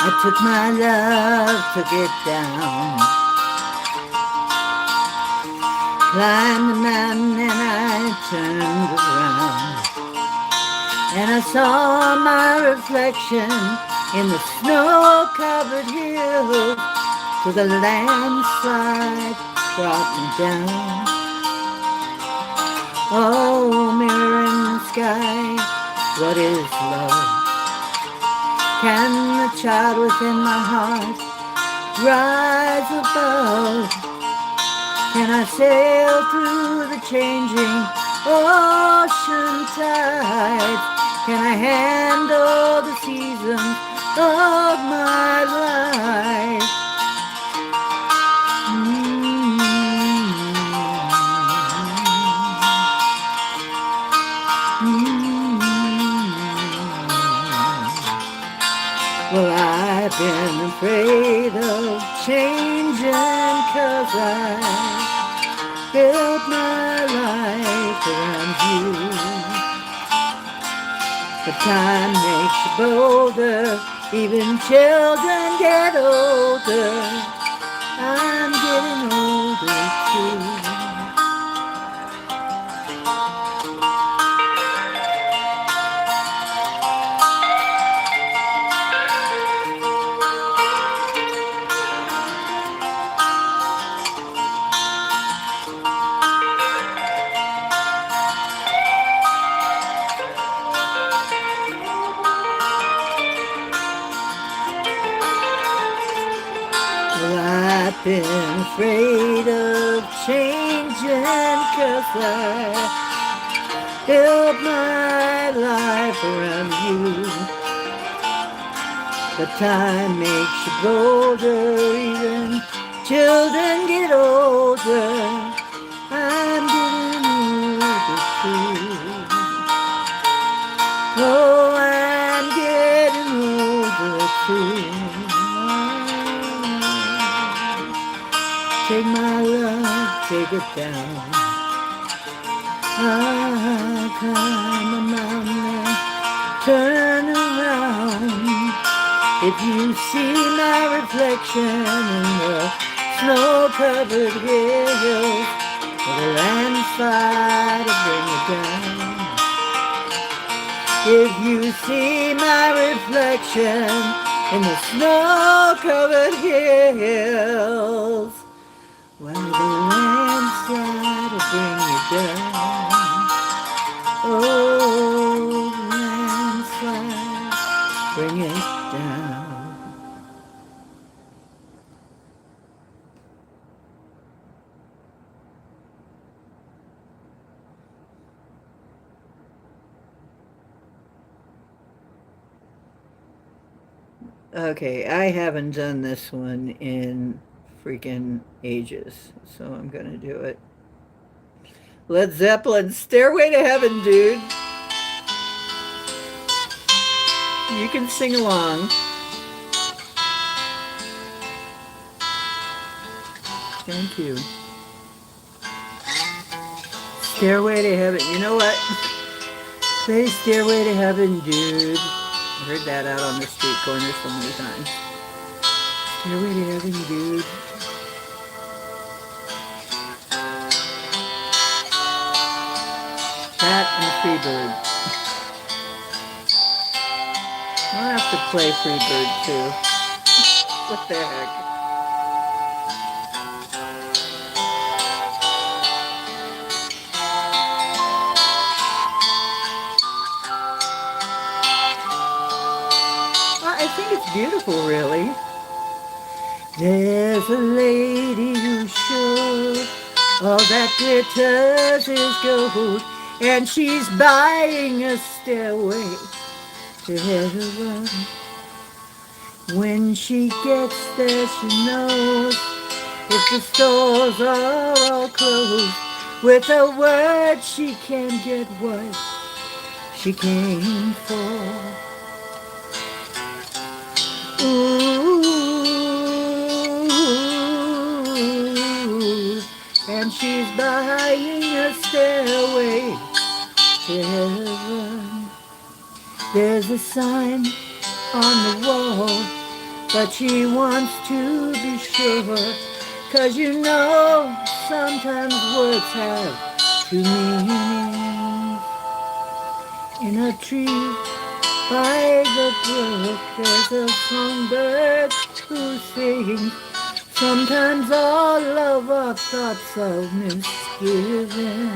I took my love, took it down, climbed the mountain and I turned around, and I saw my reflection in the snow-covered hills, till the landslide brought me down. Oh, mirror in the sky, what is love? Can the child within my heart rise above? Can I sail through the changing ocean tides? Can I handle the seasons of my life? Well, I've been afraid of changing, 'cause I built my life around you. But time makes you bolder, even children get older. I'm getting older too. I've been afraid of changing, 'cause I built my life around you. But time makes you bolder, even children get older. I'm getting older too. Oh, I'm getting older too. Take my love, take it down. I climb a mountain and turn around. If you see my reflection in the snow-covered hills, or the landslide will bring you down. If you see my reflection in the snow-covered hills, while the landslide will bring you down. Oh, landslide, bring it down. Okay, I haven't done this one in freaking ages, so I'm gonna do it. Led Zeppelin, Stairway to Heaven, dude. You can sing along. Thank you. Stairway to Heaven. You know what? Play Stairway to Heaven, dude. I heard that out on the street corner so many times. Stairway to Heaven, dude. That and Freebird. I'll have to play Freebird too. What the heck? Well, I think it's beautiful, really. There's a lady who's sure all that glitters is gold, and she's buying a stairway to heaven. When she gets there, she knows if the stores are all closed, with a word she can get what she came for. Ooh, and she's buying a stairway to heaven. There's a sign on the wall, but she wants to be sure, 'cause you know sometimes words have two meanings. In a tree by the brook, there's a songbird who sings. Sometimes all of our thoughts of misgiving.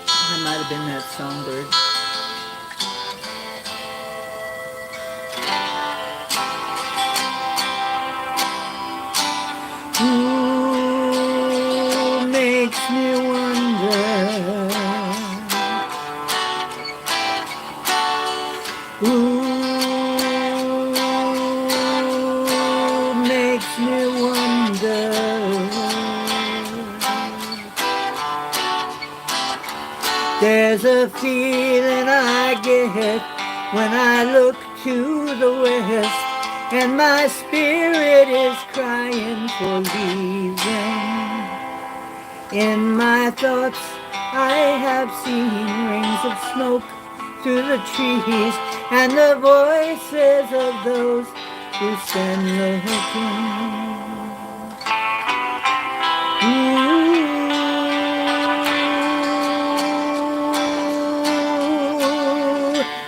That might have been that songbird. Ooh, makes me wonder. Ooh, makes me wonder. There's a feeling I get when I look to the west, and my spirit is crying for leaving. In my thoughts I have seen rings of smoke through the trees, and the voices of those who stand looking. Ooh,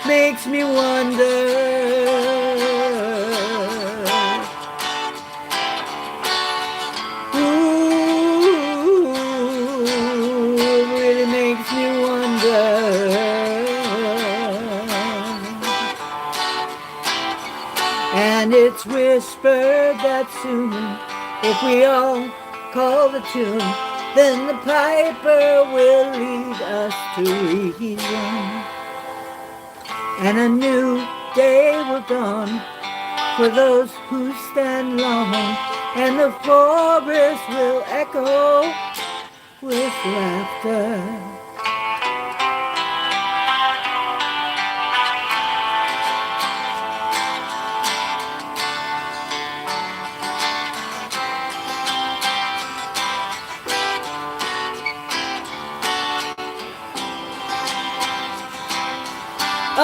makes me wonder. And it's whispered that soon, if we all call the tune, then the piper will lead us to reason. And a new day will dawn for those who stand long, and the forest will echo with laughter.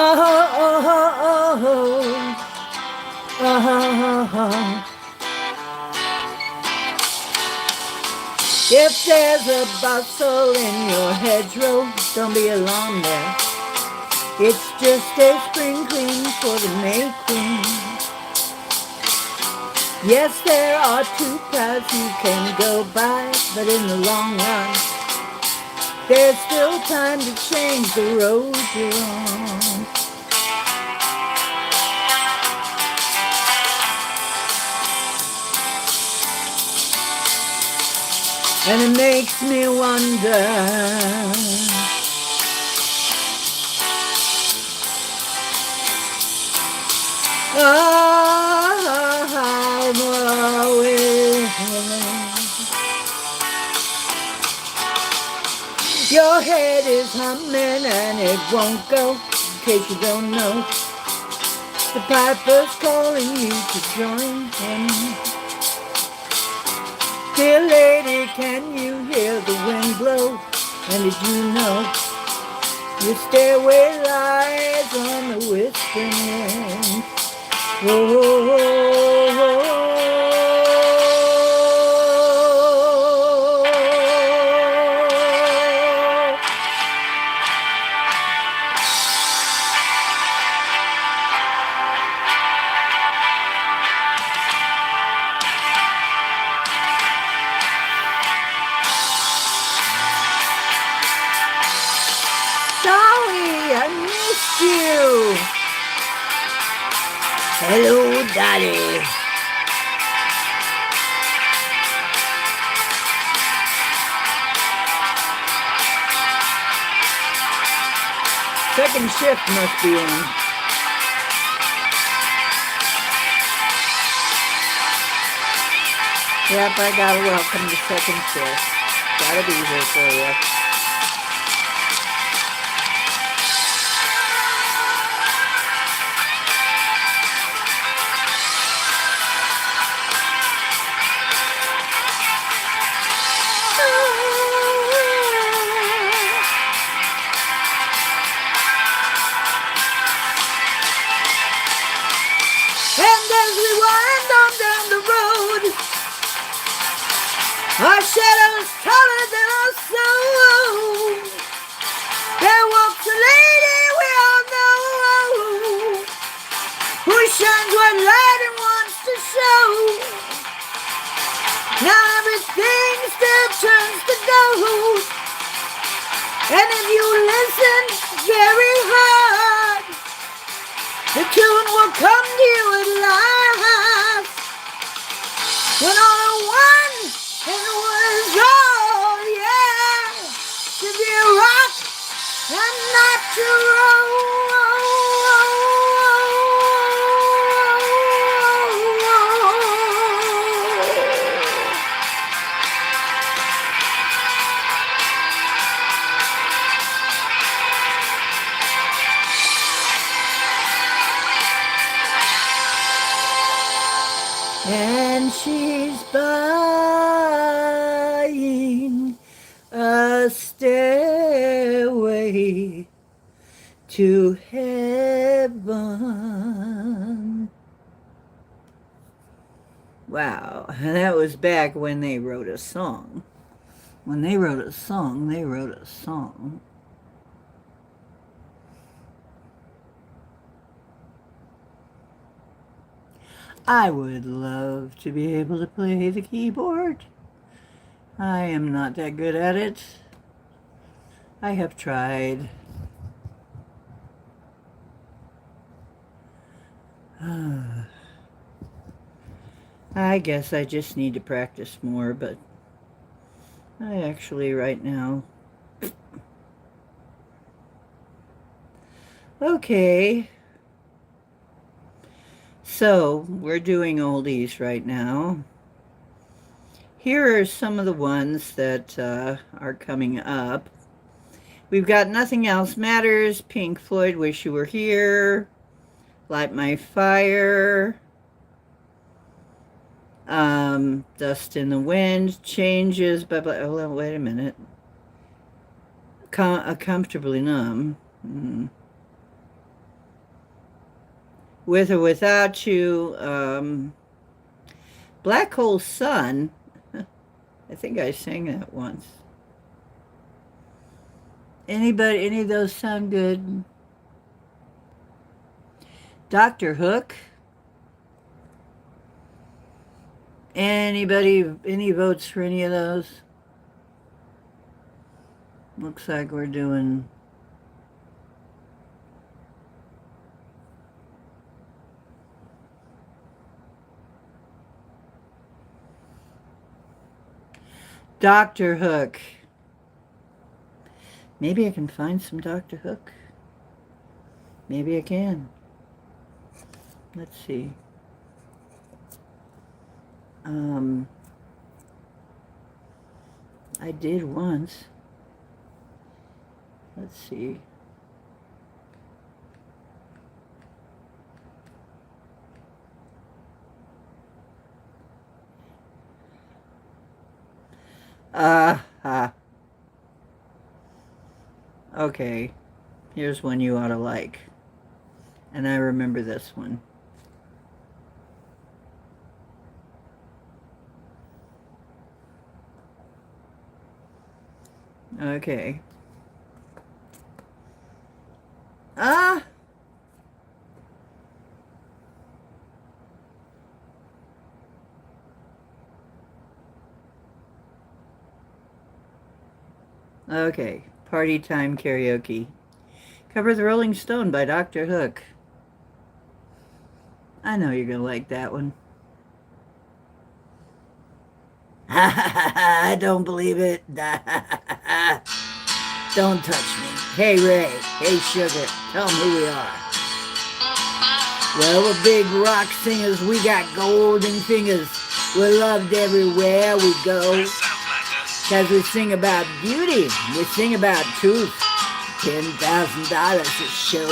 Oh, oh, oh, oh, oh, oh, oh. If there's a bustle in your hedgerow, don't be alarmed there. It's just a spring clean for the May Queen. Yes, there are two paths you can go by, but in the long run, there's still time to change the road you're on. And it makes me wonder, how will your head is humming and it won't go, in case you don't know. The piper's calling you to join him. Dear lady, can you hear the wind blow? And did you know your stairway lies on the whispering wind? Dolly, I missed you. Hello, Dolly. Second shift must be in. Yep, I gotta welcome the second shift. Gotta be here for you. And as we wind on down the road, our shadows taller than our soul. There walks a lady we all know, who shines what light and wants to show. Now everything still turns to gold, and if you listen very hard, the tune will come to you at last. When all are one and one is all, yeah, to be a rock and not to roll. And she's buying a stairway to heaven. Wow, that was back when they wrote a song. When they wrote a song, they wrote a song. I would love to be able to play the keyboard. I am not that good at it. I have tried. I guess I just need to practice more, but I actually right now. Okay. So, we're doing oldies right now. Here are some of the ones that are coming up. We've got Nothing Else Matters, Pink Floyd, Wish You Were Here, Light My Fire, Dust in the Wind, Changes, blah, blah. Oh, wait a minute. Comfortably Numb. With or Without You, Black Hole Sun. I think I sang that once. Anybody, any of those sound good? Dr. Hook? Anybody, any votes for any of those? Looks like we're doing... Dr. Hook. Maybe I can find some Dr. Hook. Maybe I can. Let's see. I did once. Let's see. Okay. Here's one you ought to like. And I remember this one. Okay. Okay. Party Time Karaoke. Cover the Rolling Stone by Dr. Hook. I know you're going to like that one. I don't believe it. Don't touch me. Hey, Ray. Hey, Sugar. Tell them who we are. Well, we're big rock singers. We got golden fingers. We're loved everywhere we go. Because we sing about beauty. We sing about truth. $10,000 a show.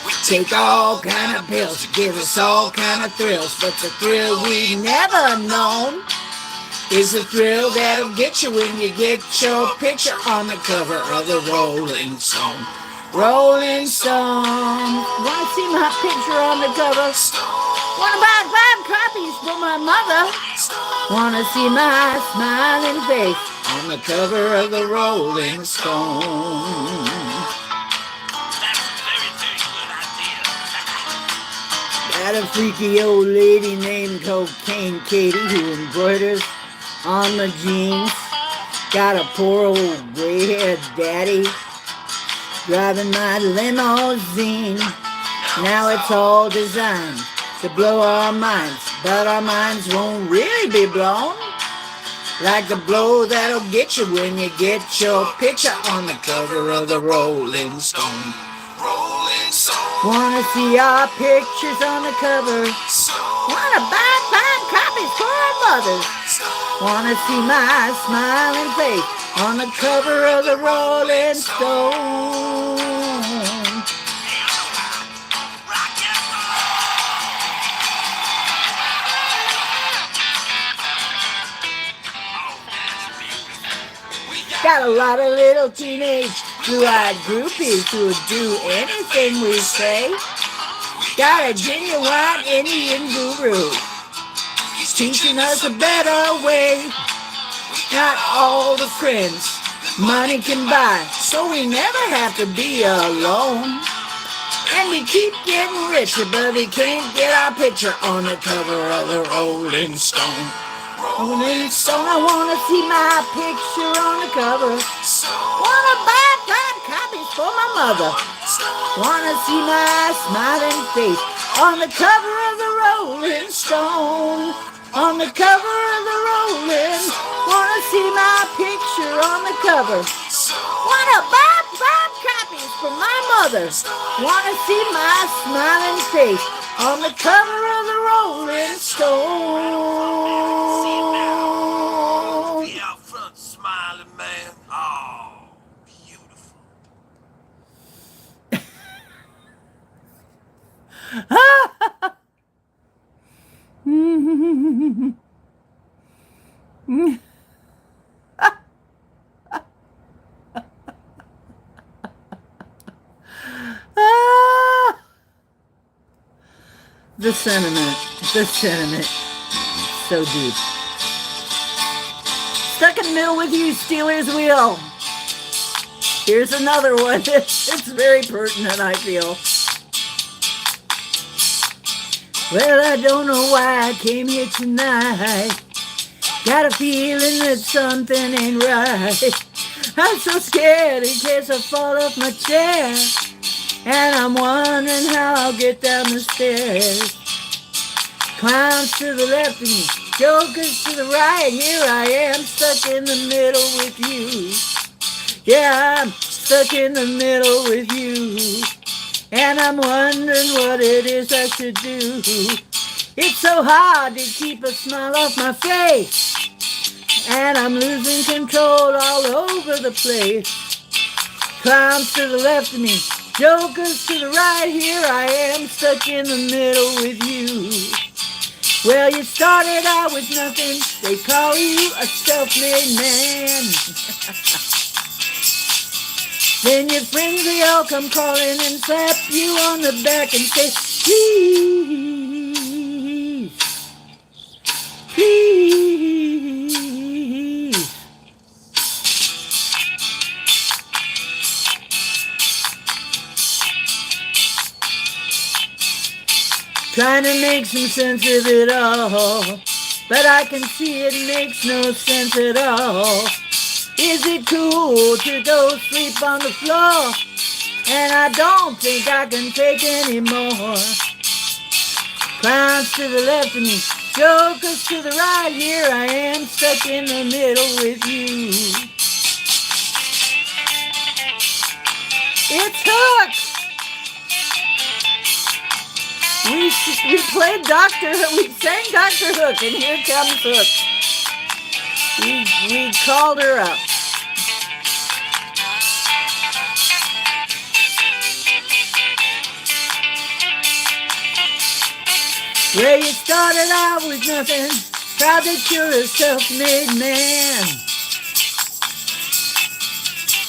We take all kind of pills. Give us all kind of thrills. But the thrill we never known is the thrill that'll get you when you get your picture on the cover of the Rolling Stone. Rolling Stone. Wanna see my picture on the cover? Wanna buy 5 copies for my mother? Wanna see my smiling face on the cover of the Rolling Stone? Got a freaky old lady named Cocaine Katie who embroiders on my jeans. Got a poor old gray-haired daddy driving my limousine. Now it's all designed to blow our minds, but our minds won't really be blown like the blow that'll get you when you get your picture on the cover of the Rolling Stone. Rolling Stone. Wanna see our pictures on the cover? Wanna buy 5 copies for our mothers? Wanna see my smiling face on the cover of the Rolling Stone? Got a lot of little teenage blue-eyed groupies who would do anything we say. Got a genuine Indian guru teaching us a better way. Not all the friends money can buy, so we never have to be alone. And we keep getting richer, but we can't get our picture on the cover of the Rolling Stone. Rolling Stone, I wanna see my picture on the cover. Wanna buy 5 copies for my mother. Wanna see my smiling face on the cover of the Rolling Stone. On the cover of the Rolling. Wanna see my picture on the cover. Wanna buy 5 copies for my mother. Wanna see my smiling face on the cover of the Rolling Stone. The out front smiling man. Oh, beautiful. The sentiment, so deep. stuck in the middle with you, Steelers wheel. Here's another one. It's very pertinent, I feel. Well, I don't know why I came here tonight. Got a feeling that something ain't right. I'm so scared in case I fall off my chair. And I'm wondering how I'll get down the stairs. Clowns to the left of me, jokers to the right. Here I am, stuck in the middle with you. Yeah, I'm stuck in the middle with you. And I'm wondering what it is I should do. It's so hard to keep a smile off my face. And I'm losing control all over the place. Clowns to the left of me, jokers to the right. Here I am, stuck in the middle with you. Well, you started out with nothing. They call you a self-made man. Then your friends, they all come calling and slap you on the back and say, please, please. Trying to make some sense of it all, but I can see it makes no sense at all. Is it cool to go sleep on the floor? And I don't think I can take any more. Clowns to the left of me, jokers to the right. Here I am, stuck in the middle with you. It's Hook! We played Dr. Hook, we sang Dr. Hook, and here comes Hook. We called her up. Well, you started out with nothing, proud that you're a self-made man.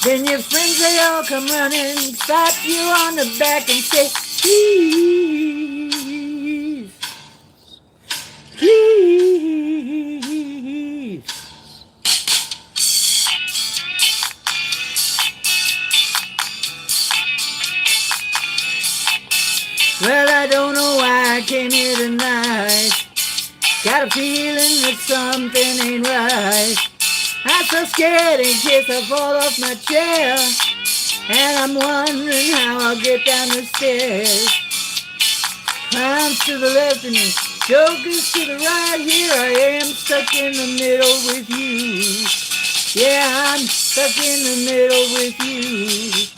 Then your friends, they all come running, slap you on the back and say, please, please. Well, I don't know why I came here tonight. Got a feeling that something ain't right. I'm so scared in case I fall off my chair. And I'm wondering how I'll get down the stairs. Clowns to the left of me, jokers to the right. Here I am, stuck in the middle with you. Yeah, I'm stuck in the middle with you.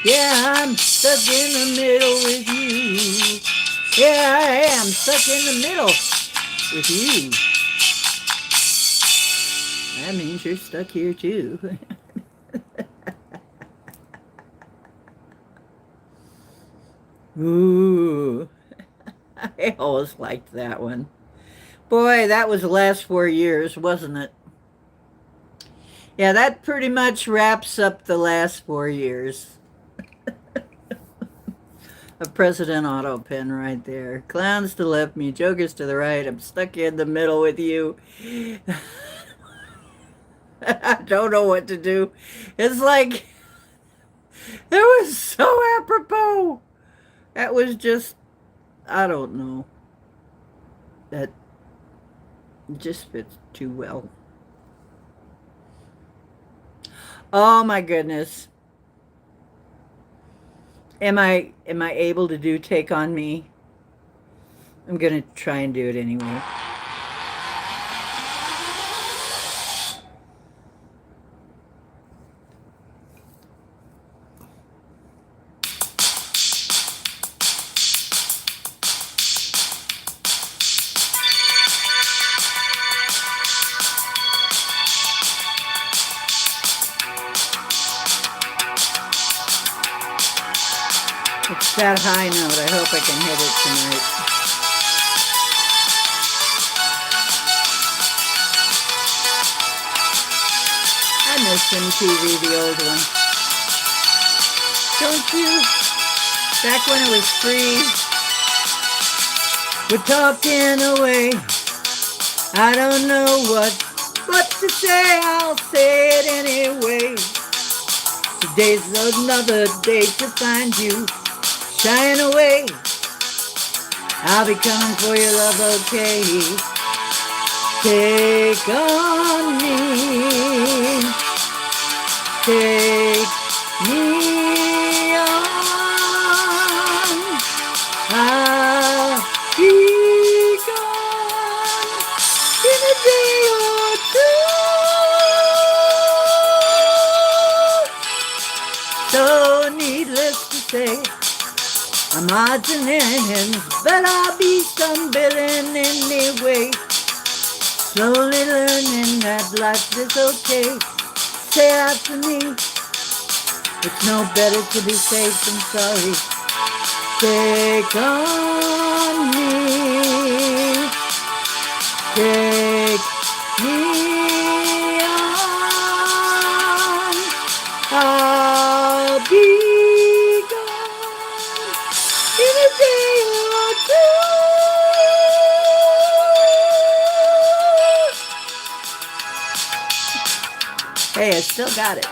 Yeah, I'm stuck in the middle with you. Yeah, I am stuck in the middle with you. That means you're stuck here too. Ooh, I always liked that one. Boy, that was the last 4 years, wasn't it? Yeah, that pretty much wraps up the last 4 years. A President Auto pen right there. Clowns to the left, me jokers to the right. I'm stuck in the middle with you. I don't know what to do. It's like, it was so apropos. That was just, I don't know. That just fits too well. Oh my goodness. Am I able to do Take On Me? I'm going to try and do it anyway. It's that high note. I hope I can hit it tonight. I miss MTV, the old one. Don't you? Back when it was free. We're talking away. I don't know what what to say, I'll say it anyway. Today's another day to find you shying away. I'll be coming for your love, okay? Take on me, take me on. I'll be gone in a day or two. So needless to say, I'm odds and ends, but I'll be stumbling anyway. Slowly learning that life is okay. Say after me, it's no better to be safe than sorry. Take on me, take me on. I'll be gone in a day or two. Hey, I still got it. I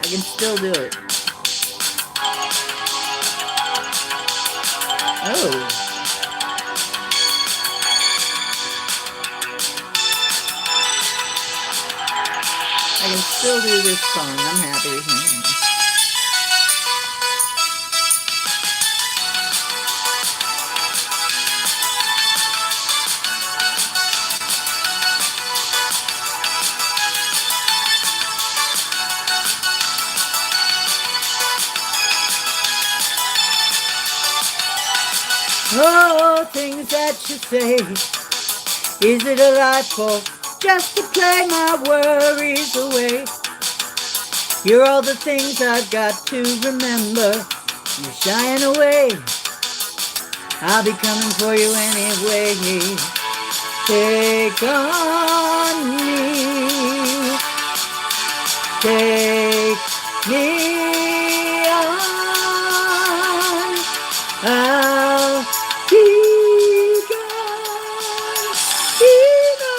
can still do it. Oh. I can still do this song. I'm happy. Oh, things that you say. Is it a life for just to play my worries away? You're all the things I've got to remember. You're shying away. I'll be coming for you anyway. Take on me. Take me on. I'll be gone in a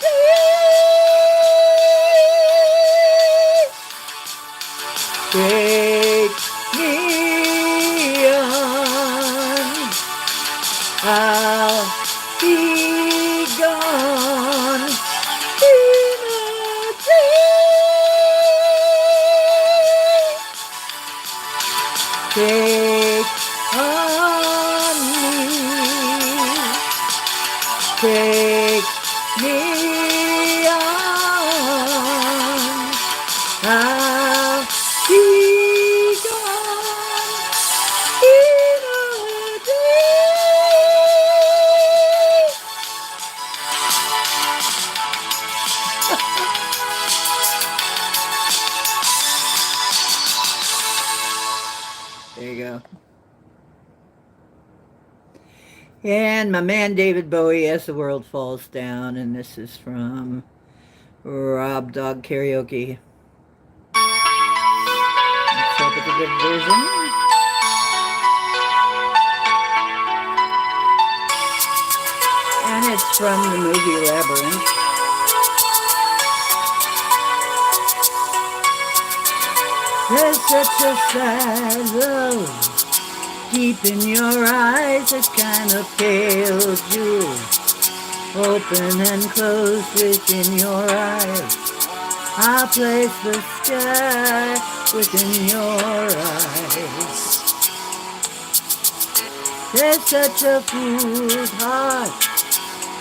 day. Take me on. I'll be gone in a day. Take on me, take me on. I'll be gone in a day. There you go. And my man David Bowie, As the World Falls Down, and this is from Rob Dog Karaoke. Let's hope it's a good version. And it's from the movie Labyrinth. There's such a sad love deep in your eyes, a kind of pale jewel, open and closed within your eyes. I'll place the sky within your eyes. There's such a fool's heart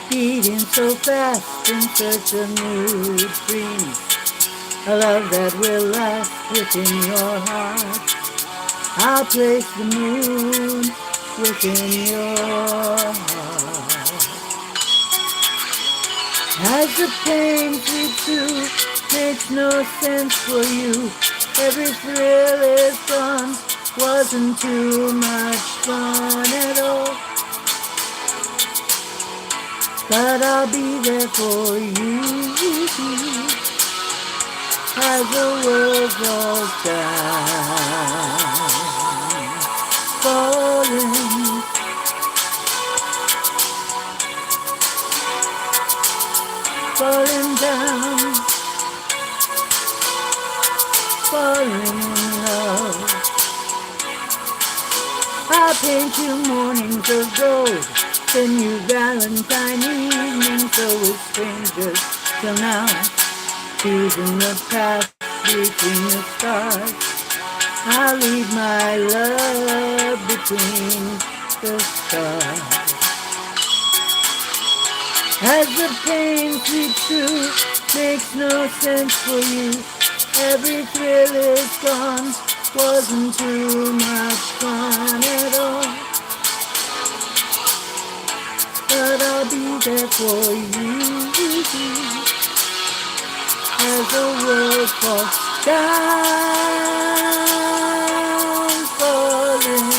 beating so fast in search of new dreams, a love that will last within your heart. I'll place the moon within your heart. As the pain creeps through, makes no sense for you. Every thrill is gone, wasn't too much fun at all. But I'll be there for you as the world falls down. Falling down I'll paint you mornings of gold, send you Valentine evenings, so we're strangers till now, choosing the path between the stars. I'll leave my love between the stars. As the pain creeps through, makes no sense for you. Every thrill is gone, wasn't too much fun at all. But I'll be there for you as the world falls down, falling,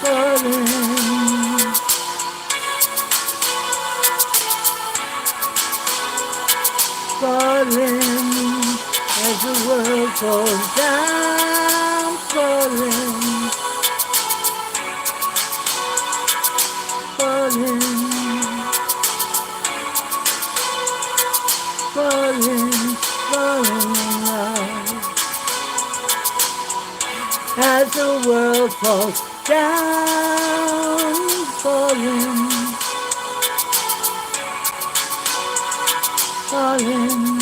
falling, falling, as the world falls down, falling, falling, falling, falling in love. As the world falls down, falling, falling,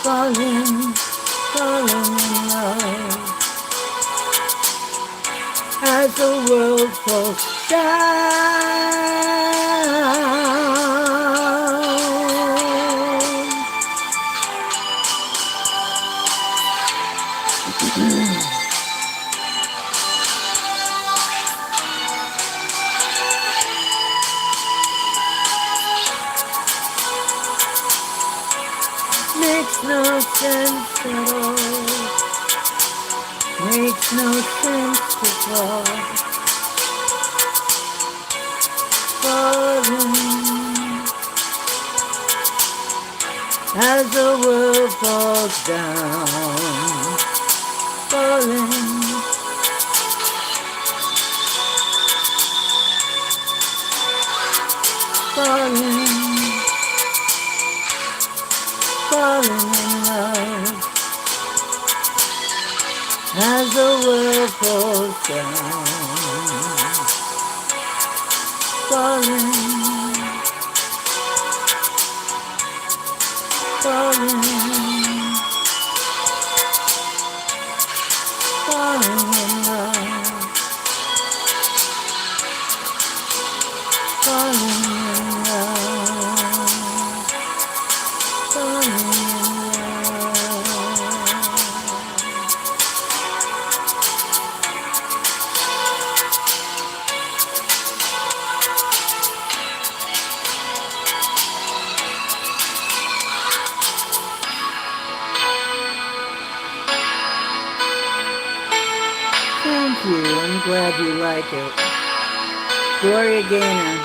falling, falling in love. As the world falls down. Makes no sense at all. Makes no sense to fall. Falling as the world falls down. Falling, falling, falling in love. As the world falls down, falling, falling, falling in love, falling in love, falling in love. Thank you. I'm glad you like it. Gloria Gaynor.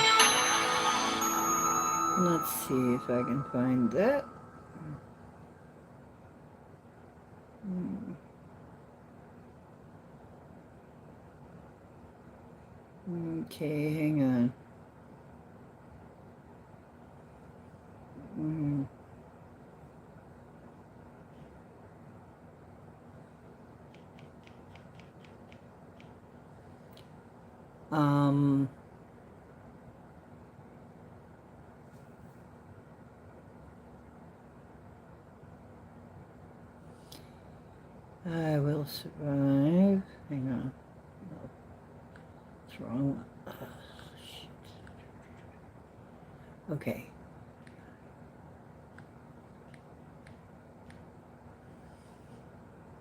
Let's see if I can find that. Okay, hang on. I will survive. Hang on. No. What's wrong? Shit. Okay.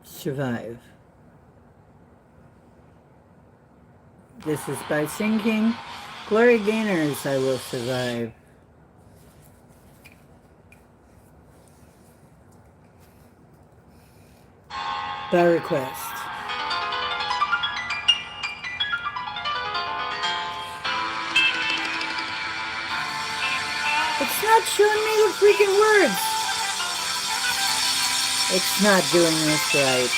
Survive. This is by Singing. Gloria Gaynor's I Will Survive. By request. It's not showing me the freaking words. It's not doing this right.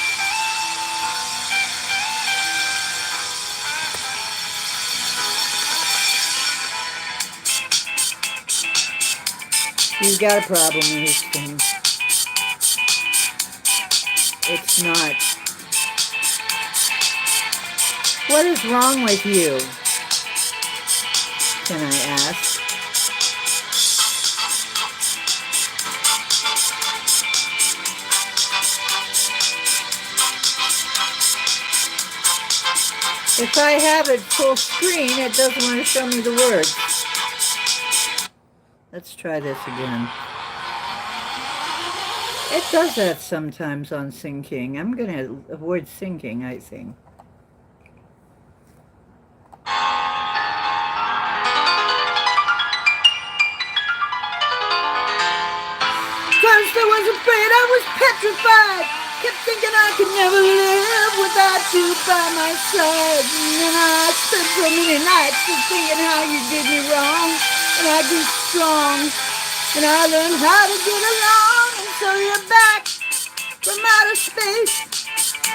You've got a problem with this thing. It's not. What is wrong with you? Can I ask? If I have it full screen, it doesn't want to show me the words. Let's try this again. It does that sometimes on syncing. I'm going to avoid syncing, I think. First I was afraid, I was petrified. Kept thinking I could never live without you by my side. And then I spent so many nights just thinking how you did me wrong. And I grew strong, and I learned how to get along. And so you're back from outer space,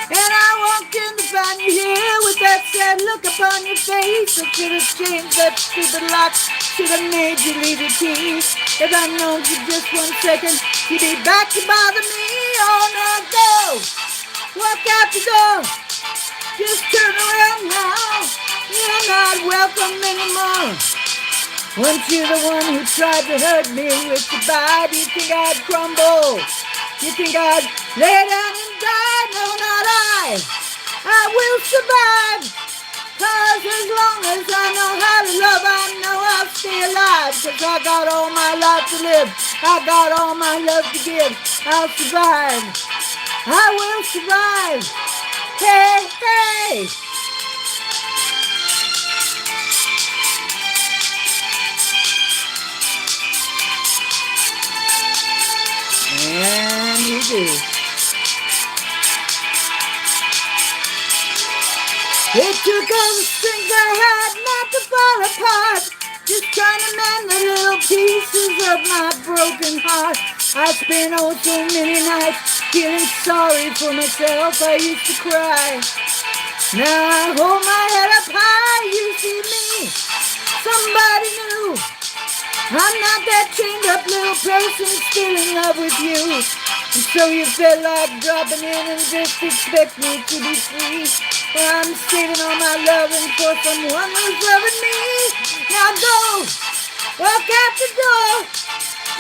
and I walked in to find you here with that sad look upon your face. I should have changed that stupid lock, should have made you leave the key. If I'd known for just 1 second, you'd be back to bother me. Oh, now go, walk out the door, just turn around now. You're not welcome anymore. Weren't you the one who tried to hurt me with goodbye? Do you think I'd crumble? You think I'd lay down and die? No, not I. I will survive. 'Cause as long as I know how to love, I know I'll stay alive. 'Cause I got all my life to live. I got all my love to give. I'll survive. I will survive. Hey, hey. And you do. It took all the strength I had not to fall apart. Just trying to mend the little pieces of my broken heart. I spent oh so many nights feeling sorry for myself. I used to cry. Now I hold my head up high. You see me, somebody new. I'm not that chained up little person still in love with you. And so you felt like dropping in and just expect me to be free. Well, I'm saving all my loving for someone who's loving me. Now go, walk out the door,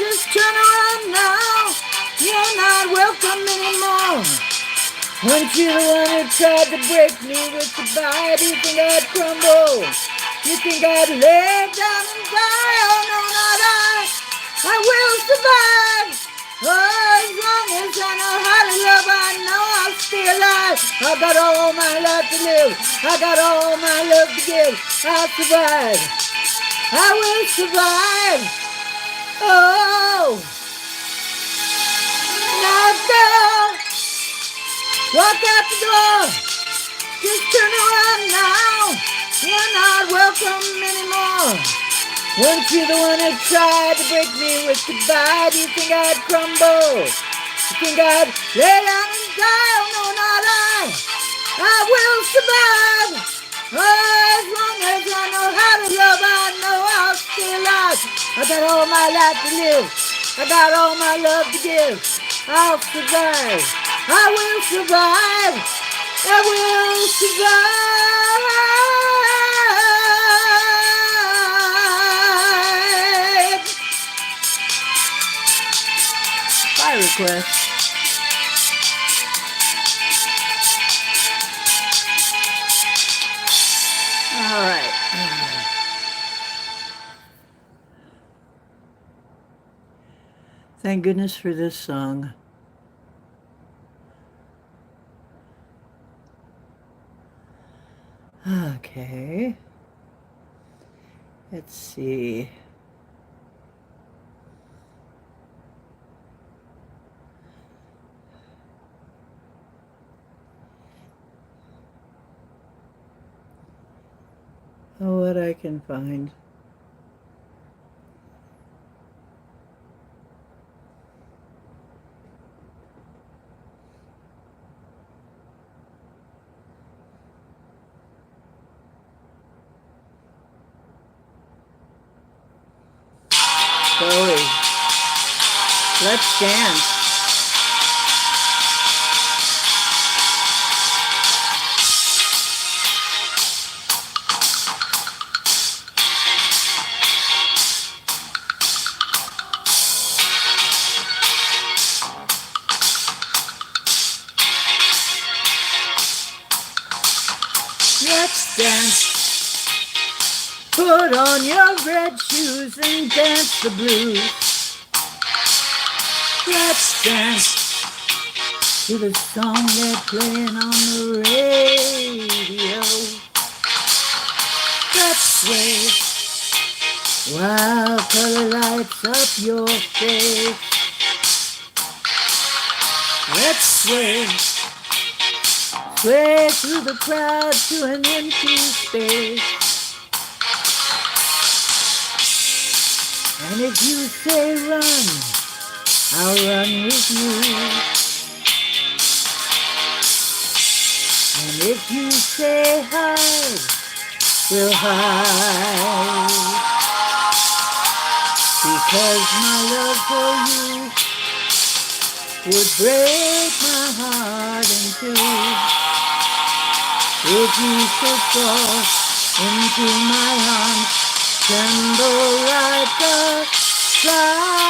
just turn around now. You're not welcome anymore. Weren't you the one who tried to break me with goodbye? Do you think I'd crumble? You think I'd lay down and die? Oh, no, not I. I will survive. Oh, as long as I know how to love, I know I'll stay alive. I got all my life to live. I got all my love to give. I'll survive. I will survive. Oh, now go. Walk out the door. Just turn around now. You're not welcome anymore. Weren't you the one who tried to break me with goodbye? Do you think I'd crumble? You think I'd lay down and die? Oh, no, not I. I will survive. Oh, as long as I know how to love, I know I'll stay alive. I got all my life to live. I got all my love to give. I'll survive. I will survive. I will survive. By request. All right. Thank goodness for this song. Okay. Let's see. Oh, what I can find. Sorry. Let's dance. Let's dance. Put on your red shoes and dance the blues. Let's dance to the song they're playing on the radio. Let's sway while color lights up your face. Let's sway, sway through the crowd to an empty space. And if you say run, I'll run with you. And if you say hide, we'll hide. Because my love for you would break my heart in two. If you should fall into my arms, tremble like a flower.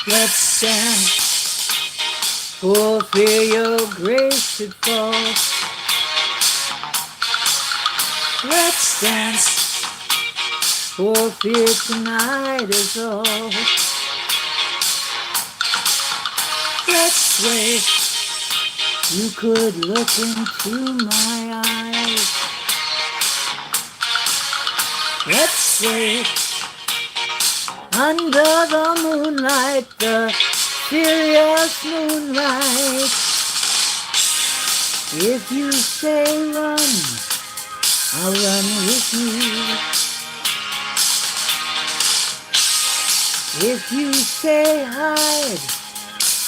Let's dance, for fear your grace should fall. Let's dance, for fear tonight is all. Let's sway, you could look into my eyes. Let's sway, under the moonlight, the serious moonlight. If you say run, I'll run with you. If you say hide,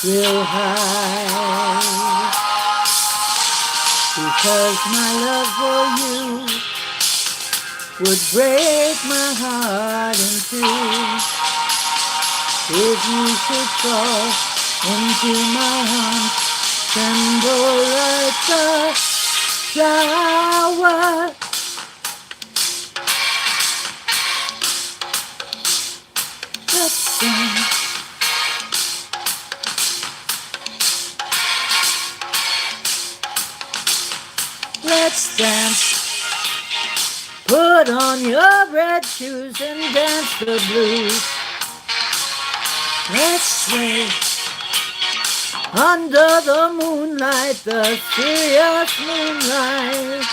we'll hide. Because my love for you would break my heart in two. If you should fall into my arms, tremble like a flower. Let's dance. Let's dance. Put on your red shoes and dance the blues. Let's sway under the moonlight, the serious moonlight.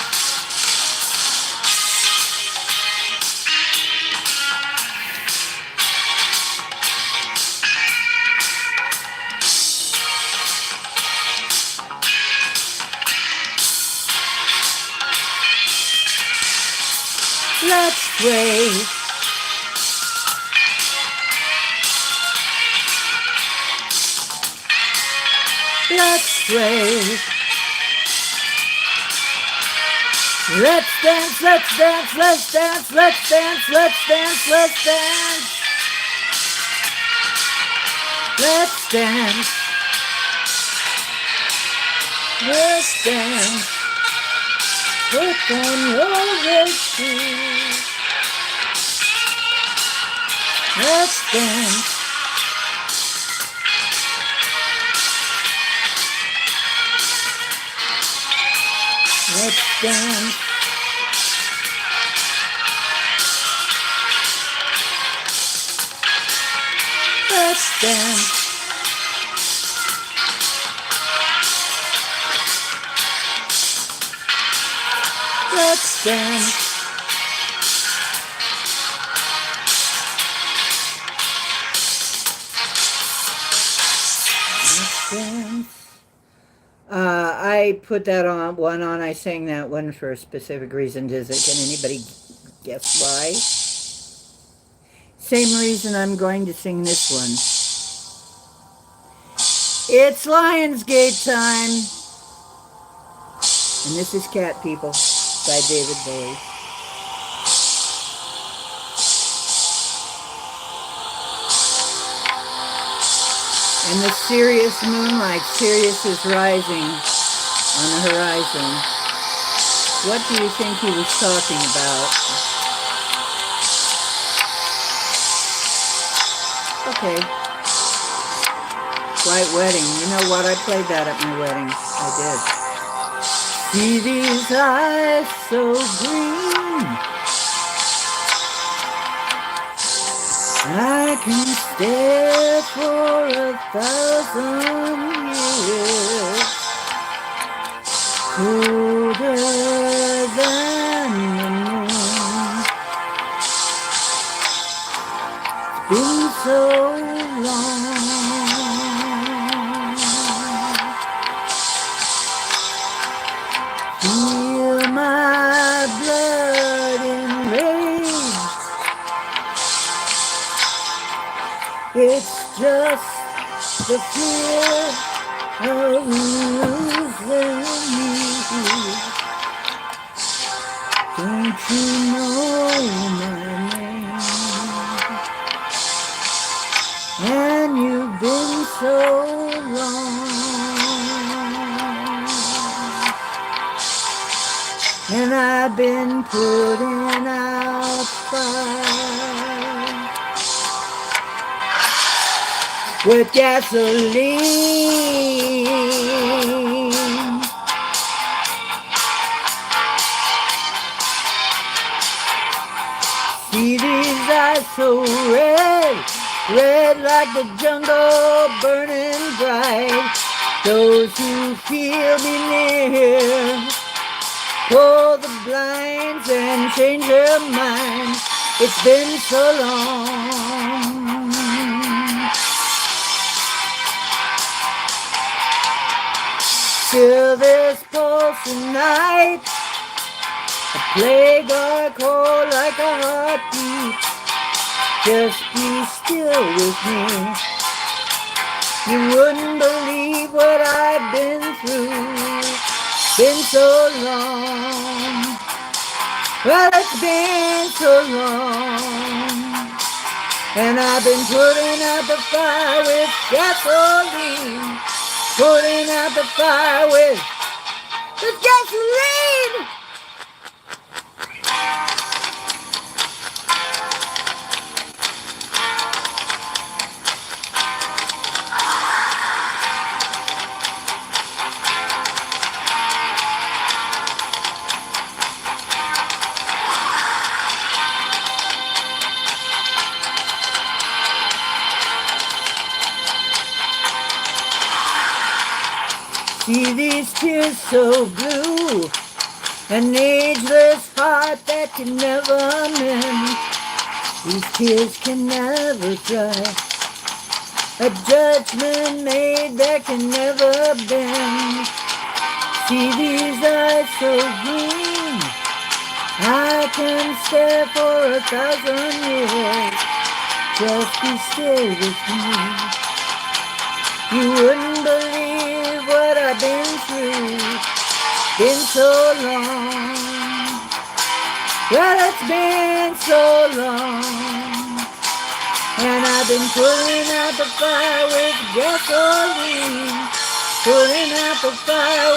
Let's sway. Let's sway. Let's dance, let's dance, let's dance, let's dance, let's dance, let's dance. Let's dance. Let's dance. Put on your red shoes. Let's dance. Let's dance. Let's dance. Let's dance. Let's dance. I put that one on. I sang that one for a specific reason. Can anybody guess why? Same reason I'm going to sing this one. It's Lionsgate time. And this is Cat People by David Bowie. And the Sirius moonlight, Sirius is rising on the horizon. What do you think he was talking about? Okay. White Wedding. You know what? I played that at my wedding. I did. See these eyes so green, I can stare for 1,000 years, colder than the moon. It's been so long. Feel my blood enraged. It's just the fear of losing you. Don't you know my name? And you've been so long. And I've been putting out fire with gasoline. See these eyes so red, red like the jungle burning bright. Those who feel me near, pull the blinds and change your mind. It's been so long. Feel this pulse tonight, a plague or cold like a heartbeat. Just be still with me. You wouldn't believe what I've been through. Been so long. Well, it's been so long. And I've been putting out the fire with gasoline. Putting out the fire with gasoline. See these tears so blue, an ageless heart that can never mend. These tears can never dry, a judgment made that can never bend. See these eyes so green, I can stare for 1,000 years. Just be still with me. You wouldn't believe what I've been through. Been so long. Well, it's been so long. And I've been pulling out the fire with gasoline. Pulling out the fire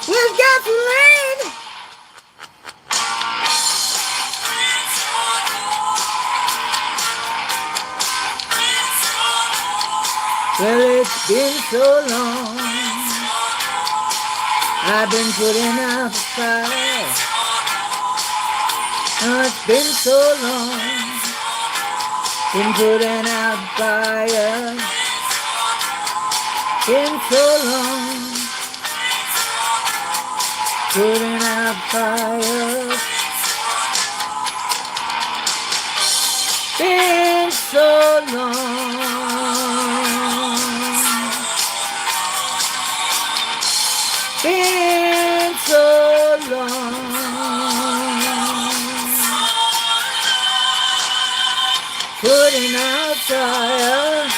with gasoline. Well, it's been so long. I've been putting out the fire. Oh, it's been so long. Been putting out the fire. Been so long. Putting out fire. Been so long. Been so long. Putting out fire.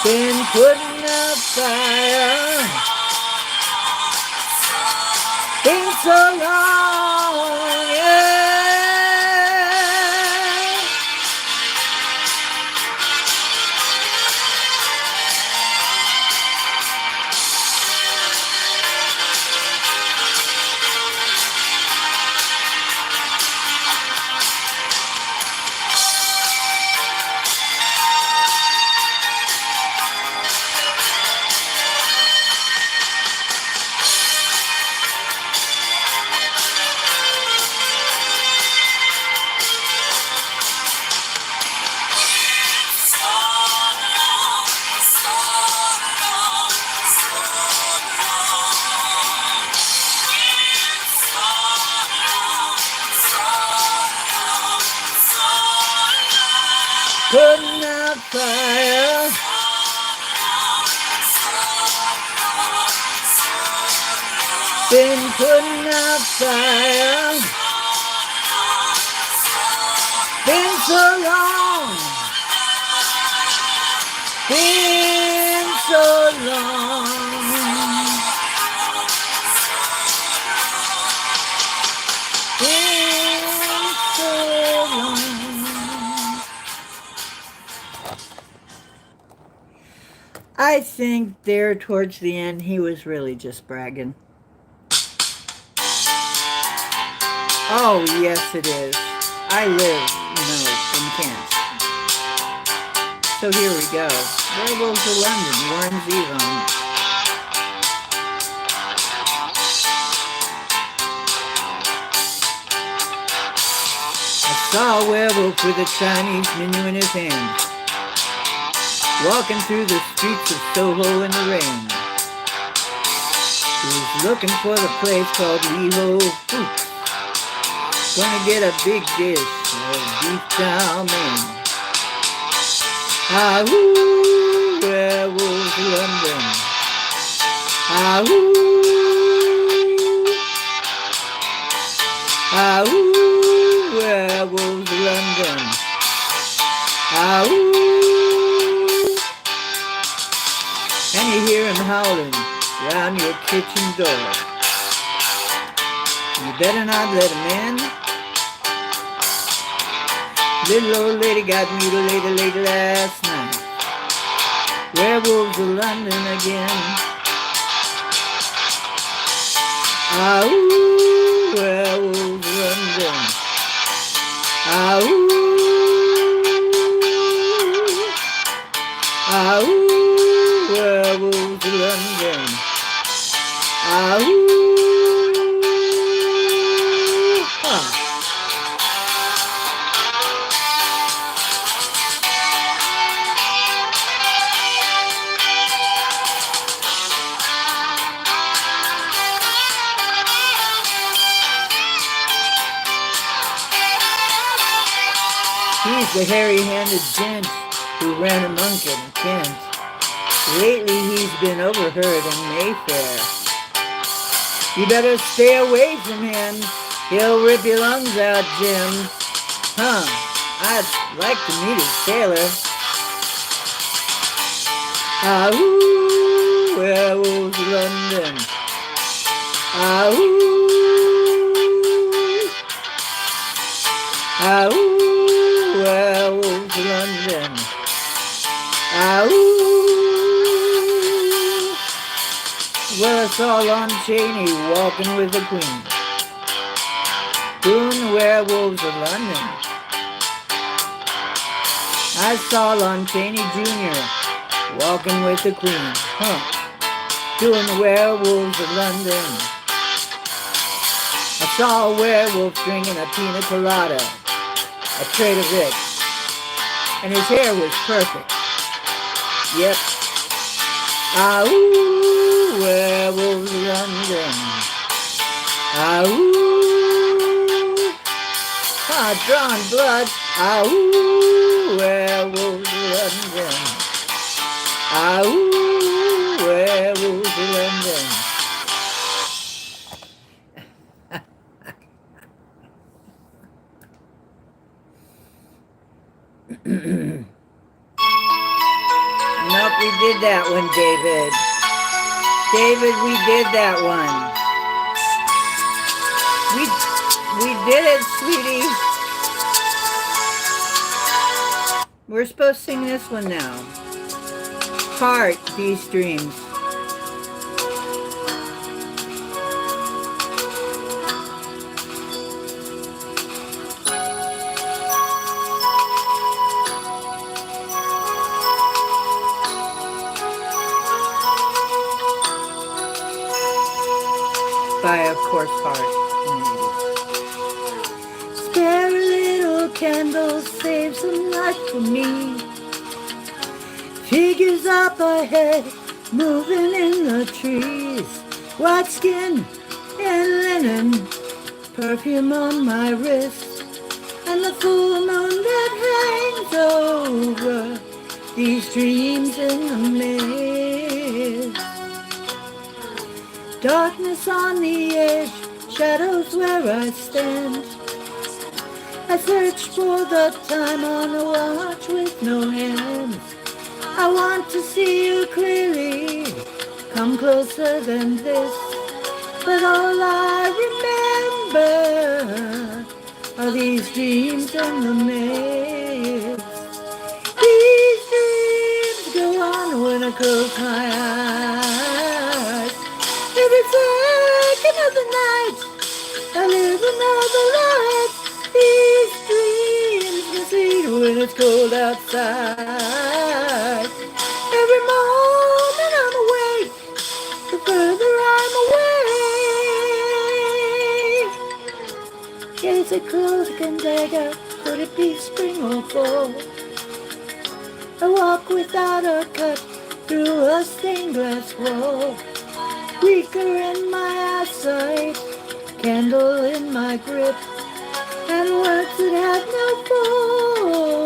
Been putting out fire. Been so long, yeah. Putting out fire. Been putting out fire. Been so long. Been so long. Been so long. I think there towards the end he was really just bragging. Oh, yes it is. I live, in Kent. So here we go. Werewolves of London, Warren Zevon. I saw a werewolf with a Chinese menu in his hand, walking through the streets of Soho in the rain. He was looking for the place called Liho Foods. Gonna get a big dish of beef chow mein. Ah-woo, werewolves of London. Ah-woo. Ah-woo, werewolves of London. Ah-woo. And you hear him howling round your kitchen door. You better not let him in. Little old lady got mutilated late last night. Werewolves of London again. Ah-ooh, werewolves of London. Ah-ooh. Ah-ooh, werewolves of London. Ah-ooh. He's the hairy-handed gent who ran amok in Kent. Lately he's been overheard in Mayfair. You better stay away from him. He'll rip your lungs out, Jim. Huh, I'd like to meet his tailor. Ah-ooh, werewolves of London. Ah-ooh. Ah-ooh. Werewolves of London. Ah-ooh. Well, I saw Lon Chaney walking with the Queen. Doing the Werewolves of London. I saw Lon Chaney Jr. walking with the Queen. Doing the Werewolves of London. I saw a werewolf drinking a pina colada, a Trader Vic's, and his hair was perfect. Yep. Ah-ooh, werewolves of London. Ah-ooh. Drawn blood. Ah-ooh, werewolves of London. Ah-ooh, werewolves of London. Nope, we did that one, David. David, we did that one. We did it, sweetie. We're supposed to sing this one now. Heart, These Dreams. By, of course, Heart. Spare a little candle, save some light for me. Figures up ahead, moving in the trees. White skin and linen, perfume on my wrist, and the full moon that hangs over these dreams in the mist. Darkness on the edge, shadows where I stand. I search for the time on a watch with no hands. I want to see you clearly, come closer than this. But all I remember are these dreams in the mist. These dreams go on when I close my eyes. Every second of the night, I live another life. These dreams mislead when it's cold outside. Every moment I'm awake, the further I'm away. Is it cloak and dagger? Could it be spring or fall? I walk without a cut through a stained glass wall. Weaker in my eyesight, candle in my grip, and words that have no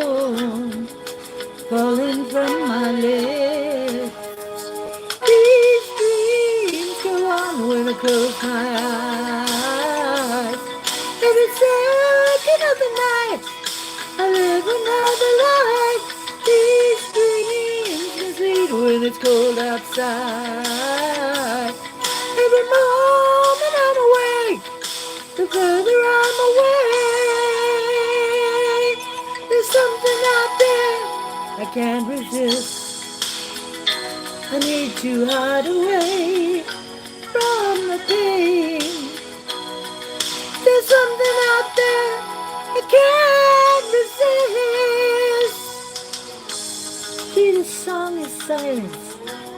form falling from my lips. These dreams go on when I close my eyes. Every second of the night, I live another life. These dreams mislead when it's cold outside. Every moment I'm awake, the further I'm away. There's something out there I can't resist. I need to hide away from the pain. There's something out there I can't resist. Sweetest song is silence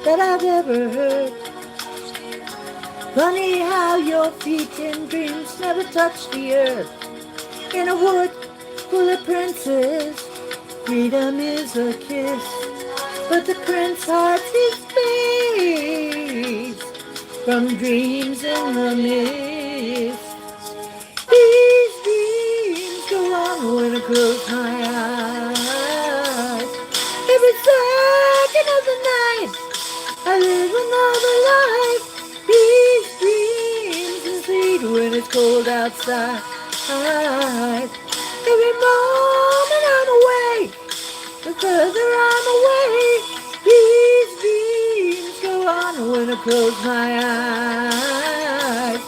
that I've ever heard. Funny how your feet in dreams never touch the earth. In a wood full of princes, freedom is a kiss. But the prince hides his face from dreams in the mist. These dreams go on when I close my eyes. Every second of the night, I live another life. These dreams mislead when it's cold outside. Every moment I'm awake, the further I'm away. These dreams go on when I close my eyes.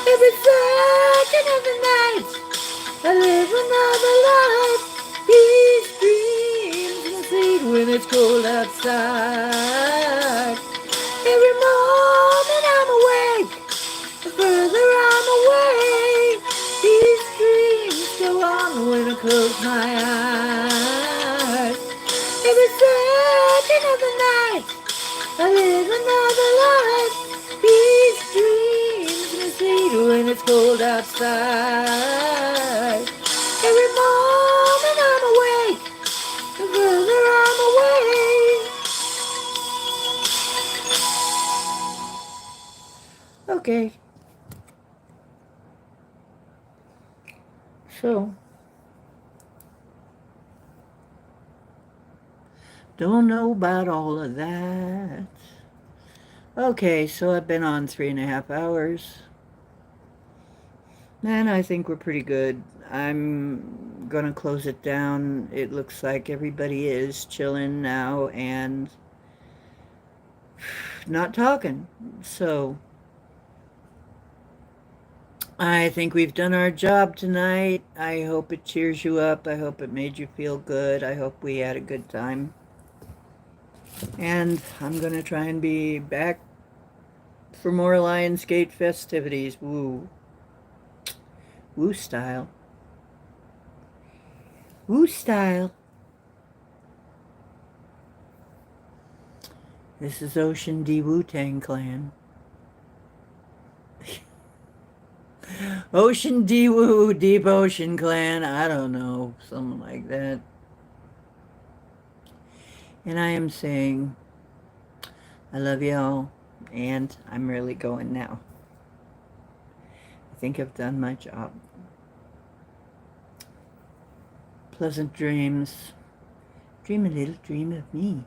Every second of the night, I live another life. These dreams mislead when it's cold outside. Every moment I'm awake, the further I'm away. These dreams go on when I close my eyes. Every second of the night, I live another life. These dreams mislead when it's cold outside. Every moment I'm awake, the further I'm away. Okay. So, don't know about all of that. Okay, so I've been on 3.5 hours. And I think we're pretty good. I'm gonna close it down. It looks like everybody is chilling now, and not talking. So I think we've done our job tonight. I hope it cheers you up. I hope it made you feel good. I hope we had a good time. And I'm going to try and be back for more Lionsgate festivities. Woo. Woo style. Woo style. This is Ocean D. Wu-Tang Clan. Ocean D. Wu, Deep Ocean Clan. I don't know. Something like that. And I am saying, I love y'all. And I'm really going now. I think I've done my job. Pleasant dreams. Dream a little dream of me.